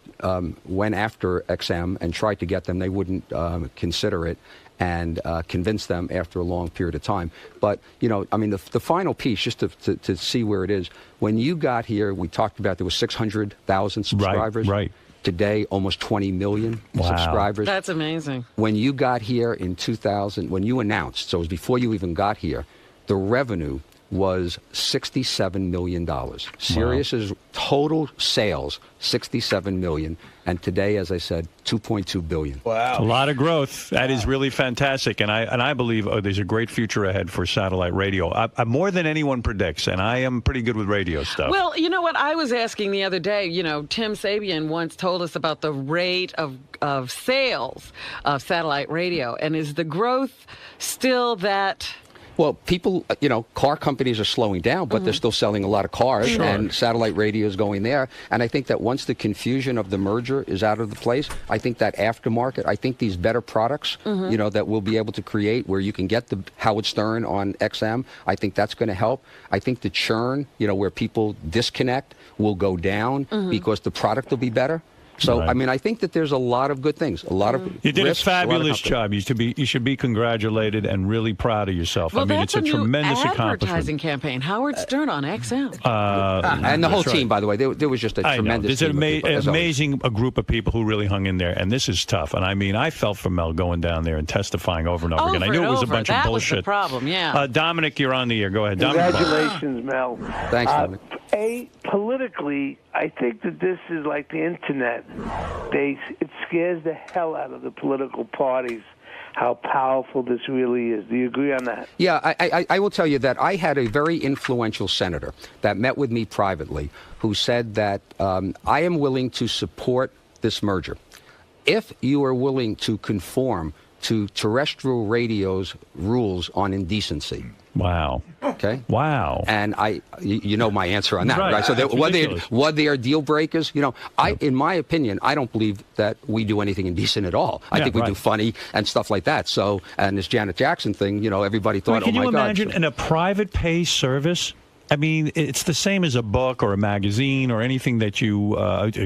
went after XM and tried to get them. They wouldn't consider it, and convinced them after a long period of time. But, you know, I mean, the final piece, just to see where it is, when you got here, we talked about there was 600,000 subscribers. Right. Today, almost 20 million subscribers. That's amazing. When you got here in 2000, when you announced, so it was before you even got here, the revenue was $67 million. Sirius's total sales, $67 million. And today, as I said, $2.2 billion. Wow. A lot of growth. That is really fantastic. And I believe there's a great future ahead for satellite radio. More than anyone predicts, and I am pretty good with radio stuff. Well, you know what? I was asking the other day, you know, Tim Sabian once told us about the rate of sales of satellite radio. And is the growth still that... Well, people, you know, car companies are slowing down, but they're still selling a lot of cars, and satellite radio is going there. And I think that once the confusion of the merger is out of the place, I think that aftermarket, I think these better products, you know, that we'll be able to create where you can get the Howard Stern on XM, I think that's going to help. I think the churn, you know, where people disconnect will go down because the product will be better. So, I mean, I think that there's a lot of good things, a lot of You did risks, a fabulous job. You should be congratulated and really proud of yourself. Well, I mean, that's it's a tremendous advertising accomplishment. campaign. Howard Stern on XM. And the whole team, by the way, there was just a tremendous team. There's an amazing group of people who really hung in there, and this is tough. And I mean, I felt for Mel going down there and testifying over and over again. I knew it was a bunch of bullshit. That was the problem, yeah. Dominic, you're on the air. Go ahead, Dominic. Congratulations, Mel. Thanks, Dominic. Politically, I think that this is like the internet. It scares the hell out of the political parties how powerful this really is. Do you agree on that? Yeah, I will tell you that I had a very influential senator that met with me privately who said that I am willing to support this merger if you are willing to conform to terrestrial radio's rules on indecency. Wow. Okay. Wow. And you know my answer on that, right? So what they are deal breakers? You know, in my opinion, I don't believe that we do anything indecent at all. I think we do funny and stuff like that. So, and this Janet Jackson thing, you know, everybody thought, can oh my you God. imagine in a private pay service? I mean, it's the same as a book or a magazine or anything that you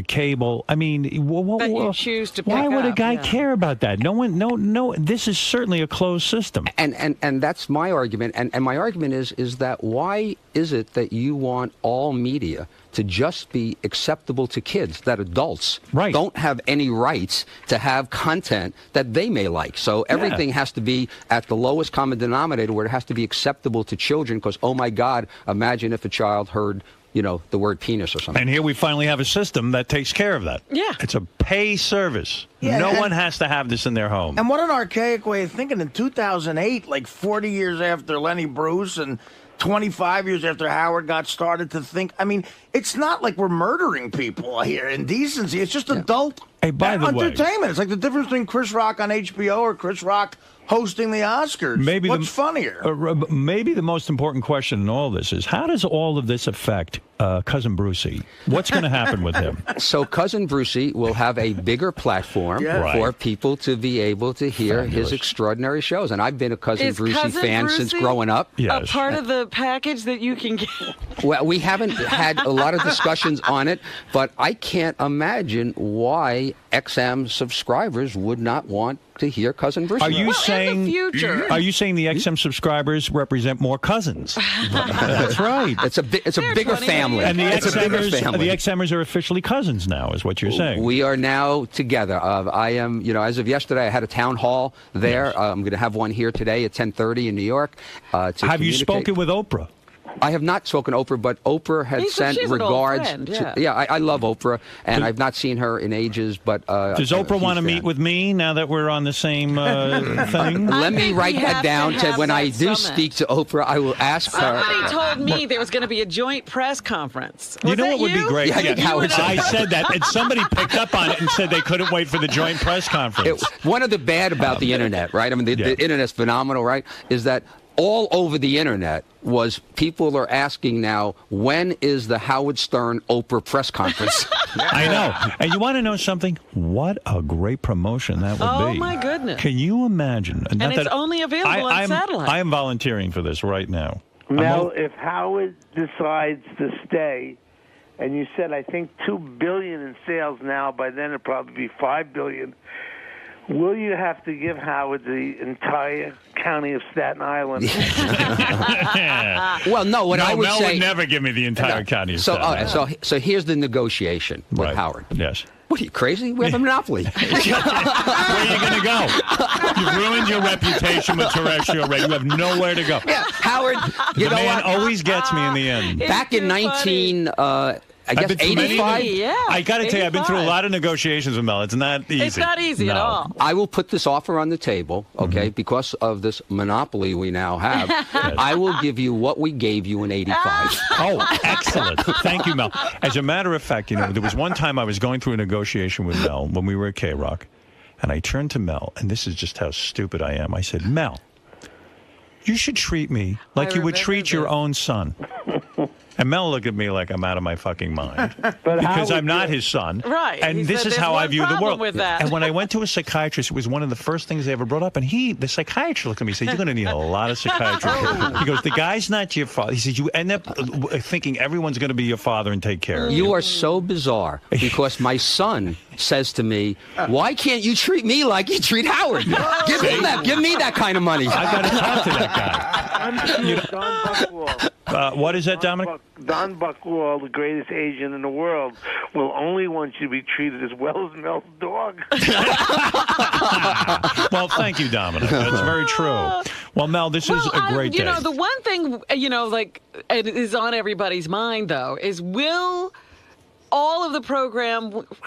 cable. I mean, that you choose to pick why would a up, guy yeah. care about that? No one, no. This is certainly a closed system. And that's my argument. And my argument is that why is it that you want all media to just be acceptable to kids, that adults don't have any rights to have content that they may like? So everything has to be at the lowest common denominator, where it has to be acceptable to children, because, oh my God, imagine if a child heard, you know, the word penis or something. And here we finally have a system that takes care of that. Yeah. It's a pay service. Yeah, no and- one has to have this in their home. And what an archaic way of thinking. In 2008, like 40 years after Lenny Bruce and 25 years after Howard got started, to think, I mean, it's not like we're murdering people here in decency. It's just adult by the way- entertainment. It's like the difference between Chris Rock on HBO or Chris Rock hosting the Oscars. What's funnier? Maybe the most important question in all this is, how does all of this affect Cousin Brucey? What's going to happen with him? So Cousin Brucey will have a bigger platform for people to be able to hear his extraordinary shows. And I've been a Cousin Brucey fan since growing up. A part of the package that you can get. Well, we haven't had a lot of discussions on it, but I can't imagine why XM subscribers would not want to hear Cousin Brucey. Are you saying? future. Are you saying the XM subscribers represent more cousins? That's right. It's a bigger family. And the it's a bigger XMers, family. the XMers are officially cousins now, is what you're saying. We are now together. I am, you know, as of yesterday, I had a town hall there. Yes. I'm going to have one here today at 10:30 in New York. Have you spoken with Oprah? I have not spoken to Oprah, but Oprah had sent she's an old regards. friend, yeah. I love Oprah, and I've not seen her in ages. But does Oprah want to meet with me now that we're on the same thing? Let me write we that have down. to To have when I that do summit. speak to Oprah, I will ask her. Somebody told me there was going to be a joint press conference. You Was know that what would be great? Yeah, I think Howard I said that, and somebody picked up on it and said they couldn't wait for the joint press conference. One of the bad about the internet, right? I mean, the internet's phenomenal, right? Is that all over the internet was people are asking now, when is the Howard Stern Oprah press conference? I know. And you want to know something? What a great promotion that would be. Oh, my goodness. Can you imagine? And it's only available on satellite. I am volunteering for this right now. Now, if Howard decides to stay, and you said, I think, $2 billion in sales now, by then it'll probably be $5 billion. Will you have to give Howard the entire county of Staten Island? Well, no. What I would Mel say, would never give me the entire county of so, Staten Island. so here's the negotiation with Howard. Yes. What are you, crazy? We have a monopoly. Where are you going to go? You've ruined your reputation with terrestrial radio. You have nowhere to go. Yeah, Howard, you the know man what? always gets me in the end. Back in 19... I guess I've been through 85. Yeah, I got to tell you, I've been through a 85. lot of negotiations with Mel. It's not easy. It's not easy at all. I will put this offer on the table, okay, because of this monopoly we now have. I will give you what we gave you in 85. Oh, excellent. Thank you, Mel. As a matter of fact, you know, there was one time I was going through a negotiation with Mel when we were at K-Rock, and I turned to Mel, and this is just how stupid I am. I said, Mel, you should treat me like you would treat your own son. And Mel looked at me like I'm out of my fucking mind. Because I'm not his son. Right. And He this said is there's how I one view the problem world. with that. And when I went to a psychiatrist, it was one of the first things they ever brought up. And the psychiatrist looked at me and said, you're going to need a lot of psychiatrists. He goes, the guy's not your father. He says, you end up thinking everyone's going to be your father and take care of you. You are so bizarre because my son says to me, why can't you treat me like you treat Howard? Give him that. Give me that kind of money. I got to talk to that guy. Don Buchwald. What is that, Dominic? Don Buchwald, the greatest Asian in the world, will only want you to be treated as well as Mel's dog. Well, thank you, Dominic. That's very true. Well, Mel, this is a great day. You know, the one thing, you know, like, it is on everybody's mind, though, is will all of the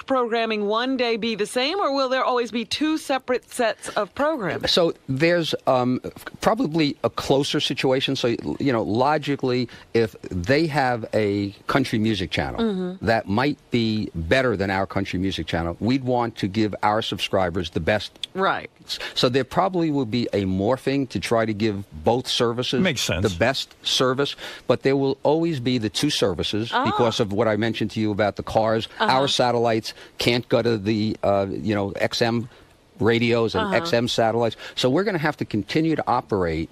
programming one day be the same, or will there always be two separate sets of programming? So there's probably a closer situation. So, you know, logically, if they have a country music channel that might be better than our country music channel, we'd want to give our subscribers the best. Right. So there probably will be a morphing to try to give both services the best service, but there will always be the two services because of what I mentioned to you about the cars. Our satellites can't go to the, XM radios and XM satellites. So we're going to have to continue to operate,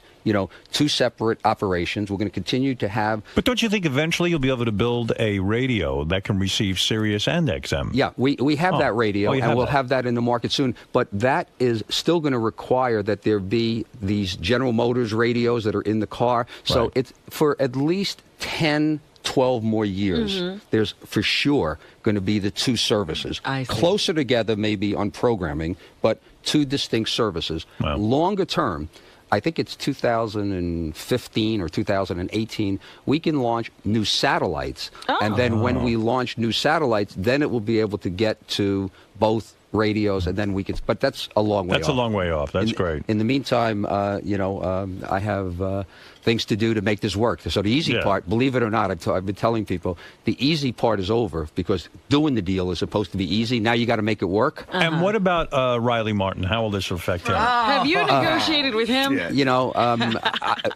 two separate operations. We're going to continue to have... But don't you think eventually you'll be able to build a radio that can receive Sirius and XM? Yeah, we have that radio, and we'll have that in the market soon. But that is still going to require that there be these General Motors radios that are in the car. So it's for at least 10, 12 more years. There's for sure going to be the two services. Closer together maybe on programming, but two distinct services. Longer term, I think it's 2015 or 2018, we can launch new satellites. And then when we launch new satellites, then it will be able to get to both radios, and then we can... But that's a long way off. That's a long way off. That's great. In the meantime, I have things to do to make this work. So the easy part, believe it or not, I've been telling people, the easy part is over because doing the deal is supposed to be easy. Now you got to make it work. And what about Riley Martin? How will this affect him? Have you negotiated with him?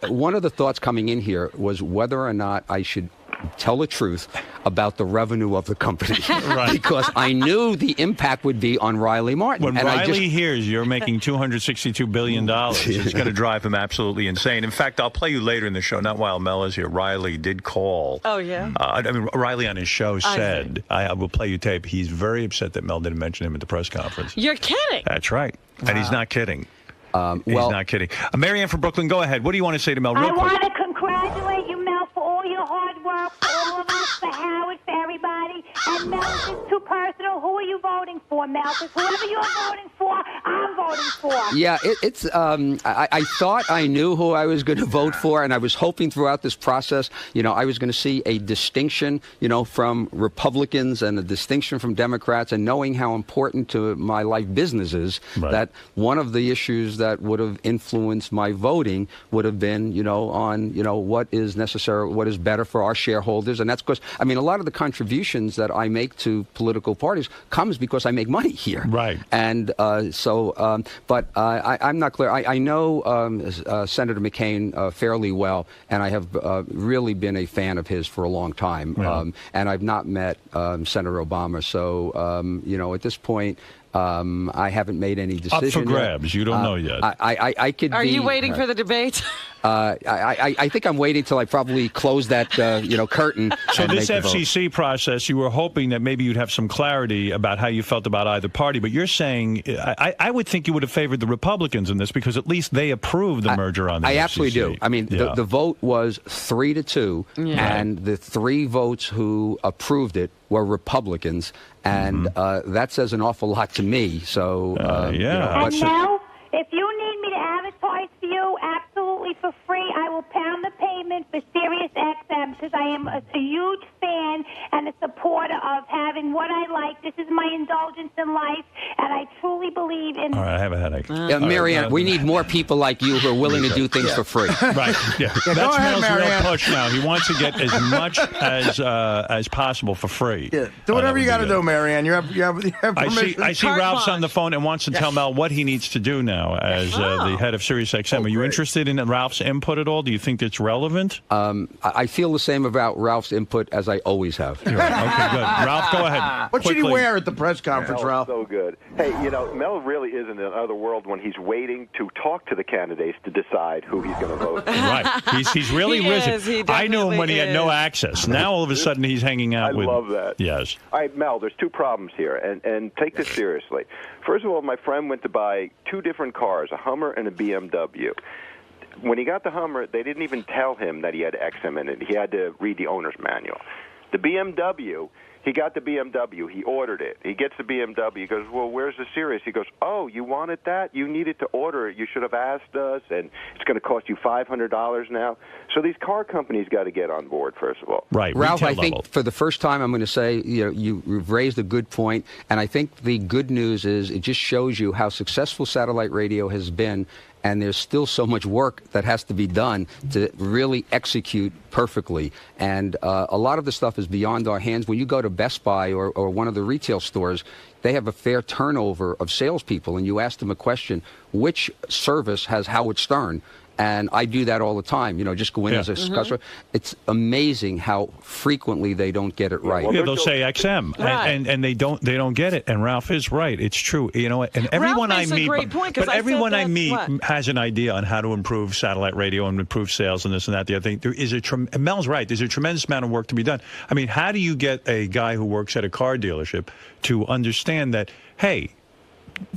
One of the thoughts coming in here was whether or not I should tell the truth about the revenue of the company. Because I knew the impact would be on Riley Martin. When Riley hears you're making $262 billion, it's going to drive him absolutely insane. In fact, I'll play you later in the show, not while Mel is here. Riley did call. Oh, yeah? Riley on his show said, I will play you tape, he's very upset that Mel didn't mention him at the press conference. You're kidding. That's right. And he's not kidding. He's not kidding. Marianne from Brooklyn, go ahead. What do you want to say to Mel real quick? I want to congratulate you, Mel, for all your hard work, for all of us, for Howard, for everybody. And Mel, if it's too personal, who are you voting for, Mel? Because whoever you're voting for, I'm voting for. Yeah, I thought I knew who I was going to vote for, and I was hoping throughout this process, I was going to see a distinction, from Republicans and a distinction from Democrats, and knowing how important to my life business is, that one of the issues that would have influenced my voting would have been, on, what is necessary, what is better for our shareholders. And that's because, a lot of the contributions that I make to political parties comes because I make money here. Right. And but I'm not clear. I know Senator McCain fairly well, and I have really been a fan of his for a long time. And I've not met Senator Obama. So, at this point, I haven't made any decision. Up for grabs. You don't know yet. I could. Are you waiting for the debate? I think I'm waiting till I probably close that curtain. So this FCC process, you were hoping that maybe you'd have some clarity about how you felt about either party, but you're saying I would think you would have favored the Republicans in this because at least they approved the merger on the FCC. I absolutely do. The vote was 3-2, and the 3 votes who approved it were Republicans, and that says an awful lot to me. So and now, if you need me to advertise for you, absolutely for free, I will pound the pavement for Sirius XM because I am a huge fan and a supporter of having what I like. This is my indulgence in life, and I truly believe in... All right, I have a headache. Marianne, we need more people like you who are willing to do things for free. Right, That's Mel's real push now. He wants to get as much as possible for free. Yeah. Do whatever you got to do, Marianne. You have permission. I see Ralph's on the phone and wants to tell Mel what he needs to do now as the head of Sirius XM. Are you interested in Ralph's input at all? Do you think it's relevant? I feel the same about Ralph's input as I always have. Okay, good. Ralph, go ahead. What should he wear at the press conference, Ralph? So good. Hey, Mel really is in another world when he's waiting to talk to the candidates to decide who he's going to vote for. Right. He's really risen. I knew him when he had no access. Now all of a sudden he's hanging out with... I love that. Yes. All right, Mel, there's 2 problems here, and take this seriously. First of all, my friend went to buy 2 different cars, a Hummer and a BMW. When he got the Hummer, they didn't even tell him that he had XM in it. He had to read the owner's manual. The BMW, he got the BMW. He ordered it. He gets the BMW. He goes, well, where's the Sirius? He goes, oh, you wanted that? You needed to order it. You should have asked us, and it's going to cost you $500 now. So these car companies got to get on board, first of all. Right. Ralph, I think for the first time I'm going to say, you've raised a good point, and I think the good news is it just shows you how successful satellite radio has been, and there's still so much work that has to be done to really execute perfectly. And a lot of the stuff is beyond our hands. When you go to Best Buy or one of the retail stores, they have a fair turnover of salespeople, and you ask them a question, which service has Howard Stern? And I do that all the time. Just go in as a customer. It's amazing how frequently they don't get it right. Yeah, they'll say XM, and they don't get it. And Ralph is right. It's true. And everyone I meet, but everyone I meet has an idea on how to improve satellite radio and improve sales and this and that. The other thing, there is Mel's right. There's a tremendous amount of work to be done. I mean, how do you get a guy who works at a car dealership to understand that? Hey.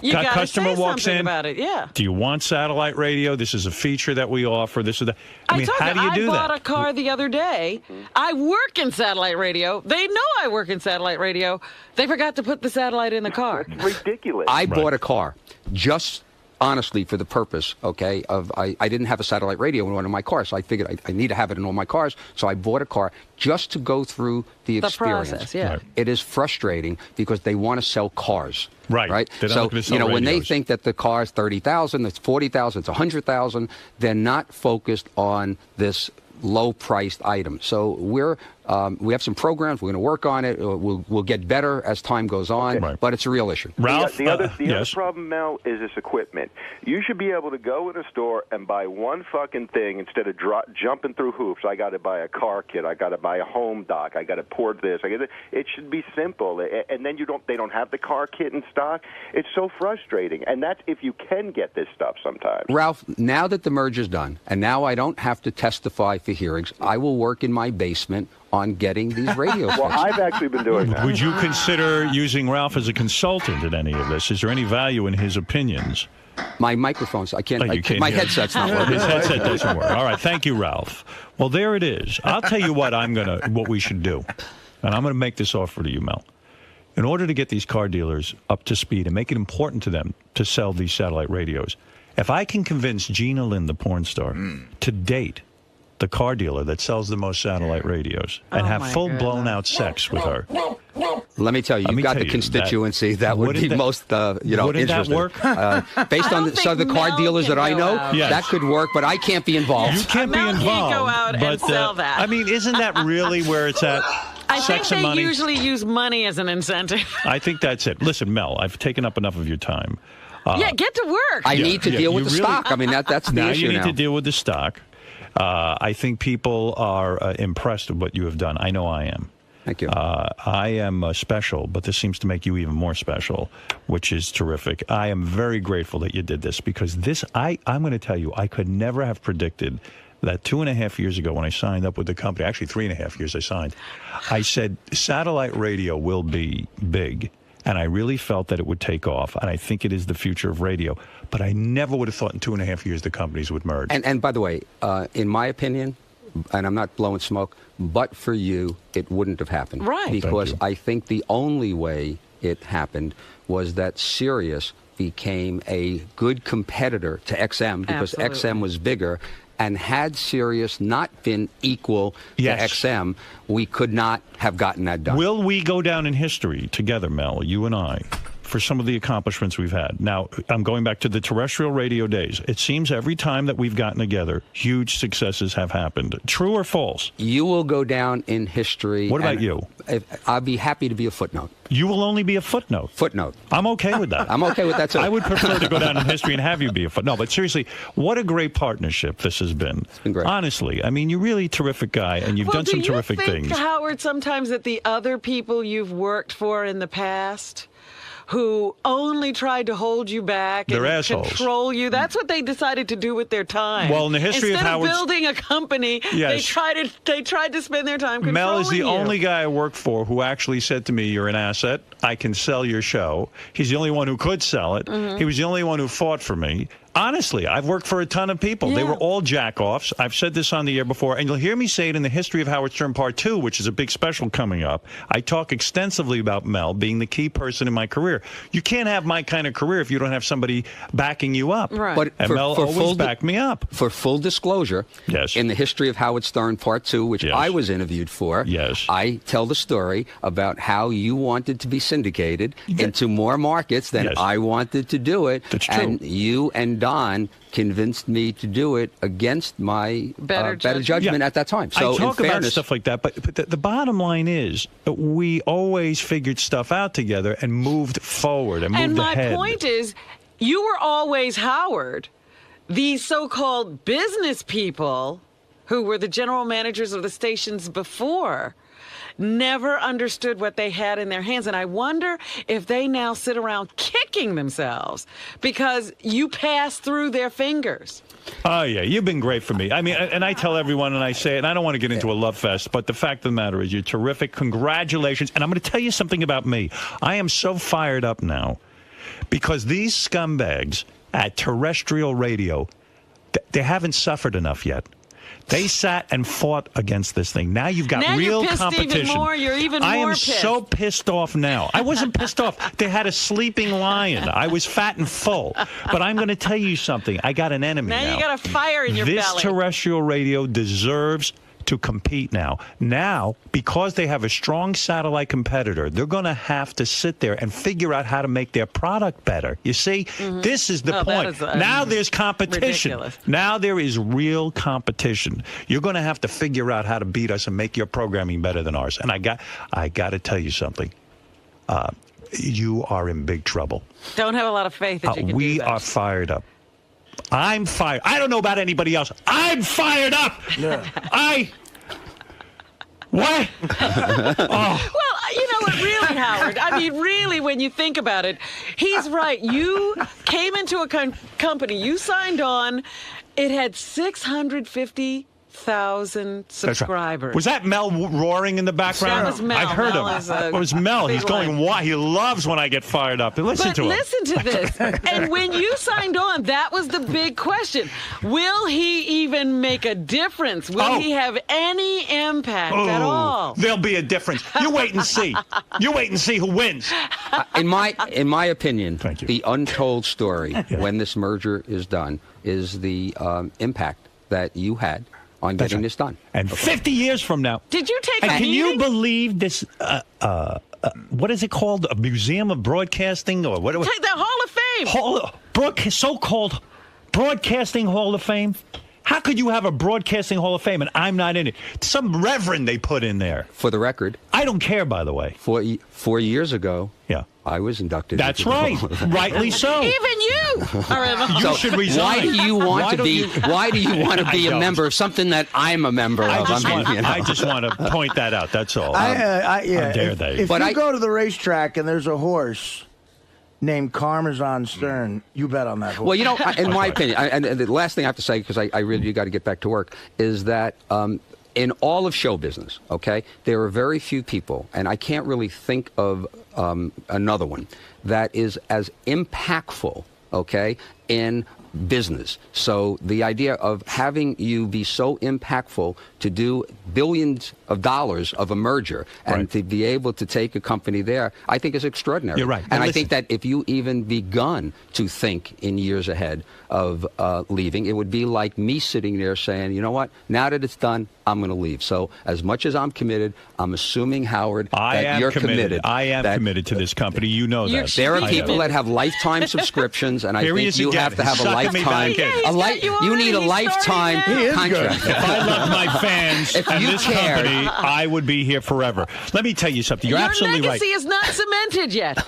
You got customer walks in. About it, yeah. Do you want satellite radio? This is a feature that we offer. This is that. I mean, how do you do that? I bought a car the other day. I work in satellite radio. They know I work in satellite radio. They forgot to put the satellite in the car. It's ridiculous. I bought a car just honestly for the purpose, of I didn't have a satellite radio in one of my cars, so I figured I need to have it in all my cars. So I bought a car just to go through the experience. Process, yeah. Right. It is frustrating because they want to sell cars. Right. So, when they think that the car is 30,000, it's 40,000, it's 100,000, they're not focused on this low-priced item. So we have some programs. We're going to work on it. We'll get better as time goes on, but it's a real issue. Ralph, the other problem, Mel, is this equipment. You should be able to go in a store and buy one fucking thing instead of jumping through hoops. I got to buy a car kit. I got to buy a home dock. I got to port this. It should be simple. And then they don't have the car kit in stock. It's so frustrating. And that's if you can get this stuff sometimes. Ralph, now that the merger's done, and now I don't have to testify for hearings, I will work in my basement on getting these radios. Well, I've actually been doing that. Would you consider using Ralph as a consultant in any of this? Is there any value in his opinions? My microphones, I can't. hear. My headset's not working. His headset doesn't work. All right, thank you, Ralph. Well, there it is. I'll tell you what we should do, and I'm going to make this offer to you, Mel. In order to get these car dealers up to speed and make it important to them to sell these satellite radios, if I can convince Gina Lynn, the porn star, to date the car dealer that sells the most satellite radios and have full-blown out sex with her. Let me tell you, you've got the constituency that would be most, wouldn't interested. That work? Based on the car dealers that I know, that could work, but I can't be involved. You can't be involved. Can't go out and sell that. I mean, isn't that really where it's at? I think Sex and money? They usually use money as an incentive. I think that's it. Listen, Mel, I've taken up enough of your time. Get to work. I need to deal with the stock. I mean, that's the issue now. You need to deal with the stock. I think people are impressed with what you have done. I know I am. Thank you. I am special, but this seems to make you even more special, which is terrific. I am very grateful that you did this because I'm going to tell you, I could never have predicted that 2.5 years ago when I signed up with the company, actually 3.5 years I signed, I said satellite radio will be big. And I really felt that it would take off, and I think it is the future of radio. But I never would have thought in 2.5 years the companies would merge. And by the way, in my opinion, and I'm not blowing smoke, but for you, it wouldn't have happened. Right. Because I think the only way it happened was that Sirius became a good competitor to XM because XM was bigger. And had Sirius not been equal to XM, we could not have gotten that done. Will we go down in history together, Mel, you and I, for some of the accomplishments we've had? Now, I'm going back to the terrestrial radio days. It seems every time that we've gotten together, huge successes have happened. True or false? You will go down in history. What about you? I'll be happy to be a footnote. You will only be a footnote. Footnote. I'm okay with that. I'm okay with that, too. I would prefer to go down in history and have you be a footnote. No, but seriously, what a great partnership this has been. It's been great. Honestly, I mean, you're really a terrific guy, and you've done some terrific things. Do you think, Howard, sometimes that the other people you've worked for in the past who only tried to hold you back They're and assholes. control you. That's what they decided to do with their time. Well, in the history Instead of Howard's... building a company, they tried to spend their time controlling Mel is the you. only guy I worked for who actually said to me, "You're an asset. I can sell your show." He's the only one who could sell it. Mm-hmm. He was the only one who fought for me. Honestly, I've worked for a ton of people. Yeah. They were all jack-offs. I've said this on the air before, and you'll hear me say it in the History of Howard Stern Part 2, which is a big special coming up. I talk extensively about Mel being the key person in my career. You can't have my kind of career if you don't have somebody backing you up. Right. But and Mel always backed me up. For full disclosure, in the History of Howard Stern Part 2, which I was interviewed for, I tell the story about how you wanted to be syndicated into more markets than I wanted to do it. That's true. And you and Don convinced me to do it against my better judgment at that time. So I talk about stuff like that, but the bottom line is we always figured stuff out together and moved forward and moved ahead. And my point is, you were always Howard. these so-called business people who were the general managers of the stations before never understood what they had in their hands. And I wonder if they now sit around kicking themselves because you passed through their fingers. Oh, yeah. You've been great for me. I mean, and I tell everyone, and I say it, and I don't want to get into a love fest, but the fact of the matter is you're terrific. Congratulations. And I'm going to tell you something about me. I am so fired up now because these scumbags at terrestrial radio, they haven't suffered enough yet. They sat and fought against this thing. Now you've got now real you're pissed competition. Even more. You're even I more am pissed. so pissed off now. I wasn't pissed off. They had a sleeping lion. I was fat and full. But I'm going to tell you something. I got an enemy now. Now you got a fire in your this belly. terrestrial radio deserves to compete now. Now, because they have a strong satellite competitor, they're going to have to sit there and figure out how to make their product better. You see, this is the point. Now there's competition. Ridiculous. Now there is real competition. You're going to have to figure out how to beat us and make your programming better than ours. And I got to tell you something. You are in big trouble. Don't have a lot of faith that you can we do that. are fired up. I'm fired. I don't know about anybody else. I'm fired up. Yeah. What? Well, you know what, really, Howard? I mean, really, when you think about it, he's right. You came into a company, you signed on, it had 650,000 subscribers. Right. Was that Mel roaring in the background? That was Mel. I heard Mel him. It was Mel. He's going wild. He loves when I get fired up. Listen to him. Listen to this. And when you signed on, that was the big question. Will he even make a difference? Will he have any impact at all? There'll be a difference. You wait and see. You wait and see who wins. In my opinion, the untold story when this merger is done is the impact that you had on getting this done. And 50 years from now. Did you take and a can meeting? you believe this, what is it called? A museum of broadcasting? Or what? Take the Hall of Fame. So-called Broadcasting Hall of Fame? How could you have a Broadcasting Hall of Fame and I'm not in it? Some reverend they put in there. For the record. I don't care, by the way. 4 years ago. Yeah. I was inducted. That's right. Rightly so. Even you are in the You should resign. Why do you want to be? Why do you want to be a member of something that I'm a member of? I just want to point that out. That's all. Yeah. How dare they? If you go to the racetrack and there's a horse named Parmesan Stern, you bet on that horse. Well, you know, in my opinion, and the last thing I have to say, because I really got to get back to work, is that in all of show business, okay, there are very few people, and I can't really think of another one that is as impactful, okay, in business. So the idea of having you be so impactful to do billions of dollars of a merger and to be able to take a company there, I think is extraordinary. You're right. And I think that if you even begun to think in years ahead of leaving, it would be like me sitting there saying, you know what, now that it's done, I'm going to leave. So as much as I'm committed, I'm assuming, Howard, that you're committed. I am committed to this company. You know that. There are people that have lifetime subscriptions, and I think you have to have a lifetime. You need a lifetime contract. If I loved my fans and this company, I would be here forever. Let me tell you something. You're absolutely right. Your legacy is not cemented yet.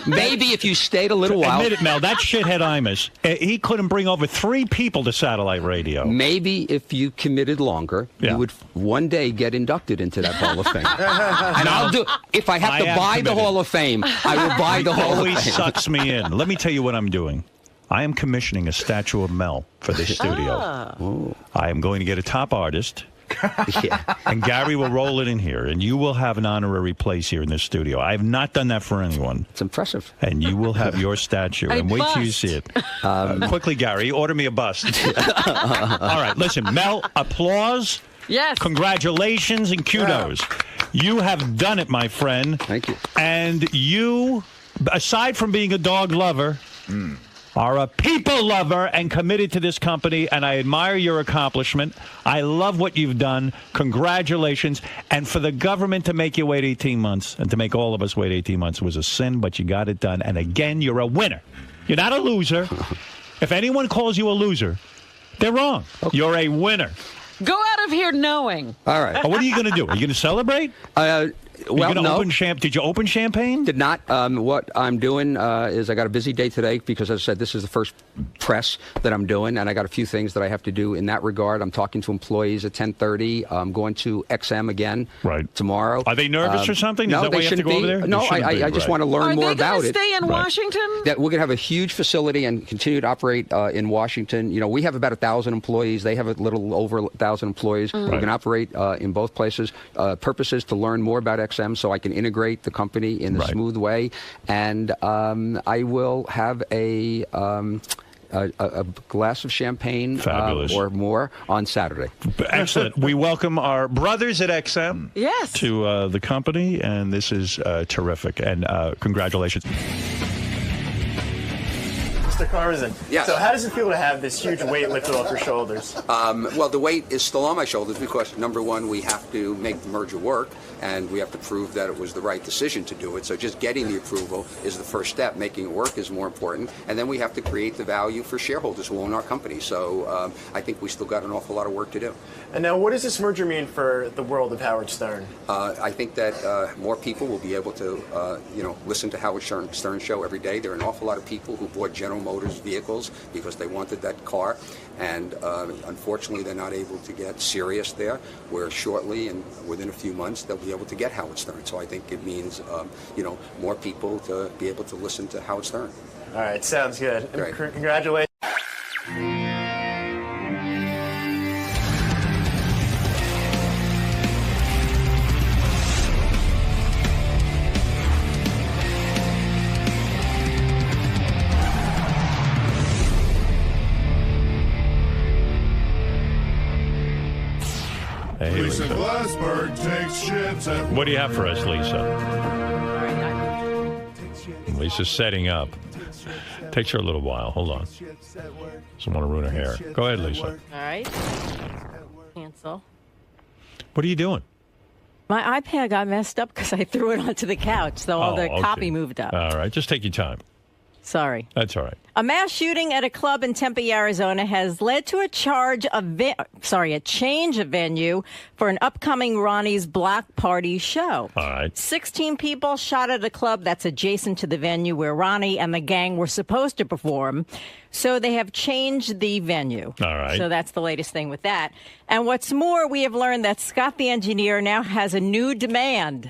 Maybe if you stayed a little while. Admit it, Mel. That shithead Imus, he couldn't bring over 3 people to satellite radio. Maybe if you committed longer, you would one day get inducted into that Hall of Fame. And I'll do. If I have to buy the Hall of Fame, I will buy the Hall of Fame. It always sucks me in. Let me tell you what I'm doing. I am commissioning a statue of Mel for this studio. I am going to get a top artist. And Gary will roll it in here, and you will have an honorary place here in this studio. I have not done that for anyone. It's impressive. And you will have your statue. And wait till you see it. Quickly, Gary, order me a bust. All right, listen, Mel, applause. Yes. Congratulations and kudos. You have done it, my friend. Thank you. And you, aside from being a dog lover, are a people lover and committed to this company, and I admire your accomplishment. I love what you've done. Congratulations. And for the government to make you wait 18 months and to make all of us wait 18 months was a sin, but you got it done. And again, you're a winner. You're not a loser. If anyone calls you a loser, they're wrong. Okay. You're a winner. Go out of here knowing. All right. What are you going to do? Are you going to celebrate? Well, no. Did you open champagne? Did not. What I'm doing is I got a busy day today because, as I said, this is the first press that I'm doing, and I got a few things that I have to do in that regard. I'm talking to employees at 10:30. I'm going to XM again tomorrow. Are they nervous or something? No, Is that why they you have to shouldn't go over there? No, I just want to learn more about it. Are they going to stay in Washington? That we're going to have a huge facility and continue to operate in Washington. You know, we have about 1,000 employees. They have a little over 1,000 employees. We're going to operate in both places. Purpose is to learn more about XM so I can integrate the company in a smooth way. And I will have a glass of champagne or more on Saturday. Excellent. We welcome our brothers at XM to the company, and this is terrific. And congratulations. Mr. Carson, Yes. so how does it feel to have this huge weight lifted off your shoulders? Well, the weight is still on my shoulders because, number one, we have to make the merger work, and we have to prove that it was the right decision to do it. So just getting the approval is the first step. Making it work is more important. And then we have to create the value for shareholders who own our company. So I think we still got an awful lot of work to do. And now, what does this merger mean for the world of Howard Stern? I think that more people will be able to, listen to Howard Stern show every day. There are an awful lot of people who bought General Motors vehicles because they wanted that car, and unfortunately they're not able to get Sirius there, where shortly and within a few months they'll be able to get Howard Stern. So I think it means more people to be able to listen to Howard Stern. All right, sounds good. Great. Congratulations. Hey, Lisa Glassberg takes shits at what do you have for us, Lisa? Lisa's setting up. Takes her a little while. Hold on. Doesn't want to ruin her hair. Go ahead, Lisa. All right. Cancel. What are you doing? My iPad got messed up because I threw it onto the couch, so all the copy moved up. All right. Just take your time. Sorry. That's all right. A mass shooting at a club in Tempe, Arizona has led to a change of venue for an upcoming Ronnie's Block Party show. All right. 16 people shot at a club that's adjacent to the venue where Ronnie and the gang were supposed to perform. So they have changed the venue. All right. So that's the latest thing with that. And what's more, we have learned that Scott the engineer now has a new demand.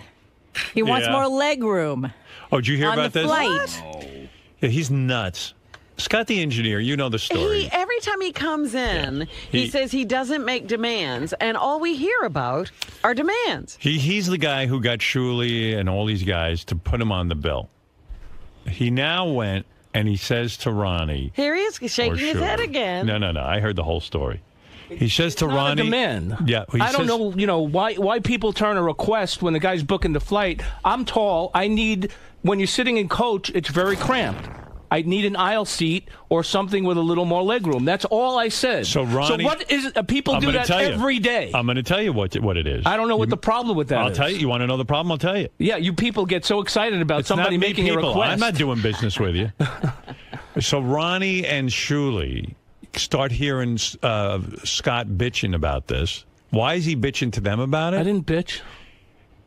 He wants more leg room. Oh, did you hear about this? On the flight. Yeah, he's nuts. Scott the engineer, you know the story. Every time he comes in, he says he doesn't make demands, and all we hear about are demands. He's the guy who got Shuley and all these guys to put him on the bill. He now went and he says to Ronnie. Here he is shaking his head again. No. I heard the whole story. He says to Ronnie. A demand. Yeah. I don't know, why people turn a request when the guy's booking the flight. I'm tall. I need, when you're sitting in coach, it's very cramped. I need an aisle seat or something with a little more leg room. That's all I said. So Ronnie, what is it? People do that every day. I'm going to tell you what it is. I don't know what the problem with that is. I'll tell you. You want to know the problem? I'll tell you. Yeah, you people get so excited about somebody making a request. I'm not doing business with you. So Ronnie and Shuley start hearing Scott bitching about this. Why is he bitching to them about it? I didn't bitch.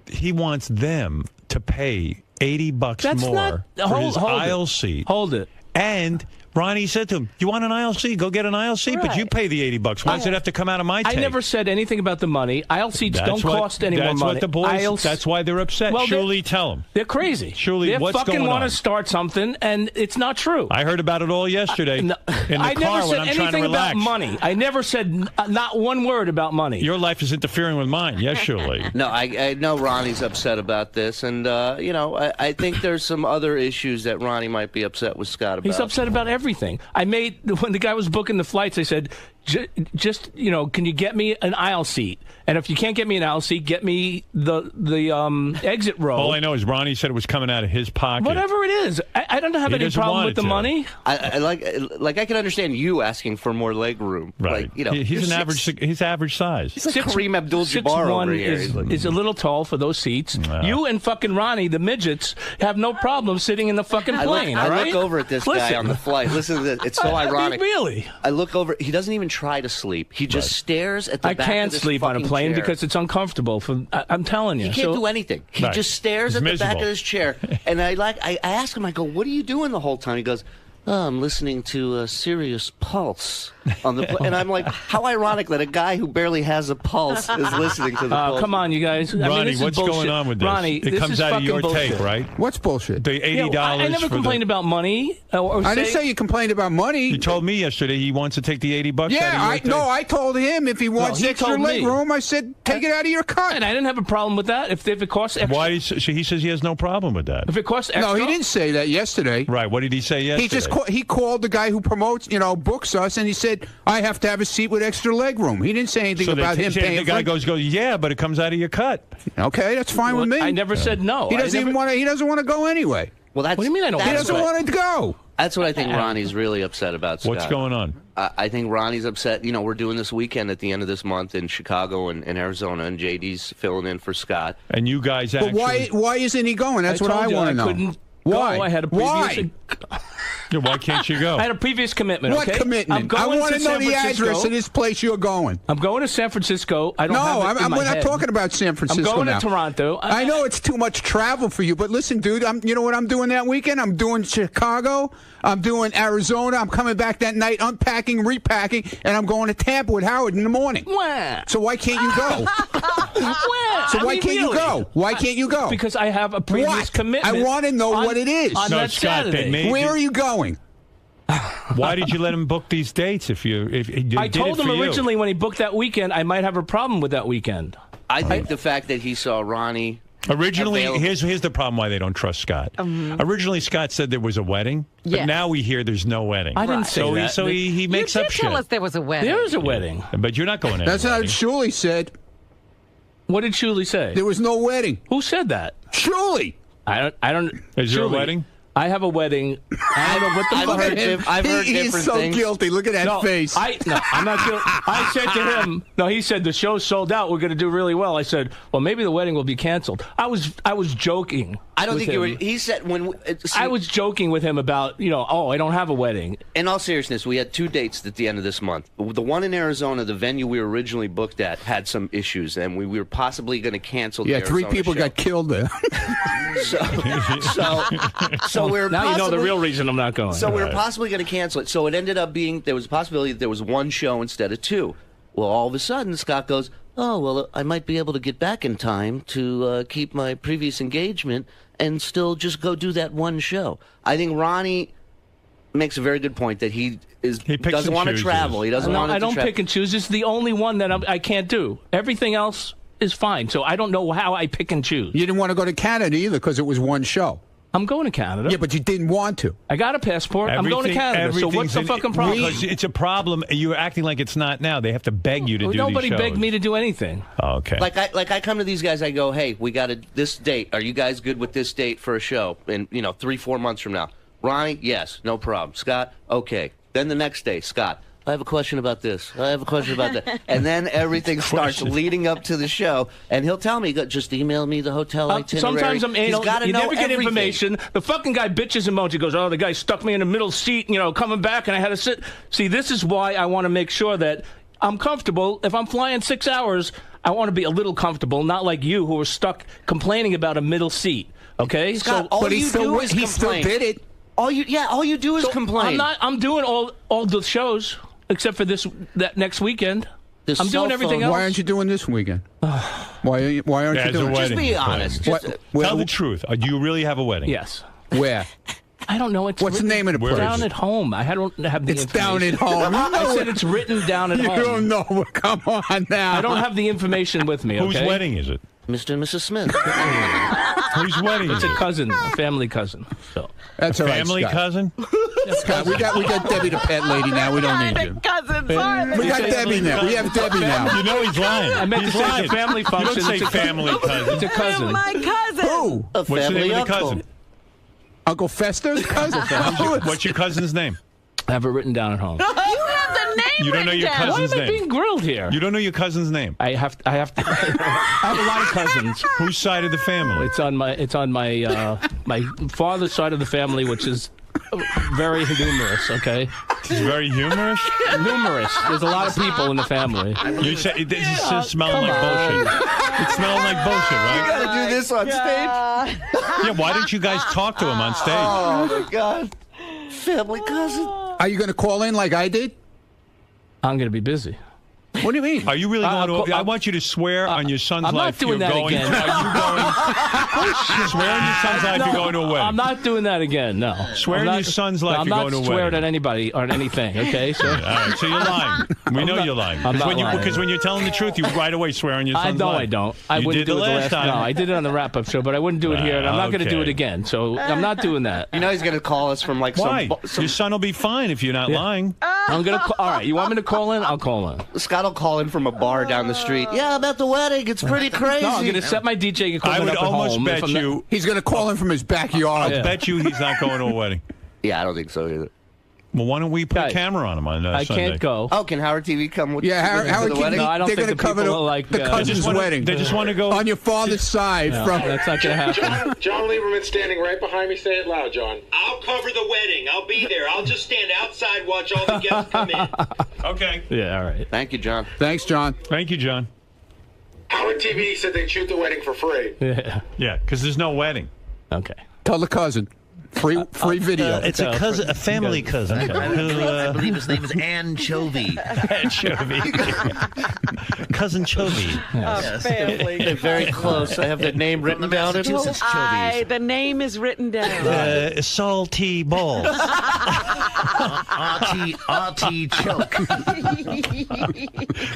He wants them to pay $80 more for his aisle seat. Hold it. And Ronnie said to him, "You want an aisle seat? Go get an aisle seat, but you pay the $80. Why does it have to come out of my take?" I never said anything about the money. Aisle seats don't cost any more money. That's what the boys. That's why they're upset. Well, Shuley, tell them. They're crazy. Shuley, what's going on? They fucking want to start something, and it's not true. I heard about it all yesterday in the car when I'm trying to relax. I never said anything about money. I never said not one word about money. Your life is interfering with mine. Yes, Shuley. No, I know Ronnie's upset about this, and I think there's some other issues that Ronnie might be upset with Scott about. He's upset about everything. When the guy was booking the flights, I said, just can you get me an aisle seat? And if you can't get me an aisle seat, get me the exit row. All I know is Ronnie said it was coming out of his pocket. Whatever it is, I don't have any problem with the money. I like I can understand you asking for more leg room. Right. He's average size. He's like Kareem Abdul-Jabbar over here. Is a little tall for those seats. Wow. You and fucking Ronnie, the midgets, have no problem sitting in the fucking plane. I look over at this guy on the flight. Listen to this. It's so ironic. Really? I look over. He doesn't even try to sleep. He just stares at the I back can't of this sleep on a fucking plane chair. because it's uncomfortable. I'm telling you. He can't do anything. He Right. just stares He's at the back miserable. of his chair. And I ask him, I go, what are you doing the whole time? He goes, oh, I'm listening to a Sirius Pulse on the and I'm like, how ironic that a guy who barely has a pulse is listening to the Pulse. Come on, you guys. Ronnie, this is what's bullshit. going on with this? Ronnie, it this comes is out of your fucking take, bullshit. right? What's bullshit? The $80 I never complained about money. I didn't say you complained about money. You told me yesterday he wants to take the $80 Yeah, out of your take. I told him if he wants he extra told me. leg room, I said take it out of your cut. And I didn't have a problem with that. If it costs extra. Why? He says he has no problem with that. If it costs extra. No, he didn't say that yesterday. Right. What did he say yesterday? He just he called the guy who promotes, books us, and he said I have to have a seat with extra leg room. He didn't say anything about him paying. The guy goes, yeah, but it comes out of your cut. Okay, that's fine with me. I never said no. He doesn't even want to. He doesn't want to go anyway. Well, that's, what do you mean I don't He doesn't want to go. That's what I think Ronnie's really upset about, Scott. What's going on? I think Ronnie's upset. We're doing this weekend at the end of this month in Chicago and Arizona, and JD's filling in for Scott. And you guys But why isn't he going? That's what I want to know. Couldn't Why? Go. I had a previous. Yeah, why can't you go? I had a previous commitment. What okay? commitment? I'm going I want to know San the Francisco. address of this place you're going. I'm going to San Francisco. I don't have it in my we're not head. talking about San Francisco. I'm going now. to Toronto. I know it's too much travel for you, but listen, dude. You know what I'm doing that weekend? I'm doing Chicago. I'm doing Arizona. I'm coming back that night, unpacking, repacking, and I'm going to Tampa with Howard in the morning. Wah. So why can't you go? Why can't you go? Why can't you go? Because I have a previous commitment. I want to know what it is. On that Scott, Saturday. Where are you going? Why did you let him book these dates? If you I told him originally when he booked that weekend, I might have a problem with that weekend. I think the fact that he saw Ronnie. Originally, available. here's the problem why they don't trust Scott. Originally, Scott said there was a wedding, but Yes. now we hear there's no wedding. I didn't say so that. So he makes you up did shit. tell us there was a wedding. There is a wedding. But you're not going That's anywhere. what Shuley said. What did Shuley say? There was no wedding. Who said that? Shuley. I don't. Is there a Shuley, wedding? I have a wedding. I don't know what the I've fuck. heard I've heard He's different so things. guilty. Look at that face. I'm not guilty. I said to him, no, he said the show's sold out. We're going to do really well. I said, well, maybe the wedding will be canceled. I was joking. I don't with think you were. him. He said when I was joking with him about, I don't have a wedding. In all seriousness, we had 2 dates at the end of this month. The one in Arizona, the venue we were originally booked at, had some issues, and we were possibly going to cancel. The Yeah, 3 Arizona people show. got killed there. So we were now you know the possibly- real reason I'm not going. So we were possibly going to cancel it. So it ended up being there was a possibility that there was 1 show instead of 2. Well, all of a sudden, Scott goes, "Oh, well, I might be able to get back in time to keep my previous engagement and still just go do that 1 show." I think Ronnie makes a very good point that he doesn't want to travel. He doesn't want to I don't travel. pick and choose. It's the only one that I can't do. Everything else is fine. So I don't know how I pick and choose. You didn't want to go to Canada either because it was 1 show. I'm going to Canada. Yeah, but you didn't want to. I got a passport. I'm going to Canada. So what's the fucking problem? Because it's a problem. You're acting like it's not now. They have to beg you to do Nobody these shows. begged me to do anything. Oh, okay. Like I come to these guys, I go, "Hey, we got this date. Are you guys good with this date for a show? In 3-4 months from now?" Ronnie, yes, no problem. Scott, okay. Then the next day, Scott, I have a question about this. I have a question about that. And then everything starts leading up to the show, and he'll tell me, just email me the hotel itinerary. Sometimes I'm anal. He's gotta You know never get everything. information. The fucking guy bitches and moans. He goes, "Oh, the guy stuck me in the middle seat, coming back, and I had to sit." See, this is why I want to make sure that I'm comfortable. If I'm flying 6 hours, I want to be a little comfortable, not like you who are stuck complaining about a middle seat. Okay, Scott, all you do is complain. Still did it. All you do is complain. I'm doing all the shows except for that next weekend. I'm doing everything else. Why aren't you doing this weekend? Why aren't you doing it? Just be honest. Tell the truth. Do you really have a wedding? Yes. Where? I don't know. What's the name of the place? Down at home. I don't have the It's information. down at home. I said it's written down at You home. don't know. Come on now. I don't have the information with me. Whose okay? wedding is it? Mr. and Mrs. Smith. Whose wedding? It's a cousin, a family cousin. So That's all right, family Scott. cousin. Scott, we got Debbie the pet lady now. We don't need you. Cousins, We got Debbie now. We have Debbie now. You know he's lying. I meant He's to say lying. it's a family function. You don't say It's a family cousin. It's a cousin. My cousin. Who? A What's the family name of the uncle. cousin? Uncle Fester's cousin? What's your cousin's name? I have it written down at home. You have the You don't know your cousin's Why am I name. being grilled here? You don't know your cousin's name. I have to. I have a lot of cousins. Whose side of the family? It's on my my father's side of the family, which is very numerous. Okay. It's very humorous. Numerous. There's a lot of people in the family. You say this is just smelling like bullshit. It's smelling like bullshit, right? You got to do this on stage. Yeah. Why didn't you guys talk to him on stage? Oh my God. Family cousin. Are you going to call in like I did? I'm going to be busy. What do you mean? Are you really going to? I want you to swear on your son's I'm not life. doing you're that going, again. Are you going? Swear on your son's life. You're going to a wedding. I'm not doing that again. No. Swear on your son's life. I'm you're not going to a wedding. swearing at anybody or anything. Okay. So. All right. So you're lying. We know you're lying. I'm not lying. Because when you're telling the truth, you right away swear on your son's life. I don't. I You wouldn't did do the it last time. No, I did it on the wrap-up show, but I wouldn't do it here, and I'm not going to do it Okay. again. So I'm not doing that. You know he's going to call us from like Why? some. Your son will be fine if you're not lying. I'm going to. All right. You want me to call in? I'll call in. Scott will call in from a bar down the street. Yeah, I'm at the wedding. It's pretty crazy. No, I'm going to set my DJ equipment I would up at almost home. bet you. He's going to call in from his backyard. I bet you he's not going to a wedding. Yeah, I don't think so either. Well, why don't we put a Guys, camera on him on I Sunday? can't go. Oh, can Howard TV come with? Yeah, with Howard the TV. wedding? No, I don't They're think going to the cover people are like, the cousin's wedding. They just want to go on your father's side. No, from that's not going to happen. John Lieberman's standing right behind me. Say it loud, John. I'll cover the wedding. I'll be there. I'll just stand outside, watch all the guests come in. Okay. Yeah, all right. Thank you, John. Thanks, John. Thank you, John. Howard TV said they'd shoot the wedding for free. Yeah. Yeah, because there's no wedding. Okay. Tell the cousin. Free video. It's a cousin, a family cousin. I believe his name is Anchovy. Anchovy. Cousin Chovy. Family. They're very close. I have the name written down. Massachusetts Chovies. The name is written down. Salty balls. RT choke.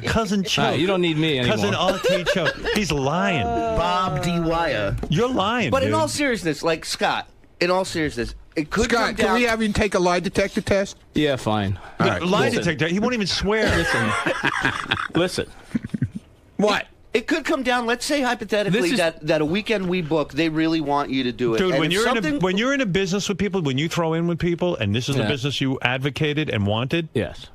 Cousin Choke. You don't need me anymore. Cousin RT Choke. He's lying. Bob D. Wire. You're lying, But dude. in all seriousness, like Scott, in all seriousness, it could come Scott, can down. we have you take a lie detector test? Yeah, fine. All right. Lie detector. He won't even swear. Listen. What? It could come down. Let's say hypothetically that a weekend we book, they really want you to do it. Dude, And when if you're in a business with people, when you throw in with people, and this is the business you advocated and wanted, Yes.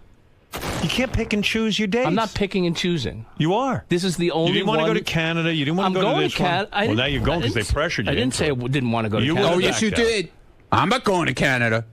you can't pick and choose your dates. I'm not picking and choosing. You are. This is the only You didn't want to one- go to Canada. You didn't want I'm to go going to this to Canada. one. Well, now you're going because they pressured you. I didn't say I didn't want to go to Canada. Oh, yes, you did. I'm not going to Canada.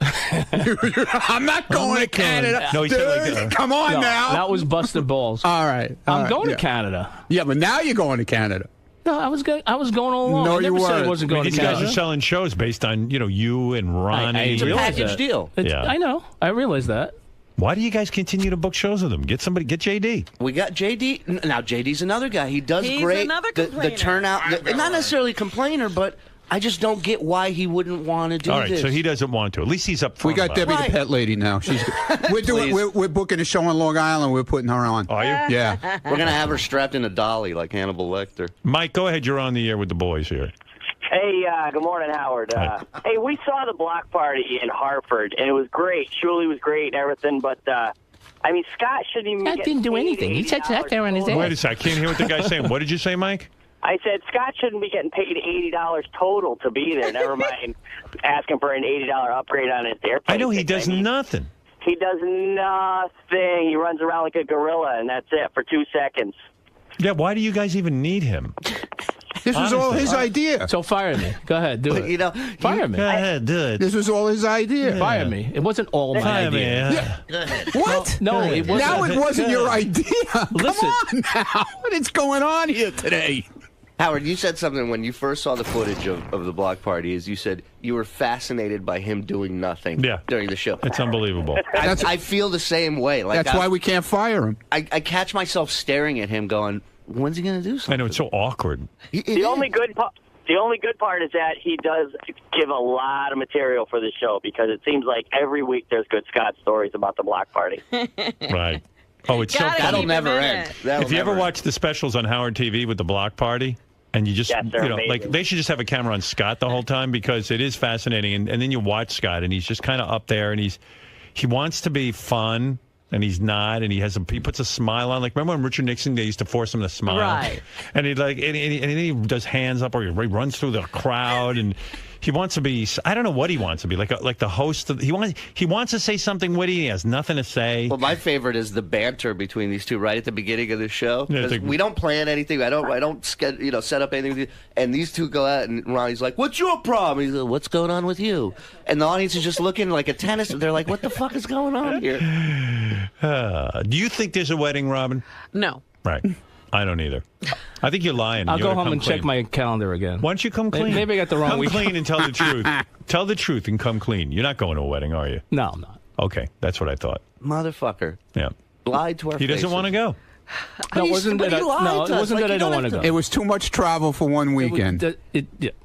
I'm not going to Canada. No, he said like Dude, that. come on No, now. That was busted balls. All right. I'm going to Canada. Yeah, but now you're going to Canada. No, I was going all along. No, I never you said I weren't. wasn't I going mean, to these guys Canada. are selling shows based on you and Ronnie. It's a package realize that. deal. Yeah. I know. I realize that. Why do you guys continue to book shows with them? Get JD. we got JD. Now JD's another guy. He does He's great. another The complainer. turnout, not necessarily complainer, but I just don't get why he wouldn't want to do All right, this. so he doesn't want to. At least he's up front. We got about Debbie it. Right. the pet lady now. She's we're booking a show on Long Island. We're putting her on. Are you? Yeah. We're gonna have her strapped in a dolly like Hannibal Lecter. Mike, go ahead. You're on the air with the boys here. Hey, good morning, Howard. Hey, we saw the block party in Hartford, and it was great. Shuli was great and everything, but, I mean, Scott shouldn't even I didn't do anything. He sat there on his ass. Wait a second. I can't hear what the guy's saying. What did you say, Mike? I said Scott shouldn't be getting paid $80 total to be there. Never mind asking for an $80 upgrade on his airplane. I know he ticket. does nothing. He does nothing. He runs around like a gorilla, and that's it for 2 seconds. Yeah, why do you guys even need him? This was all his idea. So fire me. Go ahead, do it. Fire me. Go ahead, do it. This was all his idea. Fire me. It wasn't all my Fire me, idea. yeah. Go ahead. What? No, it wasn't. Now it wasn't your idea. Listen. Come on now. What is going on here today? Howard, you said something when you first saw the footage of the block party. Is you said you were fascinated by him doing nothing during the show. It's unbelievable. I feel the same way. Like That's why we can't fire him. I catch myself staring at him, going, "When's he going to do something?" I know it's so awkward. The only good part is that he does give a lot of material for the show because it seems like every week there's good Scott stories about the block party. Right. Oh, it's so Gotta funny. That'll keep never him in end. it. That'll If you ever never watch the specials on Howard TV with the block party, and you just, Yes, they're like amazing. they should just have a camera on Scott the whole time because it is fascinating. And then you watch Scott, and he's just kind of up there, and he wants to be fun, and he's not, and he puts a smile on. Like remember when Richard Nixon, they used to force him to smile, Right. And he then he does hands up, or he runs through the crowd, and He wants to be. I don't know what he wants to be. Like the host. He wants to say something witty. He has nothing to say. Well, my favorite is the banter between these two right at the beginning of the show. Yeah, 'Cause we don't plan anything. I don't set up anything. And these two go out, and Ronnie's like, "What's your problem?" He's like, "What's going on with you?" And the audience is just looking like a tennis. They're like, "What the fuck is going on here?" Do you think there's a wedding, Robin? No. Right. I don't either. I think you're lying. I'll You go oughta home come and clean. check my calendar again. Why don't you come clean? Maybe I got the wrong Come week. clean and tell the truth. Tell the truth and come clean. You're not going to a wedding, are you? No, I'm not. Okay, that's what I thought. Motherfucker. Yeah. Lied to our He doesn't faces. want to go. No, it wasn't that. No, it wasn't that I don't want to go. It was too much travel for one weekend.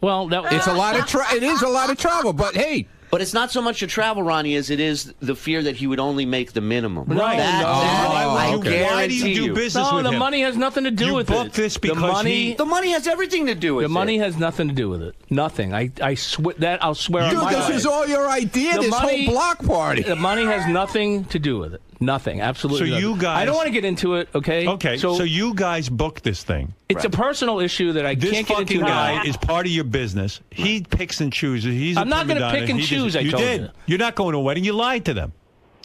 Well, it's a lot of it is a lot of travel, but hey. But it's not so much the travel, Ronnie, as it is the fear that he would only make the minimum. Right. I Why do you do business No, with the him? money has nothing to do You with booked it. this because the money has everything to do with it. The money has nothing to do with it. Nothing. I swear that I'll swear on Dude, my this life. is all your idea. The This money- whole block party. The money has nothing to do with it. Nothing. Absolutely. So nothing. you guys- I don't want to get into it. Okay. Okay, so you guys booked this thing. It's a personal issue that I This can't get fucking into guy now. is part of your business. He picks and chooses. He's I'm not going gonna to pick and choose, I you told did. you. You're not going to a wedding. You lied to them.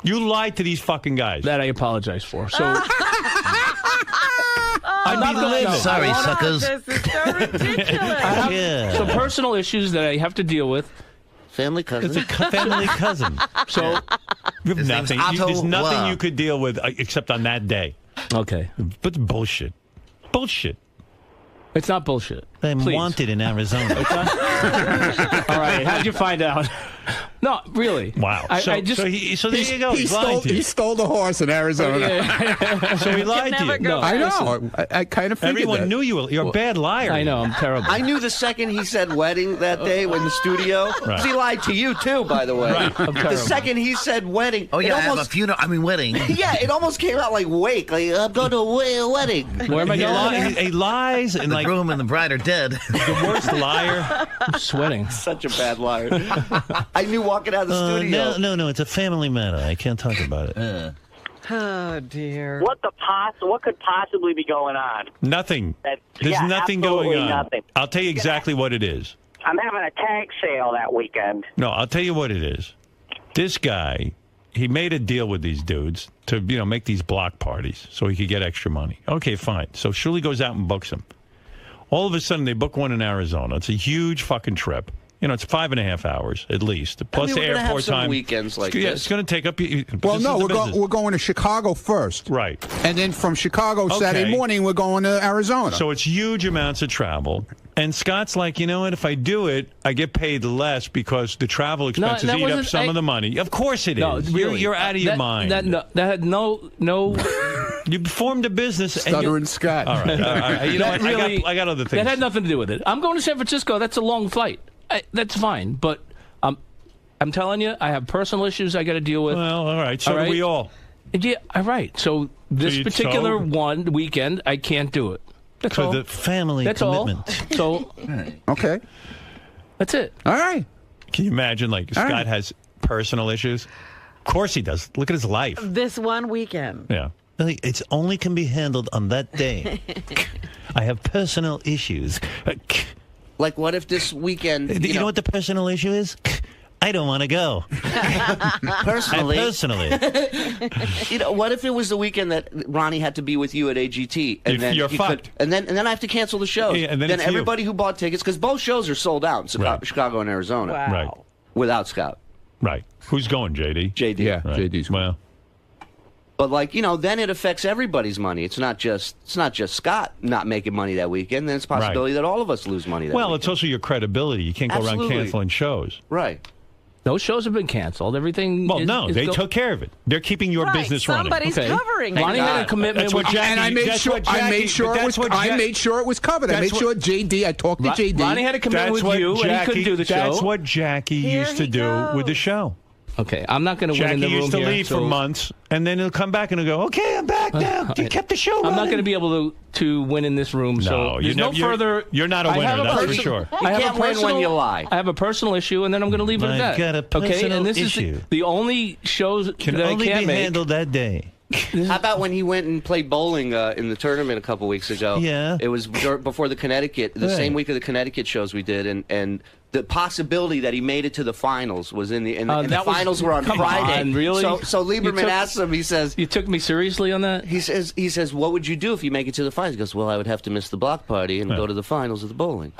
You lied to these fucking guys. That I apologize for. So I'm not livid. Sorry, suckers. This is so ridiculous. I have some personal issues that I have to deal with. Family cousin. It's a family cousin. So You have His name's nothing. Otto There's nothing Wa. you could deal with except on that day. Okay. But bullshit. Bullshit. It's not bullshit. I'm Please. wanted in Arizona. All right. How'd you find out? No, really. Wow. I So just. there you go. He He's lying to you. he stole the horse in Arizona. So he lied to you. No, I know. I kind of figured Everyone that. knew you were. You're a bad liar. I know. I'm terrible. I knew the second he said wedding that day in the studio. 'Cause he lied to you too, by the way. Right. I'm The terrible. second he said wedding, Oh, yeah, it I have a almost, funeral. I mean, wedding. yeah, it almost came out like wake. Like I'm going to a wedding. Where am I going? He lies and The like groom and the bride are dead. the worst liar. I'm sweating. Such a bad liar. I knew walking out of the studio. No, it's a family matter. I can't talk about it. Oh dear. What could possibly be going on? Nothing. That- There's yeah, nothing going absolutely on. nothing. I'll tell you exactly what it is. I'm having a tag sale that weekend. No, I'll tell you what it is. This guy, he made a deal with these dudes to, make these block parties so he could get extra money. Okay, fine. So Shirley goes out and books them. All of a sudden, they book one in Arizona. It's a huge fucking trip. It's 5.5 hours at least, plus we're the gonna have airport some time. weekends like Yeah, this. it's going to take up. Well, this no, is the business. we're going to Chicago first. Right. And then from Chicago Saturday Okay. morning, we're going to Arizona. So it's huge amounts of travel. And Scott's like, you know what? If I do it, I get paid less because the travel expenses that eat up wasn't- some of the money. Of course it is. No, really. You're out of your mind. That had no. You formed a business. Stuttering Scott. All right. You know That what? really- I got other things. That had nothing to do with it. I'm going to San Francisco. That's a long flight. That's fine. But I'm telling you, I have personal issues I got to deal with. Well, all right. So do we all. Yeah, all right. So this you- particular so- one weekend, I can't do it. That's For all. the family That's commitment. all. So Okay. that's it. All right. Can you imagine, Scott right. has personal issues? Of course he does. Look at his life. This one weekend. Yeah. It's only can be handled on that day. I have personal issues. Like, what if this weekend? You know what the personal issue is? I don't want to go. Personally, what if it was the weekend that Ronnie had to be with you at AGT, and then You're he fucked. and then I have to cancel the show. Yeah, and then it's you. everybody who bought tickets, because both shows are sold out in Chicago and Arizona. Wow. Right. Without Scott. Right. Who's going, JD? JD. Yeah, Right. JD's going. Well, But then it affects everybody's money. It's not just Scott not making money that weekend. Then it's a possibility that all of us lose money that weekend. it's also your credibility. You can't go around Absolutely. canceling shows. Right. Those shows have been canceled. Everything. Well, is, no, is they go- took care of it. They're keeping your Right, business running. somebody's covering it. Ronnie had a God. commitment. That's what with, Jackie- And I made that's sure. what I Jackie- made sure but it was. that's what I Jack- made sure it was covered. I that's made sure JD. I talked to JD. Ronnie had a commitment That's with what you, and he couldn't do the show. That's what Jackie used to do with the show. Okay, I'm not going to win in Jackie the room used to here, leave for so- months, and then he'll come back and he'll go, okay, I'm back now. You kept the show I'm running. not going to be able to win in this room. So you're there's further. You're not a I have winner, that's for person- sure. I have can't a win personal, when you lie. I have a personal issue, and then I'm going to leave it at I've that. got a okay, personal and this issue. is the only shows Can that only I can't be make. handled that day. How about when he went and played bowling in the tournament a couple weeks ago? Yeah. It was before the Connecticut, the Right. same week of the Connecticut shows we did, and The possibility that he made it to the finals was in the that finals were on come Friday. on, really? So Lieberman asked him. He says, "You took me seriously on that?" He says, "What would you do if you make it to the finals?" He goes, "Well, I would have to miss the block party and go to the finals of the bowling."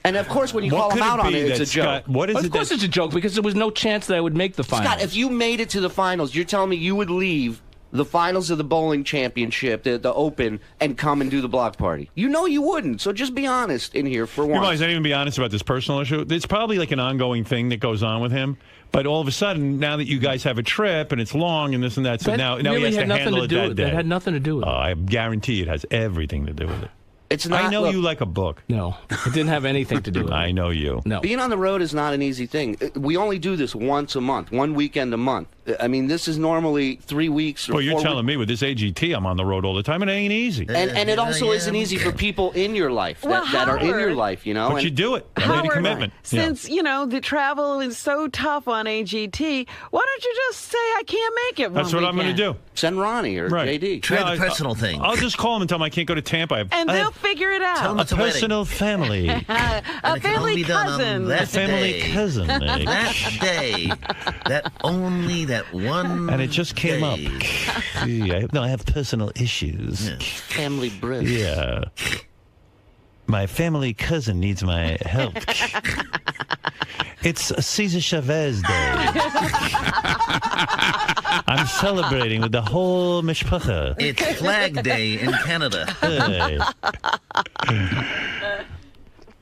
And of course, when you call him out on it, it's a joke. Of course, it's a joke because there was no chance that I would make the finals. Scott, if you made it to the finals, you're telling me you would leave the finals of the bowling championship, the Open, and come and do the block party? You know you wouldn't. So just be honest in here for once. You might not even be honest about this personal issue. It's probably like an ongoing thing that goes on with him. But all of a sudden, now that you guys have a trip and it's long and this and that, so now he has to handle it that day. It had nothing to do with it. I guarantee it has everything to do with it. It's not, I know you like a book. No, it didn't have anything to do with it. I know you. No. Being on the road is not an easy thing. We only do this once a month, one weekend a month. I mean, this is normally 3 weeks or 4 Well, you're telling me with this AGT, I'm on the road all the time, and it ain't easy. And it also isn't easy for people in your life that are in your life, you know. But you do it. I made a commitment. Since, the travel is so tough on AGT, why don't you just say I can't make it That's what I'm going to do. Send Ronnie or JD. Try the personal thing. I'll just call him and tell him I can't go to Tampa. And they'll figure it out. Tell them A it's a wedding. personal family. A family cousin. A family cousin. That day. That one. And it just came up. I have personal issues. Yeah. Family bridge. Yeah. My family cousin needs my help. It's Cesar Chavez Day. I'm celebrating with the whole mishpacha. It's Flag Day in Canada. Hey.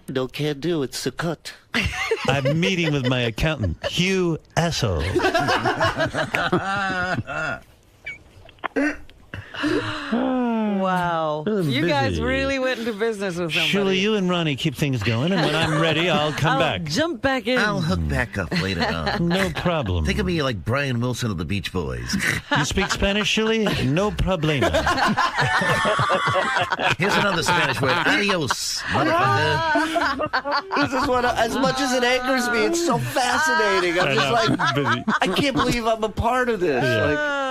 No, can't do. It's Sukkot. I'm meeting with my accountant, Hugh Asshole. Wow. You guys really went into business with somebody. Surely you and Ronnie keep things going, and when I'm ready, I'll come back. Jump back in. I'll hook back up later on. No problem. Think of me like Brian Wilson of the Beach Boys. You speak Spanish, Shirley? No problema. Here's another Spanish word. Adios, motherfucker. This is what, as much as it angers me, it's so fascinating. I'm just like, I can't believe I'm a part of this.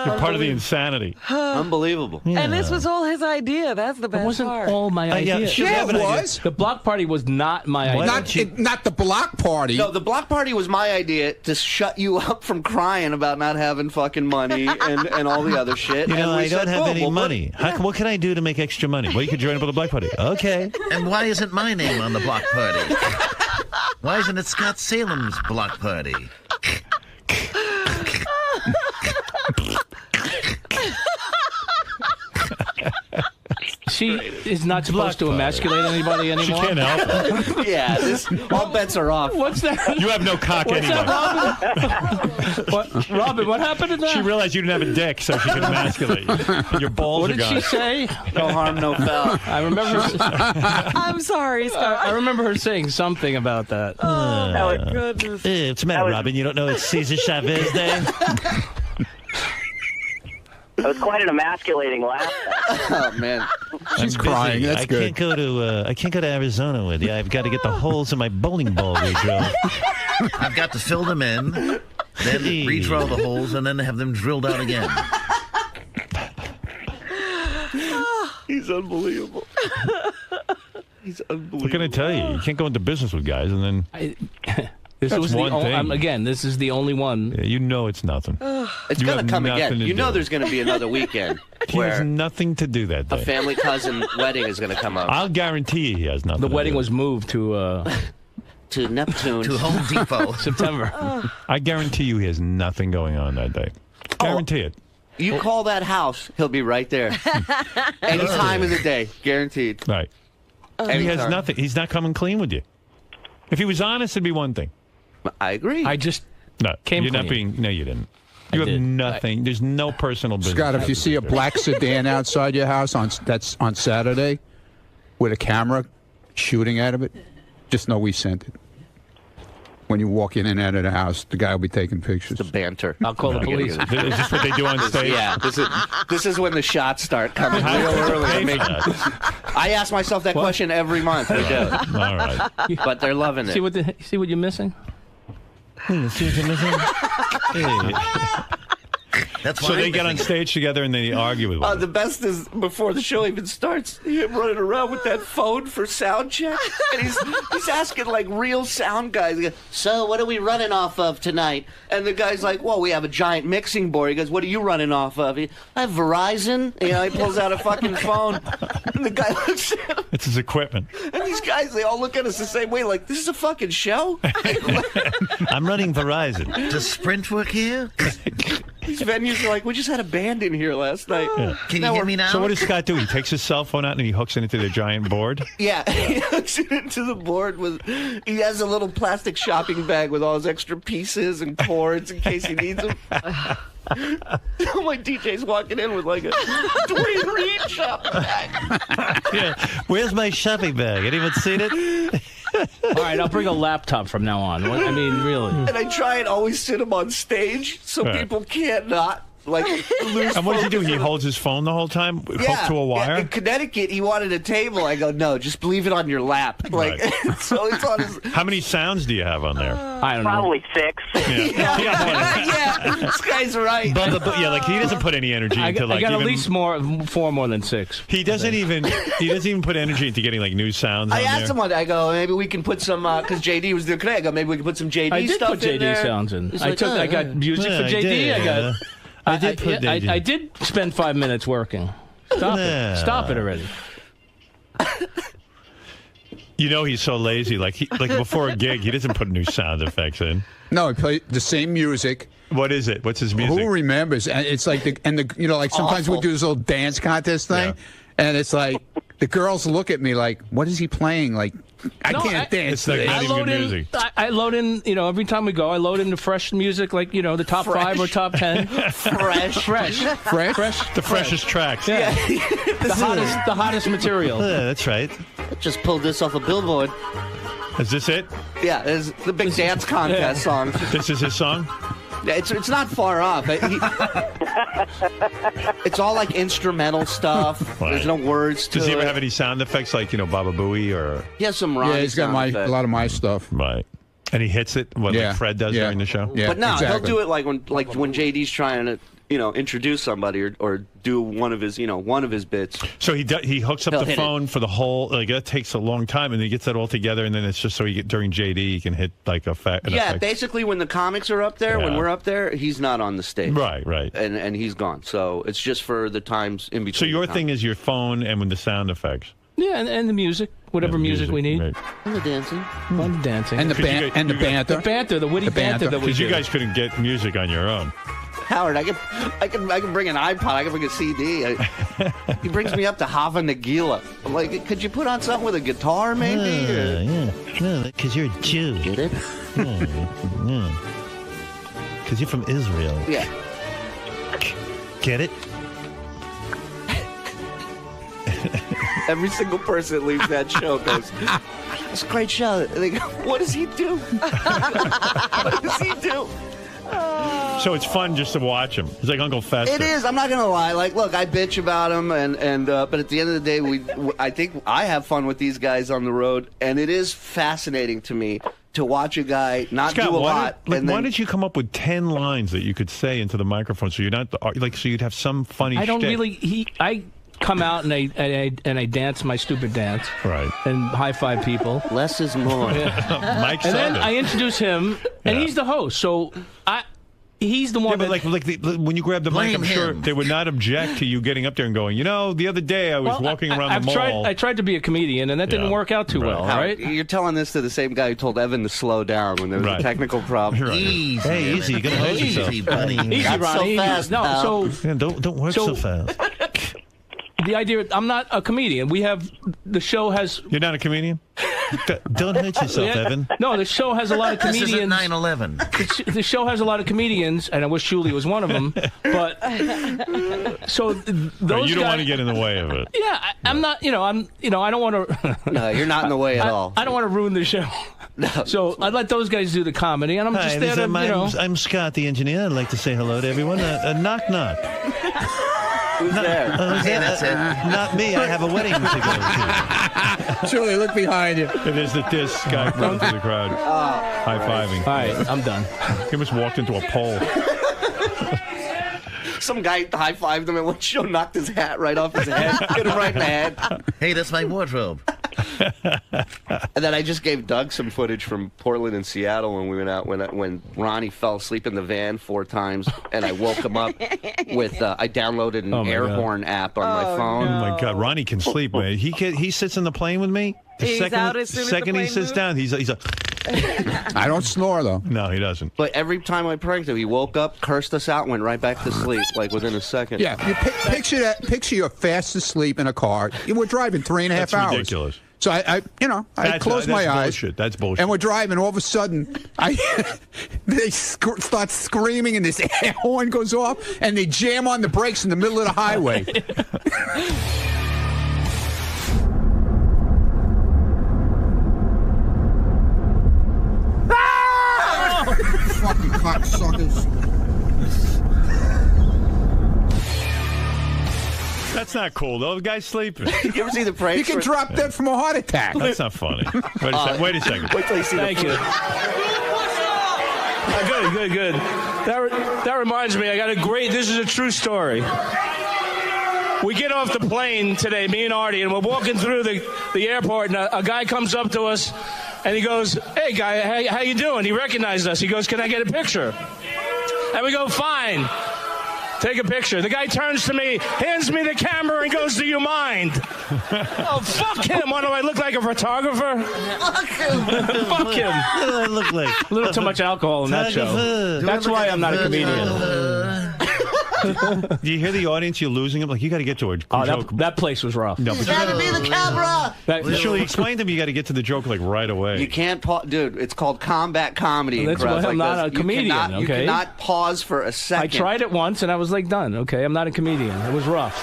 You're part of the insanity. Unbelievable. Yeah. And this was all his idea. That's the best It wasn't part. all my idea. Yeah, it was. The block party was not my idea. Not the block party. No, the block party was my idea to shut you up from crying about not having fucking money and all the other shit. You know, and we I don't said, have "Boom, any we'll money. What can I do to make extra money? Well, you could join up with the black party. Okay. And why isn't my name on the block party? Why isn't it Scott Salem's block party? She is not supposed to emasculate anybody anymore. She can't help it. Yeah, all bets are off. What's that? You have no cock What's anyway. that, Robin? Robin, what happened to that? She realized you didn't have a dick, so she could emasculate you. And your balls What are did gone. she say? No harm, no foul. I remember. I'm sorry, Scott. I remember her saying something about that. Oh, my goodness. What's the matter, Robin? You don't know it's Cesar Chavez Day? It was quite an emasculating laugh. Oh man, She's crying. That's good. I can't go to Arizona with you. I've got to get the holes in my bowling ball redrilled. I've got to fill them in, then redraw the holes, and then have them drilled out again. he's unbelievable. He's unbelievable. What can I tell you? You can't go into business with guys and then. This That's was one thing. again, this is the only one. Yeah, you know it's nothing. It's You gonna have come nothing again. to You know do. there's gonna be another weekend He has where nothing to do that a day. family cousin wedding is gonna come up. I'll guarantee he has nothing. The to wedding do. was moved to to Neptune. To Home Depot. September. I guarantee you he has nothing going on that day. Guarantee it. You call that house, he'll be right there. Any time of the day, guaranteed. Right. He has Anytime. nothing. He's not coming clean with you. If he was honest, it'd be one thing. I agree. I just No, Came you're not clean. being. No, you didn't. You have did. nothing. There's no personal business. Scott, if you see a black sedan outside your house that's on Saturday with a camera shooting out of it, just know we sent it. When you walk in and out of the house, the guy will be taking pictures. The banter. I'll call the police. Is this what they do on stage? Yeah, this is when the shots start coming real early. I ask myself that question every month. I do. All right. But they're loving it. See what you're missing? See what you're missing? Hey. That's So they get on stage together and they argue with one another. The best is before the show even starts, him running around with that phone for sound check, and he's asking like real sound guys. He goes, so what are we running off of tonight? And the guy's like, well, we have a giant mixing board. He goes, what are you running off of? I have Verizon. You know, he pulls out a fucking phone, and the guy looks at him. It's his equipment. And these guys, they all look at us the same way, like, this is a fucking show? I'm running Verizon. Does Sprint work here? These venues are like, we just had a band in here last night. Yeah. Can you hear me now? So what does Scott do? He takes his cell phone out and he hooks it into their giant board? Yeah, he hooks it into the board with. He has a little plastic shopping bag with all his extra pieces and cords in case he needs them. My DJ's walking in with like a Dwayne Reed shopping bag. Yeah. Where's my shopping bag? Anyone seen it? All right, I'll bring a laptop from now on. I mean, really. And I try and always sit him on stage so Right. people can't not like lose. And what does he do? focus He on- holds his phone the whole time, hooked to a Yeah, wire? in Connecticut, he wanted a table. I go, no, just leave it on your lap. Like, so it's on his. How many sounds do you have on there? I don't know. Probably 6. Yeah, this guy's right. But yeah, like he doesn't put any energy I into got, like I got even, at least four more than 6. He doesn't even put energy into getting like new sounds. I on asked there. him one day, I go, maybe we can put some, because JD was doing Connecticut, I go, maybe we can put some JD I did stuff put in JD there. sounds in. He's I like, I got music Yeah, for I JD. did, I got. I did put JD. I did spend 5 minutes working. Stop Yeah. it! Stop it already. You know he's so lazy. Like before a gig, he doesn't put new sound effects in. No, he played the same music. What is it? What's his music? Who remembers? And it's like like sometimes we do this little dance contest thing, and it's like the girls look at me like, "What is he playing?" Like, I can't dance. It's like to not this. even good music. I load in. Every time we go, I load in the fresh music, like the top 5 or top 10. fresh. The freshest tracks. Yeah, the hottest material. Yeah, that's right. Just pulled this off a billboard. Is this it? Yeah, it's the big dance contest song. This is his song? Yeah, it's not far off. It's all like instrumental stuff. Right. There's no words to Does he ever it. have any sound effects like, Baba Booey or... He has some Ronnie Yeah, he's got sound a effects. lot of my stuff. Right. And he hits it, like Fred does during the show? Yeah, But no, exactly. he'll do it like when JD's trying to introduce somebody or do one of his bits. So he hooks up He'll the hit phone for the whole, like that takes a long time, and he gets that all together, and then it's just so during JD he can hit like an Yeah, effect. basically when the comics are up there, when Yeah. we're up there, he's not on the stage. Right. And he's gone. So it's just for the times in between. So your the thing is your phone and with the sound effects. Yeah, and the music, whatever music we need. Right. and the dancing. Fun dancing. And the banter. The banter, the witty The banter. banter that we Because you do. guys couldn't get music on your own. Howard, I can bring an iPod. I can bring a CD. He brings me up to Hava Nagila. I'm like, could you put on something with a guitar, maybe? Or- Yeah. No, because you're a Jew. Get it? Yeah. Because you're from Israel. Yeah. Get it? Every single person that leaves that show goes, it's a great show. And they go, what does he do? What does he do? So it's fun just to watch him. He's like Uncle Fester. It is. I'm not gonna lie. Like, look, I bitch about him, but at the end of the day, I think I have fun with these guys on the road, and it is fascinating to me to watch a guy not Scott, do a why lot. Did, and why then, did you come up with 10 lines that you could say into the microphone so you're not so you'd have some funny? I don't shtick? really. I come out and I dance my stupid dance. Right. And high five people. Less is more. Mike And said then it. I introduce him, and Yeah. he's the host. So he's the one. Yeah, but when you grab the mic, I'm Blame sure him. they would not object to you getting up there and going, the other day I was walking around the mall. I tried to be a comedian, and that didn't Yeah. work out too well, Howard, right? You're telling this to the same guy who told Evan to slow down when there was Right. a technical problem. Right. Easy. Hey, easy, you're gonna hurt yourself. Easy, buddy. Easy, Not so Ronnie. fast, No, pal. so Yeah, don't work so fast. the idea, I'm not a comedian. The show has. You're not a comedian? Don't hurt yourself, Evan. No, the show has a lot of This isn't comedians. 9/11. The show has a lot of comedians, and I wish Julie was one of them. But so those You don't guys, want to get in the way of it. Yeah, I'm not. I don't want to. No, you're not in the way at all. I don't want to ruin the show. So I'd let those guys do the comedy, and I'm just Hi, there to, I'm Scott, the engineer. I'd like to say hello to everyone. Knock, knock. Who's there? Hey, that's it. Not me. I have a wedding to go to. Julie, look behind you. And there's this guy running through the crowd, high-fiving. All right, I'm done. He almost walked into a pole. Some guy high-fived him at one show, knocked his hat right off his head, hit him right in the head. Hey, that's my wardrobe. And then I just gave Doug some footage from Portland and Seattle when we went out, when Ronnie fell asleep in the van 4 times, and I woke him up with, I downloaded an air horn app on my phone. Oh, my God. Ronnie can sleep, man. He sits in the plane with me. He's out as soon as the second he plane sits moves? down, he's a... I don't snore, though. No, he doesn't. But every time I pranked him, he woke up, cursed us out, and went right back to sleep, like within a second. Yeah, you picture that. Picture you're fast asleep in a car. We're driving 3.5 That's hours. ridiculous. So I close my eyes. Bullshit. That's bullshit. And we're driving. All of a sudden, they start screaming, and this air horn goes off, and they jam on the brakes in the middle of the highway. Fucking cocksuckers. That's not cool, though. The guy's sleeping. You ever see the prank? You can drop dead from a heart attack. That's not funny. Wait a second. Wait till you see Thank you. Good. That reminds me, I got a great, this is a true story. We get off the plane today, me and Artie, and we're walking through the airport, and a guy comes up to us, and he goes, "Hey, guy, how you doing?" He recognized us. He goes, "Can I get a picture?" And we go, "Fine. Take a picture." The guy turns to me, hands me the camera, and goes, "Do you mind?" Oh, fuck him. What, do I look like a photographer? Fuck him. Fuck him. What do I look like? A little too much alcohol in that show. That's why I'm not a comedian. Do you hear the audience? You're losing them. Like, you got to get to a joke. That place was rough. No, but gotta be the camera. Usually explain to them you got to get to the joke like right away. You can't pause, dude. It's called combat comedy. That's why I'm not a comedian. You cannot pause for a second. I tried it once and I was like, done. Okay, I'm not a comedian. It was rough.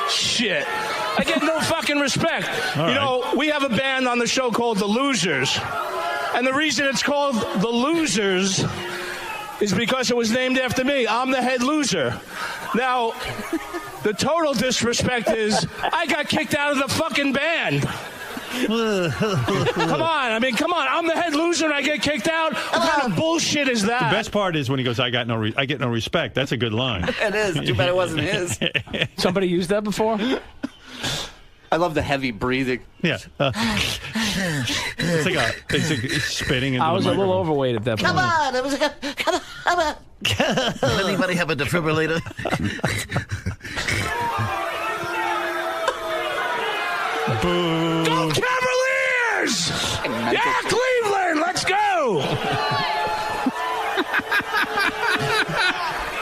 Shit. I get no fucking respect. All you know, we have a band on the show called The Losers. And the reason it's called The Losers is because it was named after me. I'm the head loser. Now, the total disrespect is I got kicked out of the fucking band. Come on. I'm the head loser and I get kicked out. What kind of bullshit is that? The best part is when he goes, I get no respect. That's a good line. It is. Too bad it wasn't his. Somebody used that before? I love the heavy breathing. Yeah. It's like spitting into I was the a little microphone. overweight at that point. Come on. It was like come on. Does anybody have a defibrillator? Boo. Go Cavaliers! Yeah, Cleveland, let's go!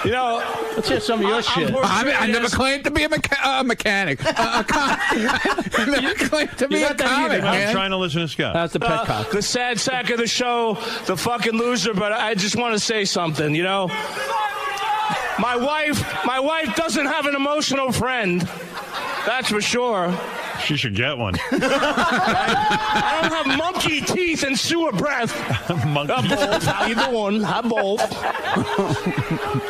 You know, let's hear some of your shit. I never claimed to be a mechanic. I never claimed to be a comic, man. I'm trying to listen to Scott. That's the petcock. The sad sack of the show, the fucking loser, but I just want to say something, you know? My wife doesn't have an emotional friend. That's for sure. She should get one. I don't have monkey teeth and sewer breath. Both. How you doing? I'm both.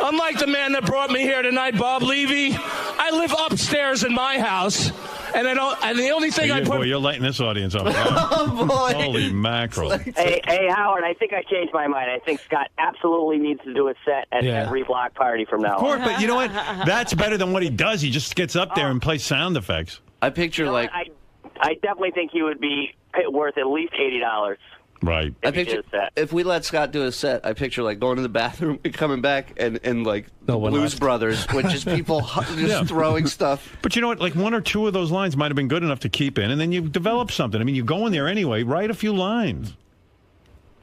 Unlike the man that brought me here tonight, Bob Levy, I live upstairs in my house, and the only thing I put. Boy, you're lighting this audience up. Oh boy! Holy mackerel! Hey, Howard, I think I changed my mind. I think Scott absolutely needs to do a set at every block party from now on. Of course, but you know what? That's better than what he does. He just gets up there and plays sound effects. I picture I definitely think he would be worth at least $80. Right. I picture if we let Scott do a set, I picture like going to the bathroom and coming back and like Blues Brothers, with just people just throwing stuff. But you know what? Like one or two of those lines might have been good enough to keep in, and then you develop something. I mean, you go in there anyway, write a few lines.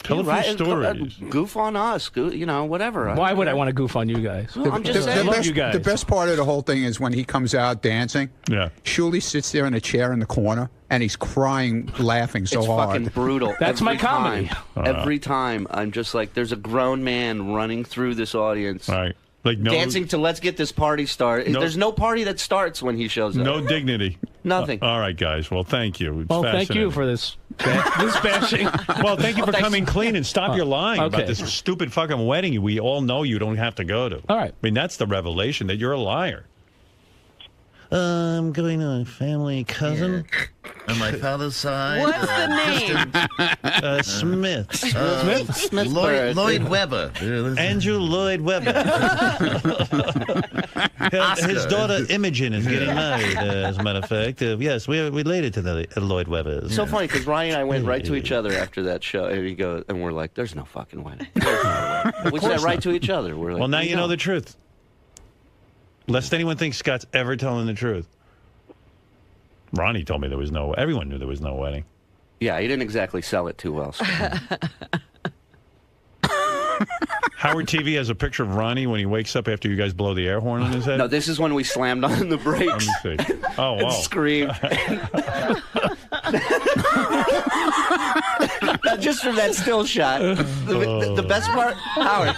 Tell a few stories. Goof on us. You know, whatever. Why would I want to goof on you guys? Well, I'm just saying. I love you guys. The best part of the whole thing is when he comes out dancing. Yeah. Shuley sits there in a chair in the corner, and he's crying, laughing so it's hard. Fucking brutal. That's my comedy. Every time, I'm just like, there's a grown man running through this audience. Right. Like dancing to "Let's Get This Party Started." There's no party that starts when he shows up. No dignity. Nothing. All right, guys. Well, thank you. It's thank you for this bashing. Well, thank you for coming clean and stop your lying about this stupid fucking wedding we all know you don't have to go to. All right. I mean, that's the revelation that you're a liar. I'm going to a family cousin. On my father's side. What's the name? Smith. Smith? Lloyd Webber. Andrew Lloyd Webber. His daughter Imogen is getting married, as a matter of fact. Yes, we are related to the Lloyd Webbers. It's so funny because Ryan and I went right to each other after that show, and we're like, "There's no fucking wedding." We said right to each other. We're like, well, now you know the truth. Lest anyone thinks Scott's ever telling the truth. Ronnie told me everyone knew there was no wedding. Yeah, he didn't exactly sell it too well. Howard TV has a picture of Ronnie when he wakes up after you guys blow the air horn on his head. No, this is when we slammed on the brakes. Let me see. Oh, wow. And screamed. Now, just from that still shot, the best part, Howard.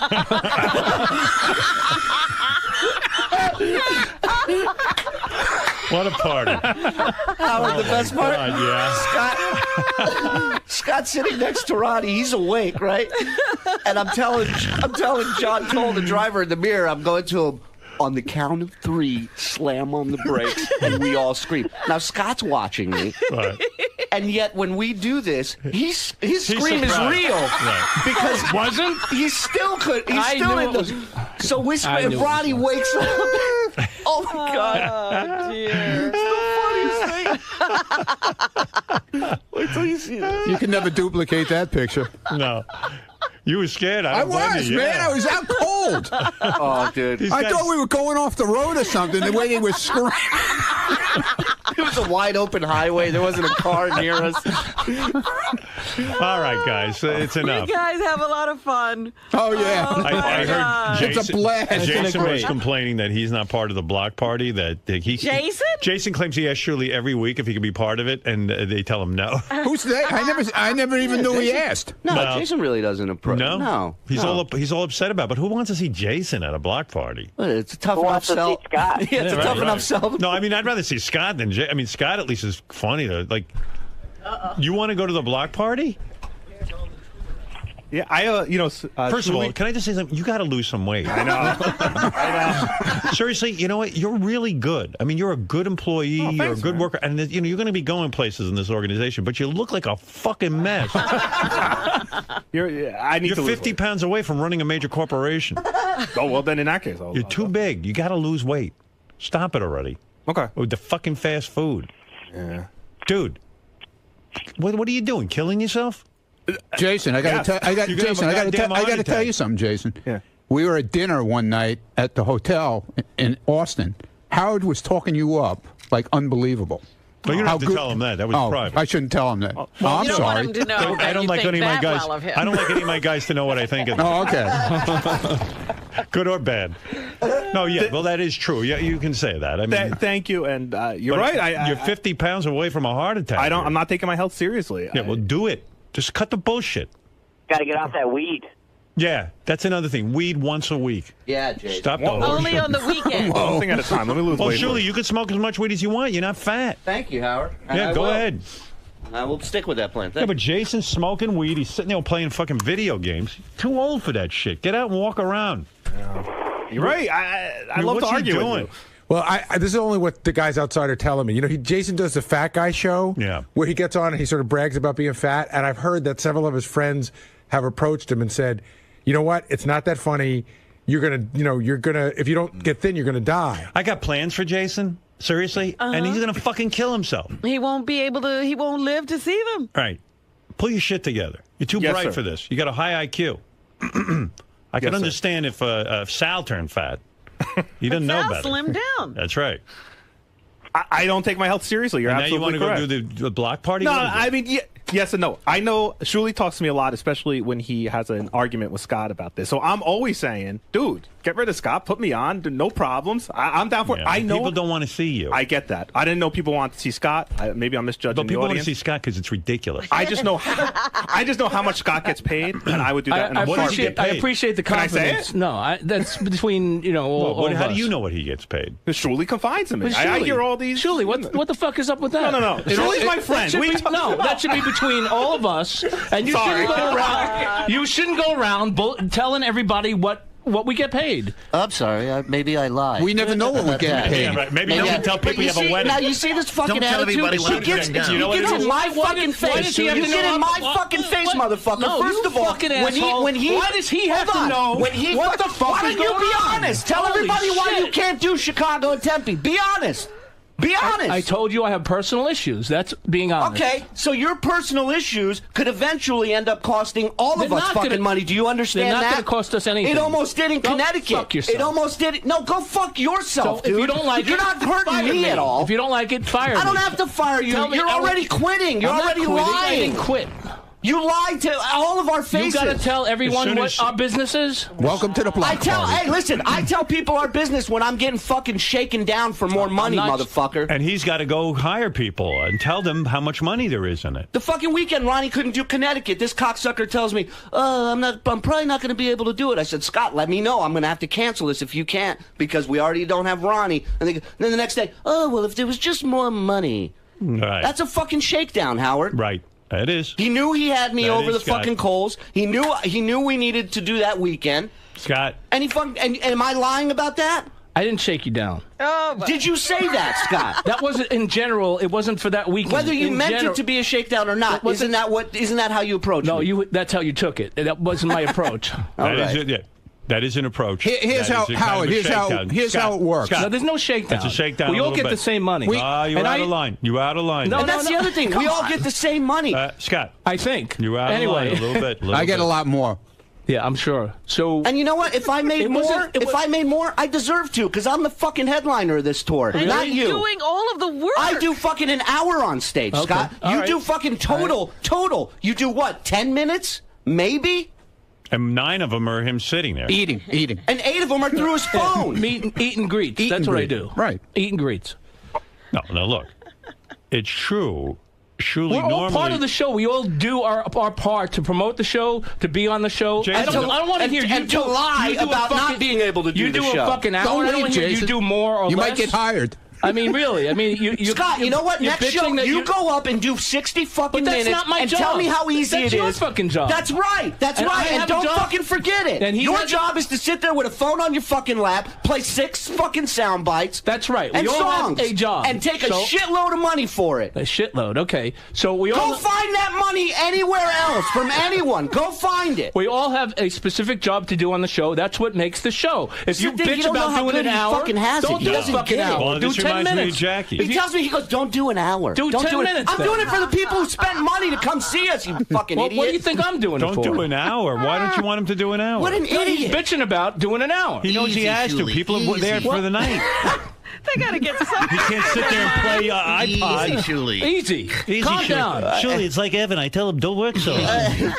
What a party. Howard, the best part? God, yeah. Scott's sitting next to Ronnie. He's awake, right? And I'm telling John Cole, the driver, in the mirror, I'm going to him, on the count of 3, slam on the brakes, and we all scream. Now, Scott's watching me. Right. And yet, when we do this, his scream is real. Right. Because he still could. He's still in the. So if Ronnie wakes up, oh my God! Oh dear! It's the funniest thing. Wait till you see this. You can never duplicate that picture. No. You were scared. I was, man. I was out cold. Oh, dude. I thought we were going off the road or something, the way they were screaming. It was a wide open highway. There wasn't a car near us. All right, guys. It's enough. You guys have a lot of fun. Oh, yeah. I heard Jason, it's a blast. Jason was complaining that he's not part of the block party. Jason claims he asks Shirley every week if he could be part of it, and they tell him no. Who's that? I never even knew he asked. No, Jason really doesn't approach. No, he's all upset about it. But who wants to see Jason at a block party? Well, it's a tough enough sell. Yeah, it's a tough enough sell. No, I mean I'd rather see Scott than Jason. I mean Scott at least is funny to like. You want to go to the block party? Yeah, First of all, can I just say something? You got to lose some weight. I know. Seriously, you know what? You're really good. I mean, you're a good employee. You're a good worker, and you're going to be going places in this organization. But you look like a fucking mess. You're 50 pounds away from running a major corporation. Oh well, then in that case, you're too big. You got to lose weight. Stop it already. Okay. With the fucking fast food. Yeah. Dude, what are you doing? Killing yourself? Jason, I got to tell you something, Jason. Yeah. We were at dinner one night at the hotel in Austin. Howard was talking you up like unbelievable. Well, you don't have to tell him that. That was private. I shouldn't tell him that. Well, I'm you don't sorry. want him to know I don't like any of my guys. Well of him. I don't like any of my guys to know what I think of them. Oh, okay. Good or bad. No, yeah. Well, that is true. Yeah, you can say that. I mean, thank you, and you're right. You're 50 pounds away from a heart attack. I'm not taking my health seriously. Yeah, well, do it. Just cut the bullshit. Got to get off that weed. Yeah, that's another thing. Weed once a week. Yeah, Jason. Stop the Only on the weekend. One thing at a time. Let me lose weight. Well, surely you can smoke as much weed as you want. You're not fat. Thank you, Howard. Yeah, go ahead. I will stick with that plan. Yeah, but Jason's smoking weed. He's sitting there playing fucking video games. Too old for that shit. Get out and walk around. You're right. I love to argue with you. Well, this is only what the guys outside are telling me. You know, Jason does the fat guy show, where he gets on and he sort of brags about being fat. And I've heard that several of his friends have approached him and said, "You know what? It's not that funny. You're gonna, if you don't get thin, you're gonna die." I got plans for Jason. Seriously, and he's gonna fucking kill himself. He won't be able to. He won't live to see them. All right, pull your shit together. You're too bright for this. You got a high IQ. I can understand if Sal turned fat. He doesn't know better. Sal slimmed down. That's right. I don't take my health seriously. You're absolutely correct. Now you want to go do the block party? No, I mean, yes and no. I know Shuli talks to me a lot, especially when he has an argument with Scott about this. So I'm always saying, dude, get rid of Scott, put me on, no problems. I'm down for it. I know people don't want to see you. I get that. I didn't know people want to see Scott. Maybe I'm misjudging but people the audience. want to see Scott because it's ridiculous. I just know how much Scott gets paid, and I would do that. I appreciate the confidence. Can I say it? No, that's between all of how us. do you know what he gets paid? Shuli confides in me. I hear all these. Shuli, what the fuck is up with that? No. Shuli's my friend. That should be between all of us. And you shouldn't go around. You shouldn't go around telling everybody what what we get paid. I'm sorry. Maybe I lied. We never know what we get paid. Yeah, right. Maybe don't tell people you have a wedding. Now you see this fucking Don't tell attitude. everybody what He gets I'm doing. he You know what gets it in is? my fucking Why face. does he You have to get know in my what- fucking face, what- motherfucker. No, First you of all, fucking when asshole. he Why does he have hold to on. know when he what the fuck Why is don't you going be on? honest? Tell Holy everybody why shit. you can't do Chicago and Tempe. Be honest. Be honest. I told you I have personal issues. That's being honest. Okay, so your personal issues could eventually end up costing all They're of us not fucking gonna- money. Do you understand they're not that? gonna cost us anything. It almost did in Go Connecticut. fuck yourself. It almost did. No, go fuck yourself, So dude. if you don't like You're it, not hurting fire me at all. If you don't like it, fire me. I don't have to fire you. Tell me- You're already quitting. You're I'm not already quitting. I lying. didn't quit. You lied to all of our You faces. got to tell everyone soon what as- our business is. Welcome to the block party. Hey, listen, I tell people our business when I'm getting fucking shaken down for more money, not- motherfucker. And he's got to go hire people and tell them how much money there is in it. The fucking weekend, Ronnie couldn't do Connecticut. This cocksucker tells me, I'm probably not going to be able to do it. I said, Scott, let me know. I'm going to have to cancel this if you can't because we already don't have Ronnie. And then the next day, well, if there was just more money. Right. That's a fucking shakedown, Howard. Right. It is. He knew he had me That over is, the Scott. fucking coals. He knew we needed to do that weekend. Scott. And am I lying about that? I didn't shake you down. Did you say that, Scott? That wasn't in general. It wasn't for that weekend. Whether you In meant general- it to be a shakedown or not, isn't that how you approach No, it? that's how you took it. That wasn't my approach. That is it. Yeah. That is an approach. Here's That how, is a kind Howard, of a here's how shakedown. it works. Scott, No, there's no shakedown. That's a shakedown. We a all little get the bit. same money. You're And out of line. You're out of line. No, And that's the other thing. We all get the same money. Scott. I think. You're out Anyway. of line a little bit. I get a lot more. Yeah, I'm sure. So, And you know what? If I made It more, wasn't- it if I made more, I deserve to, because I'm the fucking headliner of this tour, And not you're you. doing all of the work. I do fucking an hour on stage, Okay. Scott. All You right. do fucking total. You do what? 10 minutes, maybe, And 9 of them are him sitting there. Eating. and 8 of them are through his phone. eat and greets. Eat That's and what I greet. do. Right. Eat and greets. No, look. It's true. Surely We're all normally. part of the show. We all do our part to promote the show, to be on the show. Jason, I don't want to hear you and to lie you do a about not being able to do you the do show. a fucking hour. Don't I don't leave, want to hear you Jason. do more or You less. might get hired. I mean, really. I mean, you Scott, you know what? you're Next show, bitching that you go up and do 60 fucking But that's minutes not my and job. tell me how easy That's it your is. fucking job. That's right. That's And I right. have And a don't job. fucking forget it. And he Your has- job is to sit there with a phone on your fucking lap, play 6 fucking sound bites. That's right. And We all have songs. a job. And take a So- shitload of money for it. A shitload. Okay, so we all Go find that money anywhere else from anyone. Go find it. we all have a specific job to do on the show. That's what makes the show. If you Sit there, bitch you don't know about how doing good an he hour, fucking has it. don't He do a doesn't fucking get it. hour. Well, do this 10 reminds me of minutes. Jackie. He tells me, he goes, don't do an hour. Do don't 10 do it. minutes I'm then. doing it for the people who spent money to come see us, you fucking Well, idiot. what do you think I'm doing it Don't for? do an hour. Why don't you want him to do an hour? What an He's idiot. bitching about doing an hour. He knows he Easy, has to. Julie, People are there easy. for the night. They gotta get some. He can't sit there and play iPod. Easy, Julie. Easy. Calm down. Surely it's like Evan. I tell him, don't work so hard.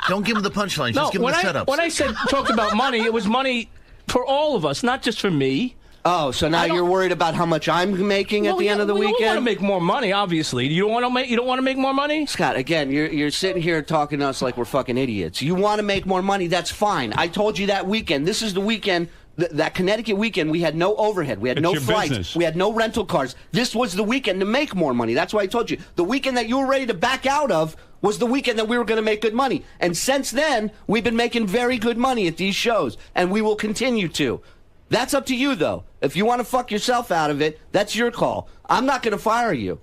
Don't give him the punchlines. No, Just give him when the I setups. when I said talked about money, it was money for all of us, not just for me. Oh, so now you're worried about how much I'm making at the end of the we weekend? We want to make more money, obviously. You don't want to make. You don't want to make more money, Scott, again, you're sitting here talking to us like we're fucking idiots. You want to make more money, that's fine. I told you that weekend. This is the weekend, that Connecticut weekend, we had no overhead. We had It's no your flights. business. We had no rental cars. This was the weekend to make more money. That's why I told you. The weekend that you were ready to back out of was the weekend that we were going to make good money. And since then, we've been making very good money at these shows. And we will continue to. That's up to you, though. If you want to fuck yourself out of it, that's your call. I'm not going to fire you.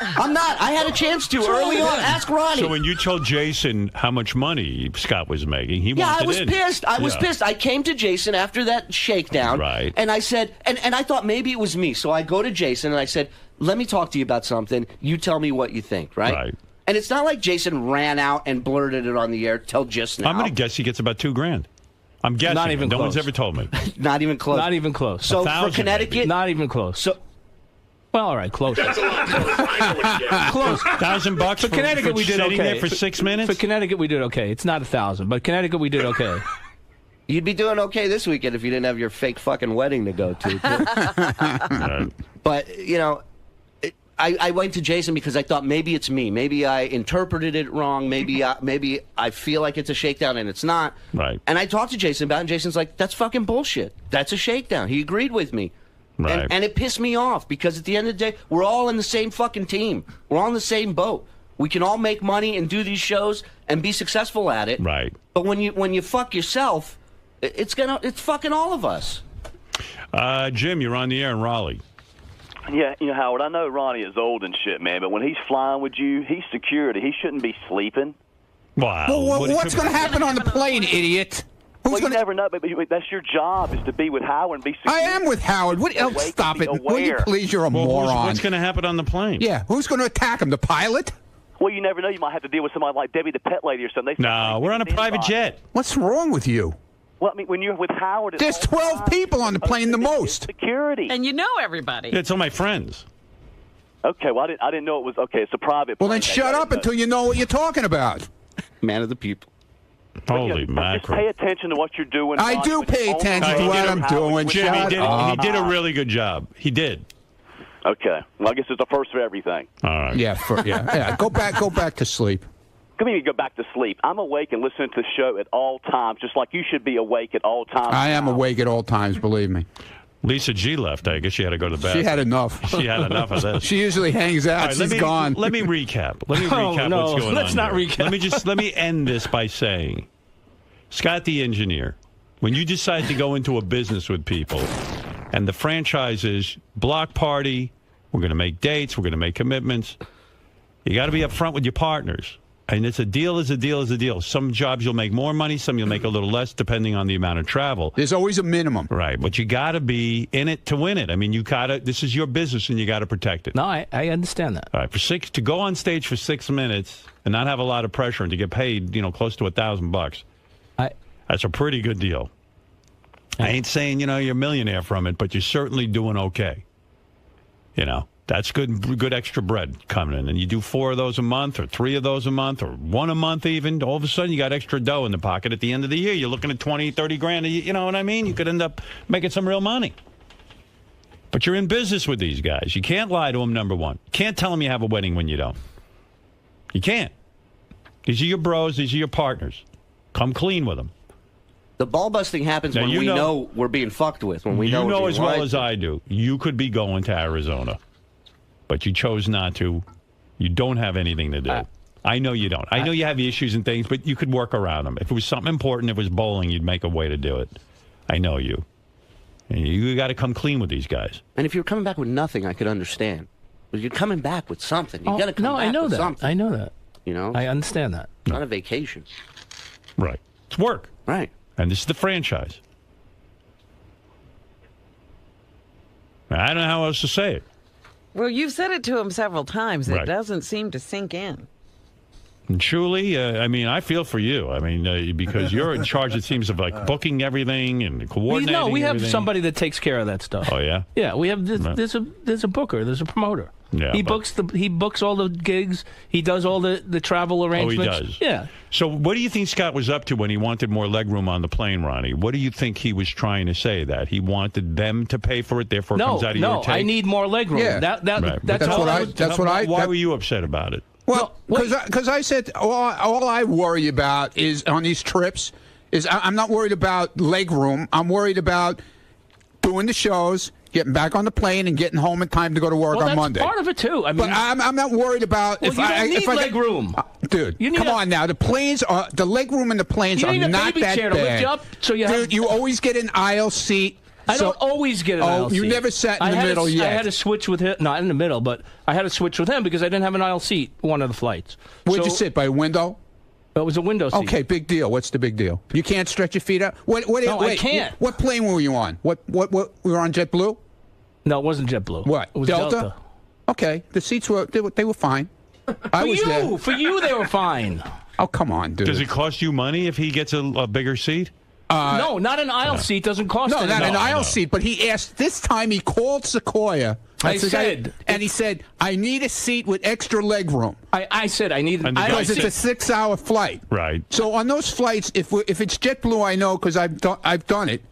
I'm not. I had a chance to early on. Ask Ronnie. So when you told Jason how much money Scott was making, he wanted I was in. pissed. I was Yeah. pissed. I came to Jason after that shakedown. Right. And I said, and I thought maybe it was me. So I go to Jason and I said, let me talk to you about something. You tell me what you think, right? Right. And it's not like Jason ran out and blurted it on the air till just now. I'm going to guess he gets about $2,000. I'm guessing. Not even no close. one's ever told me. Not even close. Not even close. So for 1,000 Connecticut, maybe. Not even close. So well, all right, close. That's a lot closer. I know what you get. Close. $1,000 For Connecticut, we did sitting okay. there for 6 minutes. For Connecticut, we did okay. It's not 1,000, but Connecticut, we did okay. you'd be doing okay this weekend if you didn't have your fake fucking wedding to go to. Right. But, you know, I went to Jason because I thought maybe it's me. Maybe I interpreted it wrong. Maybe I feel like it's a shakedown and it's not. Right. And I talked to Jason about it, and Jason's like, that's fucking bullshit. That's a shakedown. He agreed with me. Right. And it pissed me off because at the end of the day, we're all in the same fucking team. We're all in the same boat. We can all make money and do these shows and be successful at it. Right. But when you fuck yourself, it's fucking all of us. Jim, you're on the air in Raleigh. Yeah, Howard, I know Ronnie is old and shit, man, but when he's flying with you, he's security. He shouldn't be sleeping. Wow. Well, what's going to happen on the plane, idiot? You never know, but that's your job, is to be with Howard and be security. I am with Howard. Stop it. Will you please? You're a moron. What's going to happen on the plane? Yeah, who's going to attack him? The pilot? Well, you never know. You might have to deal with somebody like Debbie the pet lady or something. No, we're on a private jet. What's wrong with you? Well, I mean, when you're with Howard... There's 12 people on the plane, the most. Security. And you know everybody. It's all my friends. Okay, well, I didn't know it was... Okay, it's a private plane. Well, then shut up until you know what you're talking about. Man of the people. Holy mackerel. Just pay attention to what you're doing. I do pay attention to what I'm doing. Jim, he did a really good job. He did. Okay. Well, I guess it's the first for everything. All right. Yeah. Go back to sleep. Come here, go back to sleep. I'm awake and listening to the show at all times, just like you should be awake at all times. I am awake at all times, believe me. Lisa G left. I guess she had to go to bed. She had enough. She had enough of this. She usually hangs out. Right, She's gone. Let me recap. What's going on. Let's not recap. Let me end this by saying, Scott the engineer, when you decide to go into a business with people, and the franchise is block party, we're going to make dates, we're going to make commitments, you got to be upfront with your partners. And it's a deal is a deal is a deal. Some jobs you'll make more money, some you'll make a little less, depending on the amount of travel. There's always a minimum. Right, but you got to be in it to win it. I mean, this is your business, and you got to protect it. No, I understand that. All right, to go on stage for 6 minutes and not have a lot of pressure and to get paid, close to $1,000, that's a pretty good deal. I ain't saying, you're a millionaire from it, but you're certainly doing okay. That's good extra bread coming in. And you do 4 of those a month or 3 of those a month or 1 a month even. All of a sudden, you got extra dough in the pocket at the end of the year. You're looking at 20, 30 grand. You know what I mean? You could end up making some real money. But you're in business with these guys. You can't lie to them, number one. You can't tell them you have a wedding when you don't. You can't. These are your bros. These are your partners. Come clean with them. The ball busting happens when we know we're being fucked with. When we know as well as I do. You could be going to Arizona. But you chose not to. You don't have anything to do. I know you don't. I know you have issues and things, but you could work around them. If it was something important, if it was bowling, you'd make a way to do it. I know you. And you got to come clean with these guys. And if you're coming back with nothing, I could understand. But you're coming back with something. You got to come back with something. I know that. I understand that. It's not a vacation. Right. It's work. Right. And this is the franchise. I don't know how else to say it. Well, you've said it to him several times. It doesn't seem to sink in. And truly, I feel for you. Because you're in charge, it seems, of booking everything and coordinating. We have everything. somebody that takes care of that stuff. Oh yeah. Yeah, we have. There's a booker. There's a promoter. Yeah, he books all the gigs. He does all the travel arrangements. Oh, he does. Yeah. So, what do you think Scott was up to when he wanted more legroom on the plane, Ronnie? What do you think he was trying to say? That he wanted them to pay for it, therefore it comes out of your take? I need more legroom. Yeah. That's why were you upset about it? Well, because I said all I worry about is on these trips is I'm not worried about legroom. I'm worried about doing the shows, getting back on the plane, and getting home in time to go to work on Monday. Part of it too. But I'm not worried about if I need legroom. Dude, come on now. The legroom in the planes are not that chair bad. To lift you up so you always get an aisle seat. I don't always get an aisle seat. You never sat in the middle yet. I had to switch with him. Not in the middle, but I had to switch with him because I didn't have an aisle seat one of the flights. Where'd you sit? By a window? It was a window seat. Okay, big deal. What's the big deal? You can't stretch your feet out? I can't. What plane were you on? What we were on JetBlue? No, it wasn't JetBlue. What? It was Delta? Okay, the seats were fine. For you, they were fine. Oh, come on, dude. Does it cost you money if he gets a bigger seat? No, not an aisle seat. Doesn't cost anything. No, not an aisle seat. But he asked this time. He called Sequoia. And he said, "I need a seat with extra leg room." I said, "I need an aisle seat." Because it's a 6-hour flight. Right. So on those flights, if it's JetBlue, I know because I've done it.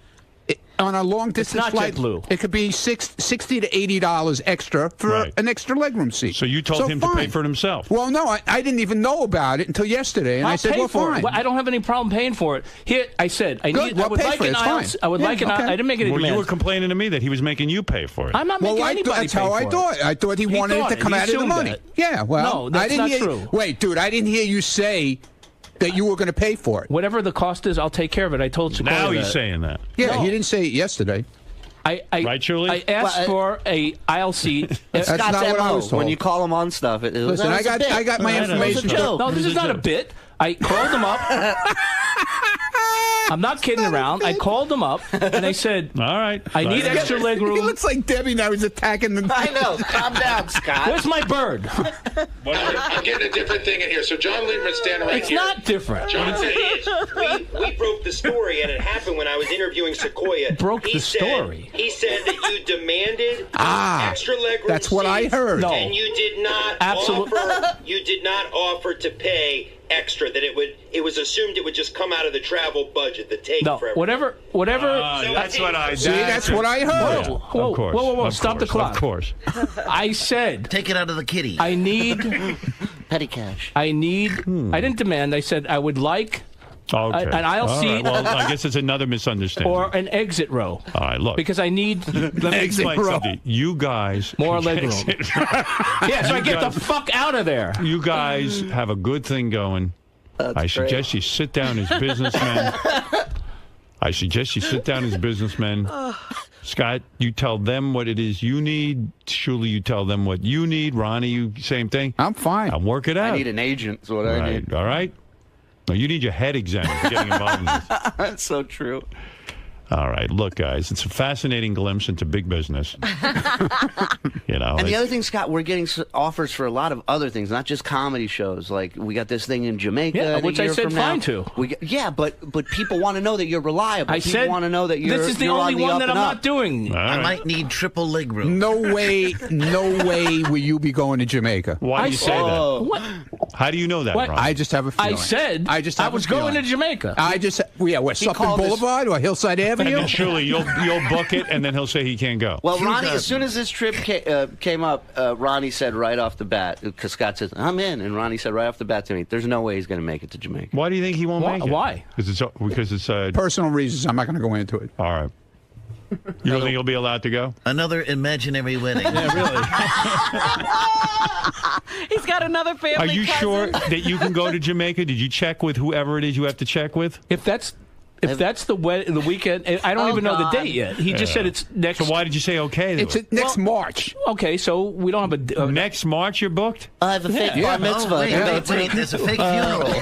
On a long distance not flight, JetBlue. it could be $60 to $80 extra for an extra legroom seat. So you told him to pay for it himself. Well, no, I didn't even know about it until yesterday, and I'll I said, pay "Well, for fine." it. Well, I don't have any problem paying for it. Here, I said, I Good, need. I well, would pay like for it, an it's aisle. fine. I would Yeah, like an. okay. I didn't make any Well, you demands. were complaining to me that he was making you pay for it. I'm not making anybody that's pay how for I it. thought. I thought he wanted it to come He out of the assumed money. that. Yeah, well, No, that's I didn't not hear, true. Wait, dude, I didn't hear you say that you were going to pay for it. Whatever the cost is, I'll take care of it. I told Sequoia Now that. he's saying that. Yeah, No. he didn't say it yesterday. Right, Julie? I asked for a aisle seat. That's not what I was told. When you call him on stuff, Listen, I got my information. No, this is not a bit. I called him up. I'm not kidding around. I called them up, and they said, "All right, I need extra leg room." He looks like Debbie now. He's attacking the. I know. Calm down, Scott. Where's my bird? I'm getting a different thing in here. So John Lieberman's standing right It's here. not different. John said We broke the story, and it happened when I was interviewing Sequoia. The story. He said that you demanded extra legroom that's what I seats, heard. No. and you did not offer to pay extra. That it was assumed it would just come out of the travel budget, the take No, for whatever. That's what I See, that's what I heard. Whoa, Of course. whoa! Of Stop the course, clock. Of course. I said, Take it out of the kitty. I need Petty cash. I didn't demand. I said I would like Okay. an aisle All seat. right. Well, I guess it's another misunderstanding. or an exit row. All right, look. Because I need Let me explain something. You guys more leg room. Yeah, so I get the fuck out of there. You guys have a good thing going. I suggest you sit down as businessmen. Scott, you tell them what it is you need. Shuli, you tell them what you need. Ronnie, you same thing. I'm fine. I'll work it out. I need an agent. Is what I need. All right. No, you need your head examined for getting involved in this. That's so true. All right, look, guys, it's a fascinating glimpse into big business. You know, And the other thing, Scott, we're getting offers for a lot of other things, not just comedy shows. Like we got this thing in Jamaica, Yeah, in a which I year said from fine now. to. But people want to know that you're reliable. I people said want to know that you're. this is the you're only on the one up that I'm and not up. doing. I might need triple leg room. No way will you be going to Jamaica. why do you say that? What? How do you know that, What? Ron? I just have a feeling. I said I just I have was a going feeling. to Jamaica. What, Sutton called this- Boulevard or Hillside And Avenue? then surely you'll book it, and then he'll say he can't go. Well, Ronnie, as soon as this trip came up, Ronnie said right off the bat, because Scott says, I'm in. And Ronnie said right off the bat to me, there's no way he's going to make it to Jamaica. Why do you think he won't make it? Why? Because it's Personal reasons. I'm not going to go into it. all right. You don't think he'll be allowed to go? Another imaginary wedding. Yeah, really. He's got another family. Are you cousin. sure that you can go to Jamaica? Did you check with whoever it is you have to check with? If that's the weekend, I don't even know the date yet. He just said it's next. So why did you say okay to It's it? next March. Okay, so we don't have a Next March you're booked? I have a fake bar mitzvah. Oh, wait, there's a fake funeral.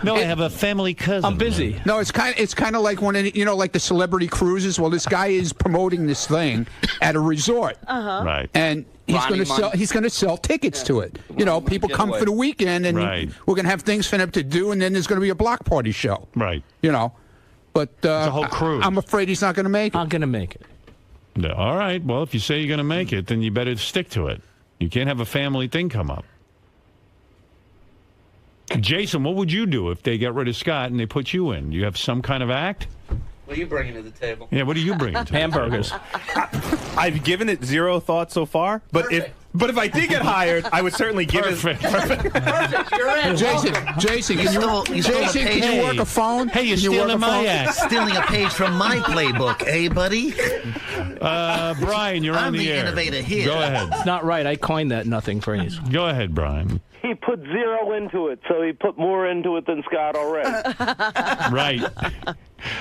No, I have a family cousin. I'm busy. No, it's kind of like when like the celebrity cruises. Well, this guy is promoting this thing at a resort, Right. and he's going to sell tickets to it. You know, people come for the weekend, and Right. we're going to have things for them to do, and then there's going to be a block party show. Right. You know, but a whole cruise. I'm afraid he's not going to make it. I'm going to make it. No, all right. Well, if you say you're going to make it, then you better stick to it. You can't have a family thing come up. Jason, what would you do if they get rid of Scott and they put you in? You have some kind of act? What are you bringing to the table? Yeah, what are you bringing to the Hamburgers. I've given it zero thought so far, but if I did get hired, I would certainly give it. Perfect. You're in. Jason, can you work a phone? Hey, you're Can you work stealing a my phone? act. Stealing a page from my playbook, eh, buddy? Brian, you're on I'm the the air. innovator here. Go ahead. It's not right. I coined that nothing phrase. Go ahead, Brian. He put zero into it, so he put more into it than Scott already. Right.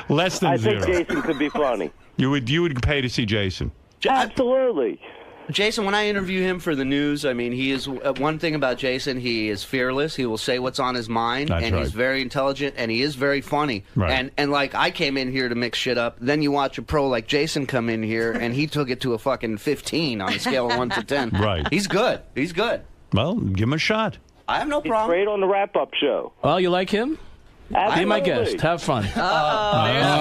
Less than I zero. think Jason could be funny. You would pay to see Jason. Absolutely. Jason, when I interview him for the news, I mean, he is one thing about Jason. He is fearless. He will say what's on his mind, That's and right. he's very intelligent, and he is very funny. Right. And like I came in here to mix shit up. Then you watch a pro like Jason come in here, and he took it to a fucking 15 on a scale of 1 to 10. Right. He's good. He's good. Well, give him a shot. I have no problem. Great on the wrap-up show. Well, you like him? Be my guest. Have fun.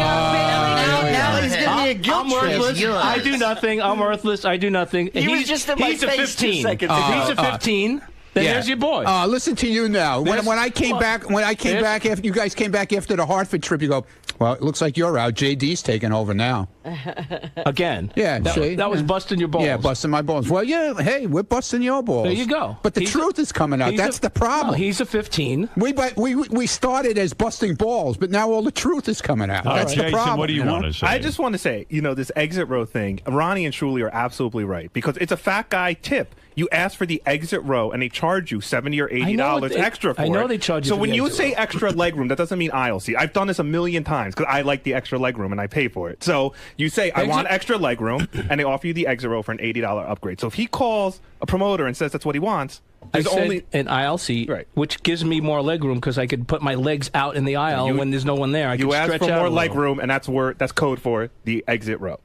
Now he's giving me a guilt I'm worthless. trip. I do nothing. I'm worthless. I do nothing. He was just in my he's a face 2 15. seconds If ago. he's a 15, then there's your boy. Listen to you now. When I came back, after you guys came back after the Hartford trip, you go, Well, it looks like you're out. JD's taking over now. Again. Yeah, see? That was busting your balls. Yeah, busting my balls. Well, yeah, hey, we're busting your balls. There you go. But the truth is coming out. That's the problem. No, he's a 15. We started as busting balls, but now all the truth is coming out. All right, That's the Jason, problem. what do you want to say? I just want to say, this exit row thing, Ronnie and Shuli are absolutely right because it's a fat guy tip. You ask for the exit row, and they charge you $70 or $80 extra for it. I know they charge you So for when the you exit say extra legroom, that doesn't mean aisle seat. I've done this a million times because I like the extra legroom, and I pay for it. So you say, I want extra legroom, and they offer you the exit row for an $80 upgrade. So if he calls a promoter and says that's what he wants, I there's said only an aisle seat, which gives me more legroom because I could put my legs out in the aisle when there's no one there. I you can ask stretch for out more a little. legroom, and that's code for the exit row.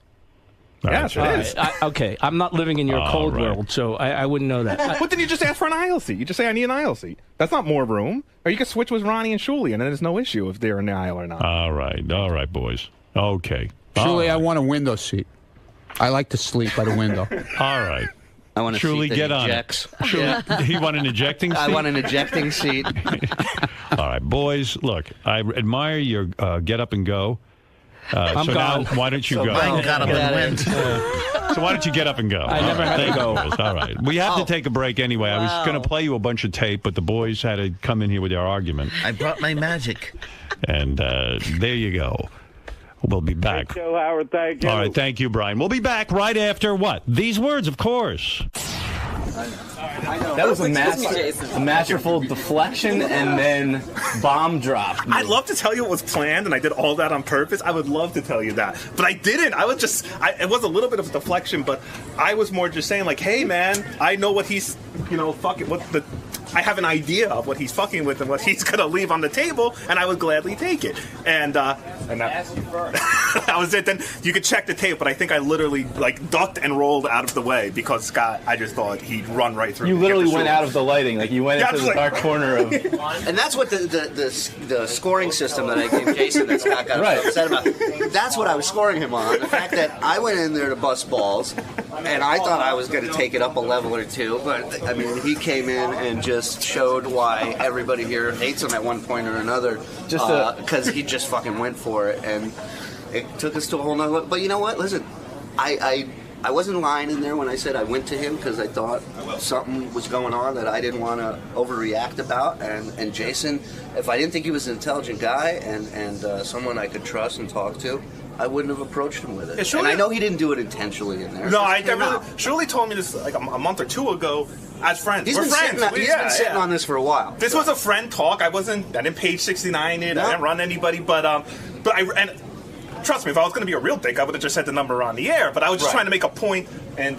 Yes, it is. Okay, I'm not living in your cold world, so I wouldn't know that. But then you just ask for an aisle seat. You just say, I need an aisle seat. That's not more room. Or you can switch with Ronnie and Shuli, and then there's no issue if they're in the aisle or not. All right, boys. Okay. Shuli, I want a window seat. I like to sleep by the window. All right. I want a Shuli, seat that get on ejects. it. Shuli, he want an ejecting seat? I want an ejecting seat. All right, boys, look, I admire your get up and go. I'm so gone. now, why don't you So go? mine got up and went. So why don't you get up and go? I never had to go. All right. We have to take a break anyway. I was going to play you a bunch of tape, but the boys had to come in here with their argument. I brought my magic. And there you go. We'll be back. Thank you, Howard. Thank you. All right. Thank you, Brian. We'll be back right after what? These words, of course. That was a masterful deflection and then bomb drop. I'd love to tell you it was planned and I did all that on purpose. I would love to tell you that. But I didn't. It was a little bit of a deflection, but I was more just saying, like, hey, man, I know what he's, I have an idea of what he's fucking with and what he's going to leave on the table, and I would gladly take it. And that was it. Then you could check the tape, but I think I literally, ducked and rolled out of the way because Scott, I just thought he'd run right through. You literally went out of the lighting. Like, you went into the dark corner of... And that's what the scoring system that I gave Jason that Scott got upset about. That's what I was scoring him on. The fact that I went in there to bust balls, and I thought I was going to take it up a level or two, but, I mean, he came in and just showed why everybody here hates him at one point or another, because he just fucking went for it, and it took us to a whole nother level. But you know what? Listen, I wasn't lying in there when I said I went to him because I thought something was going on that I didn't want to overreact about. And Jason, if I didn't think he was an intelligent guy and someone I could trust and talk to, I wouldn't have approached him with it. And I know he didn't do it intentionally in there. No, I definitely. Shirley told me this like a month or two ago as friends. We're friends. He's been sitting on this for a while. This was a friend talk. I didn't page 69 it. No. I didn't run anybody, but trust me, if I was going to be a real dick, I would have just said the number on the air. But I was just trying to make a point, and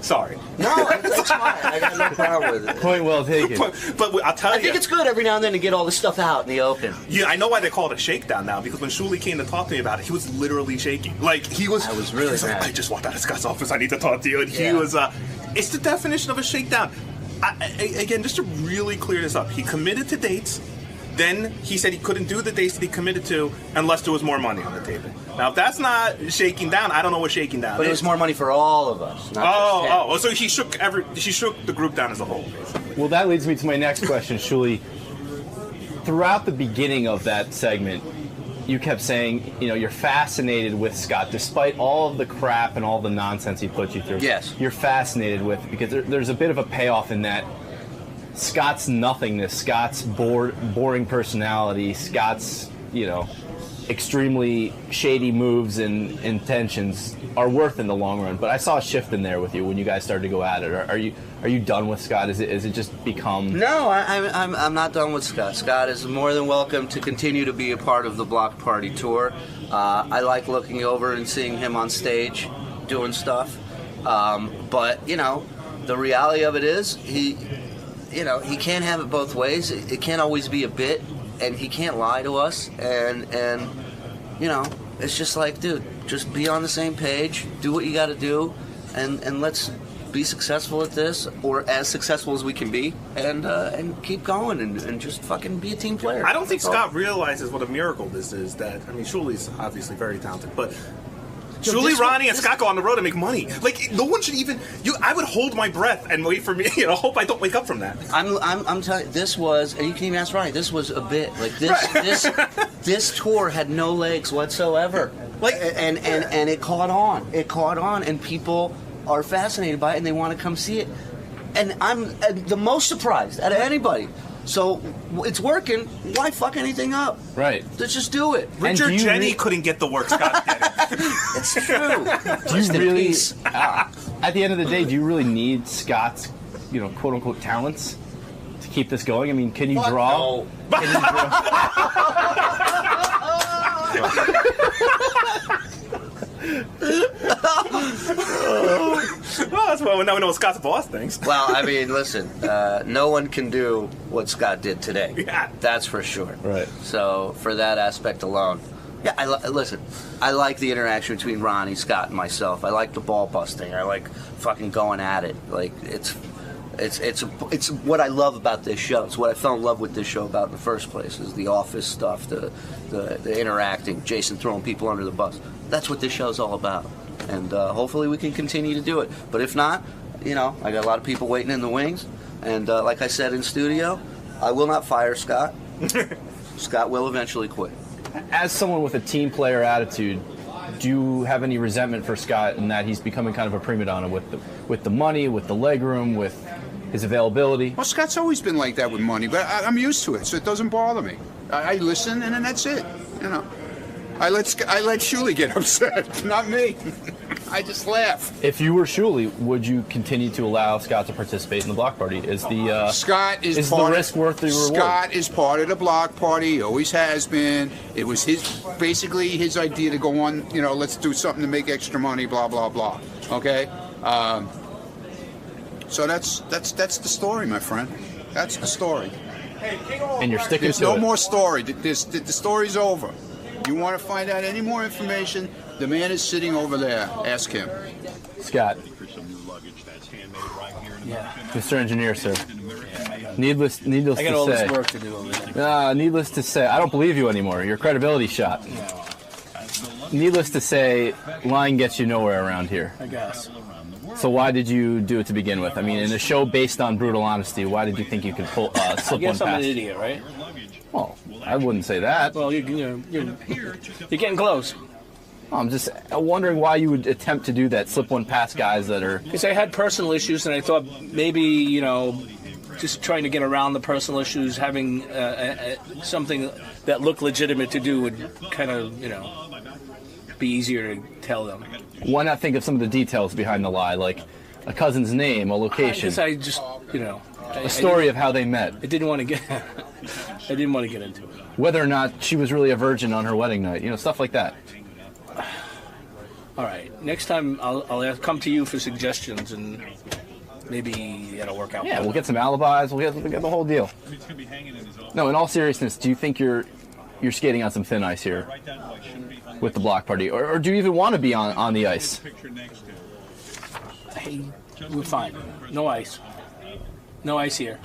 sorry. No, that's fine. I got no problem with it. Point well taken. But I'll tell you, I think it's good every now and then to get all this stuff out in the open. Yeah, I know why they call it a shakedown now, because when Shuli came to talk to me about it, he was literally shaking. Like, I was really mad. Like, I just walked out of Scott's office. I need to talk to you. And he was. It's the definition of a shakedown. Again, just to really clear this up, he committed to dates. Then he said he couldn't do the dates that he committed to unless there was more money on the table. Now, if that's not shaking down, I don't know what shaking down is. But it was more money for all of us. So he shook the group down as a whole, basically. Well, that leads me to my next question, Shuli. Throughout the beginning of that segment, you kept saying, you're fascinated with Scott, despite all of the crap and all the nonsense he put you through. Yes. You're fascinated with it because there's a bit of a payoff in that. Scott's nothingness, Scott's boring personality, Scott's, extremely shady moves and intentions are worth in the long run. But I saw a shift in there with you when you guys started to go at it. Are you done with Scott? Is it just become? No, I'm not done with Scott. Scott is more than welcome to continue to be a part of the Block Party tour. I like looking over and seeing him on stage doing stuff. But the reality of it is he can't have it both ways. It can't always be a bit, and he can't lie to us. And it's just like, dude, just be on the same page, do what you got to do, and let's be successful at this, or as successful as we can be, and keep going, and just fucking be a team player. I don't think Scott realizes what a miracle this is. Shuli's obviously very talented, but Julie, Ronnie, and Scott go on the road to make money. Like, no one should even. I would hold my breath and wait for me. Hope I don't wake up from that. I'm telling you, this was, and you can even ask Ronnie. This was a bit like this. This tour had no legs whatsoever. Like, and it caught on. It caught on, and people are fascinated by it, and they want to come see it. And I'm the most surprised out of anybody. So it's working. Why fuck anything up? Right. Let's just do it. Richard Jenny couldn't get the work Scott did. It's true. Do you really? At the end of the day, do you really need Scott's, quote unquote talents to keep this going? I mean, can you draw? No. Can you Well, that's why now we know what Scott's boss thinks. Well, I mean, listen, no one can do what Scott did today. Yeah. That's for sure. Right. So, for that aspect alone, yeah, listen, I like the interaction between Ronnie, Scott, and myself. I like the ball busting. I like fucking going at it. Like, it's what I love about this show. It's what I fell in love with this show about in the first place, is the office stuff, the interacting, Jason throwing people under the bus. That's what this show's all about. And hopefully we can continue to do it. But if not, I got a lot of people waiting in the wings. And like I said in studio, I will not fire Scott. Scott will eventually quit. As someone with a team player attitude, do you have any resentment for Scott in that he's becoming kind of a prima donna with the money, with the leg room, with his availability? Well, Scott's always been like that with money, but I'm used to it, so it doesn't bother me. I listen, and then that's it. I let Shuley get upset, not me. I just laugh. If you were Shuley, would you continue to allow Scott to participate in the block party? Is the risk worth the reward? Scott is part of the block party. He always has been. It was basically his idea to go on. Let's do something to make extra money. Blah blah blah. Okay. So that's the story, my friend. That's the story. And you're sticking There's to no it. more story. The story's over. You want to find out any more information? The man is sitting over there. Ask him. Scott. Yeah. Mr. Engineer, sir. Needless to say. I got all this work to do over there. Needless to say, I don't believe you anymore. Your credibility shot. Needless to say, lying gets you nowhere around here. I guess. So why did you do it to begin with? I mean, in a show based on brutal honesty, why did you think you could slip I one guess I'm past? an idiot, right? Well, I wouldn't say that. Well, you're getting close. I'm just wondering why you would attempt to do that, slip one past guys that are... Because I had personal issues, and I thought maybe, just trying to get around the personal issues, having something that looked legitimate to do would kind of, be easier to tell them. Why not think of some of the details behind the lie, like a cousin's name, a location? I just, a story of how they met. I didn't want to get into it. Whether or not she was really a virgin on her wedding night, stuff like that. All right. Next time I'll come to you for suggestions, and maybe it'll work out. Yeah, we'll get some alibis. We'll get the whole deal. No, in all seriousness, do you think you're skating on some thin ice here with the block party, or do you even want to be on the ice? Hey, we're fine. No ice. No ice here.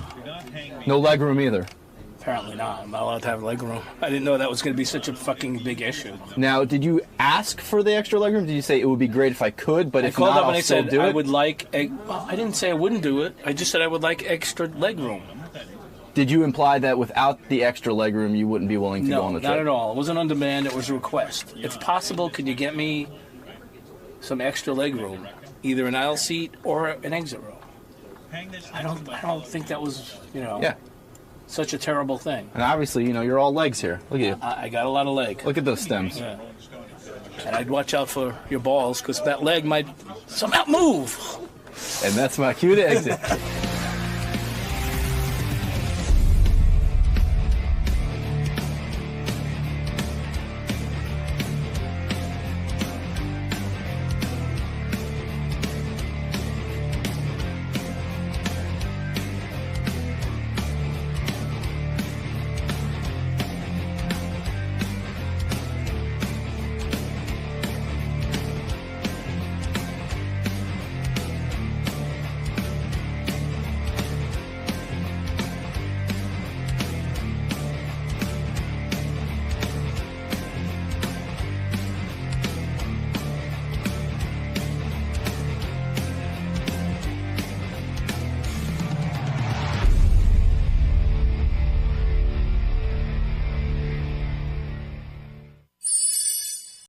No leg room either. Apparently not. I'm not allowed to have leg room. I didn't know that was going to be such a fucking big issue. Now, did you ask for the extra leg room? Did you say it would be great if I could, but if not, I'll still do it? I would like... I didn't say I wouldn't do it. I just said I would like extra leg room. Did you imply that without the extra leg room, you wouldn't be willing to go on the trip? No, not at all. It wasn't on demand. It was a request. If possible, could you get me some extra leg room? Either an aisle seat or an exit row. I don't think that was, such a terrible thing. And obviously, you're all legs here. Look at you. I got a lot of leg. Look at those stems. Yeah. And I'd watch out for your balls, because that leg might somehow move. And that's my cue to exit.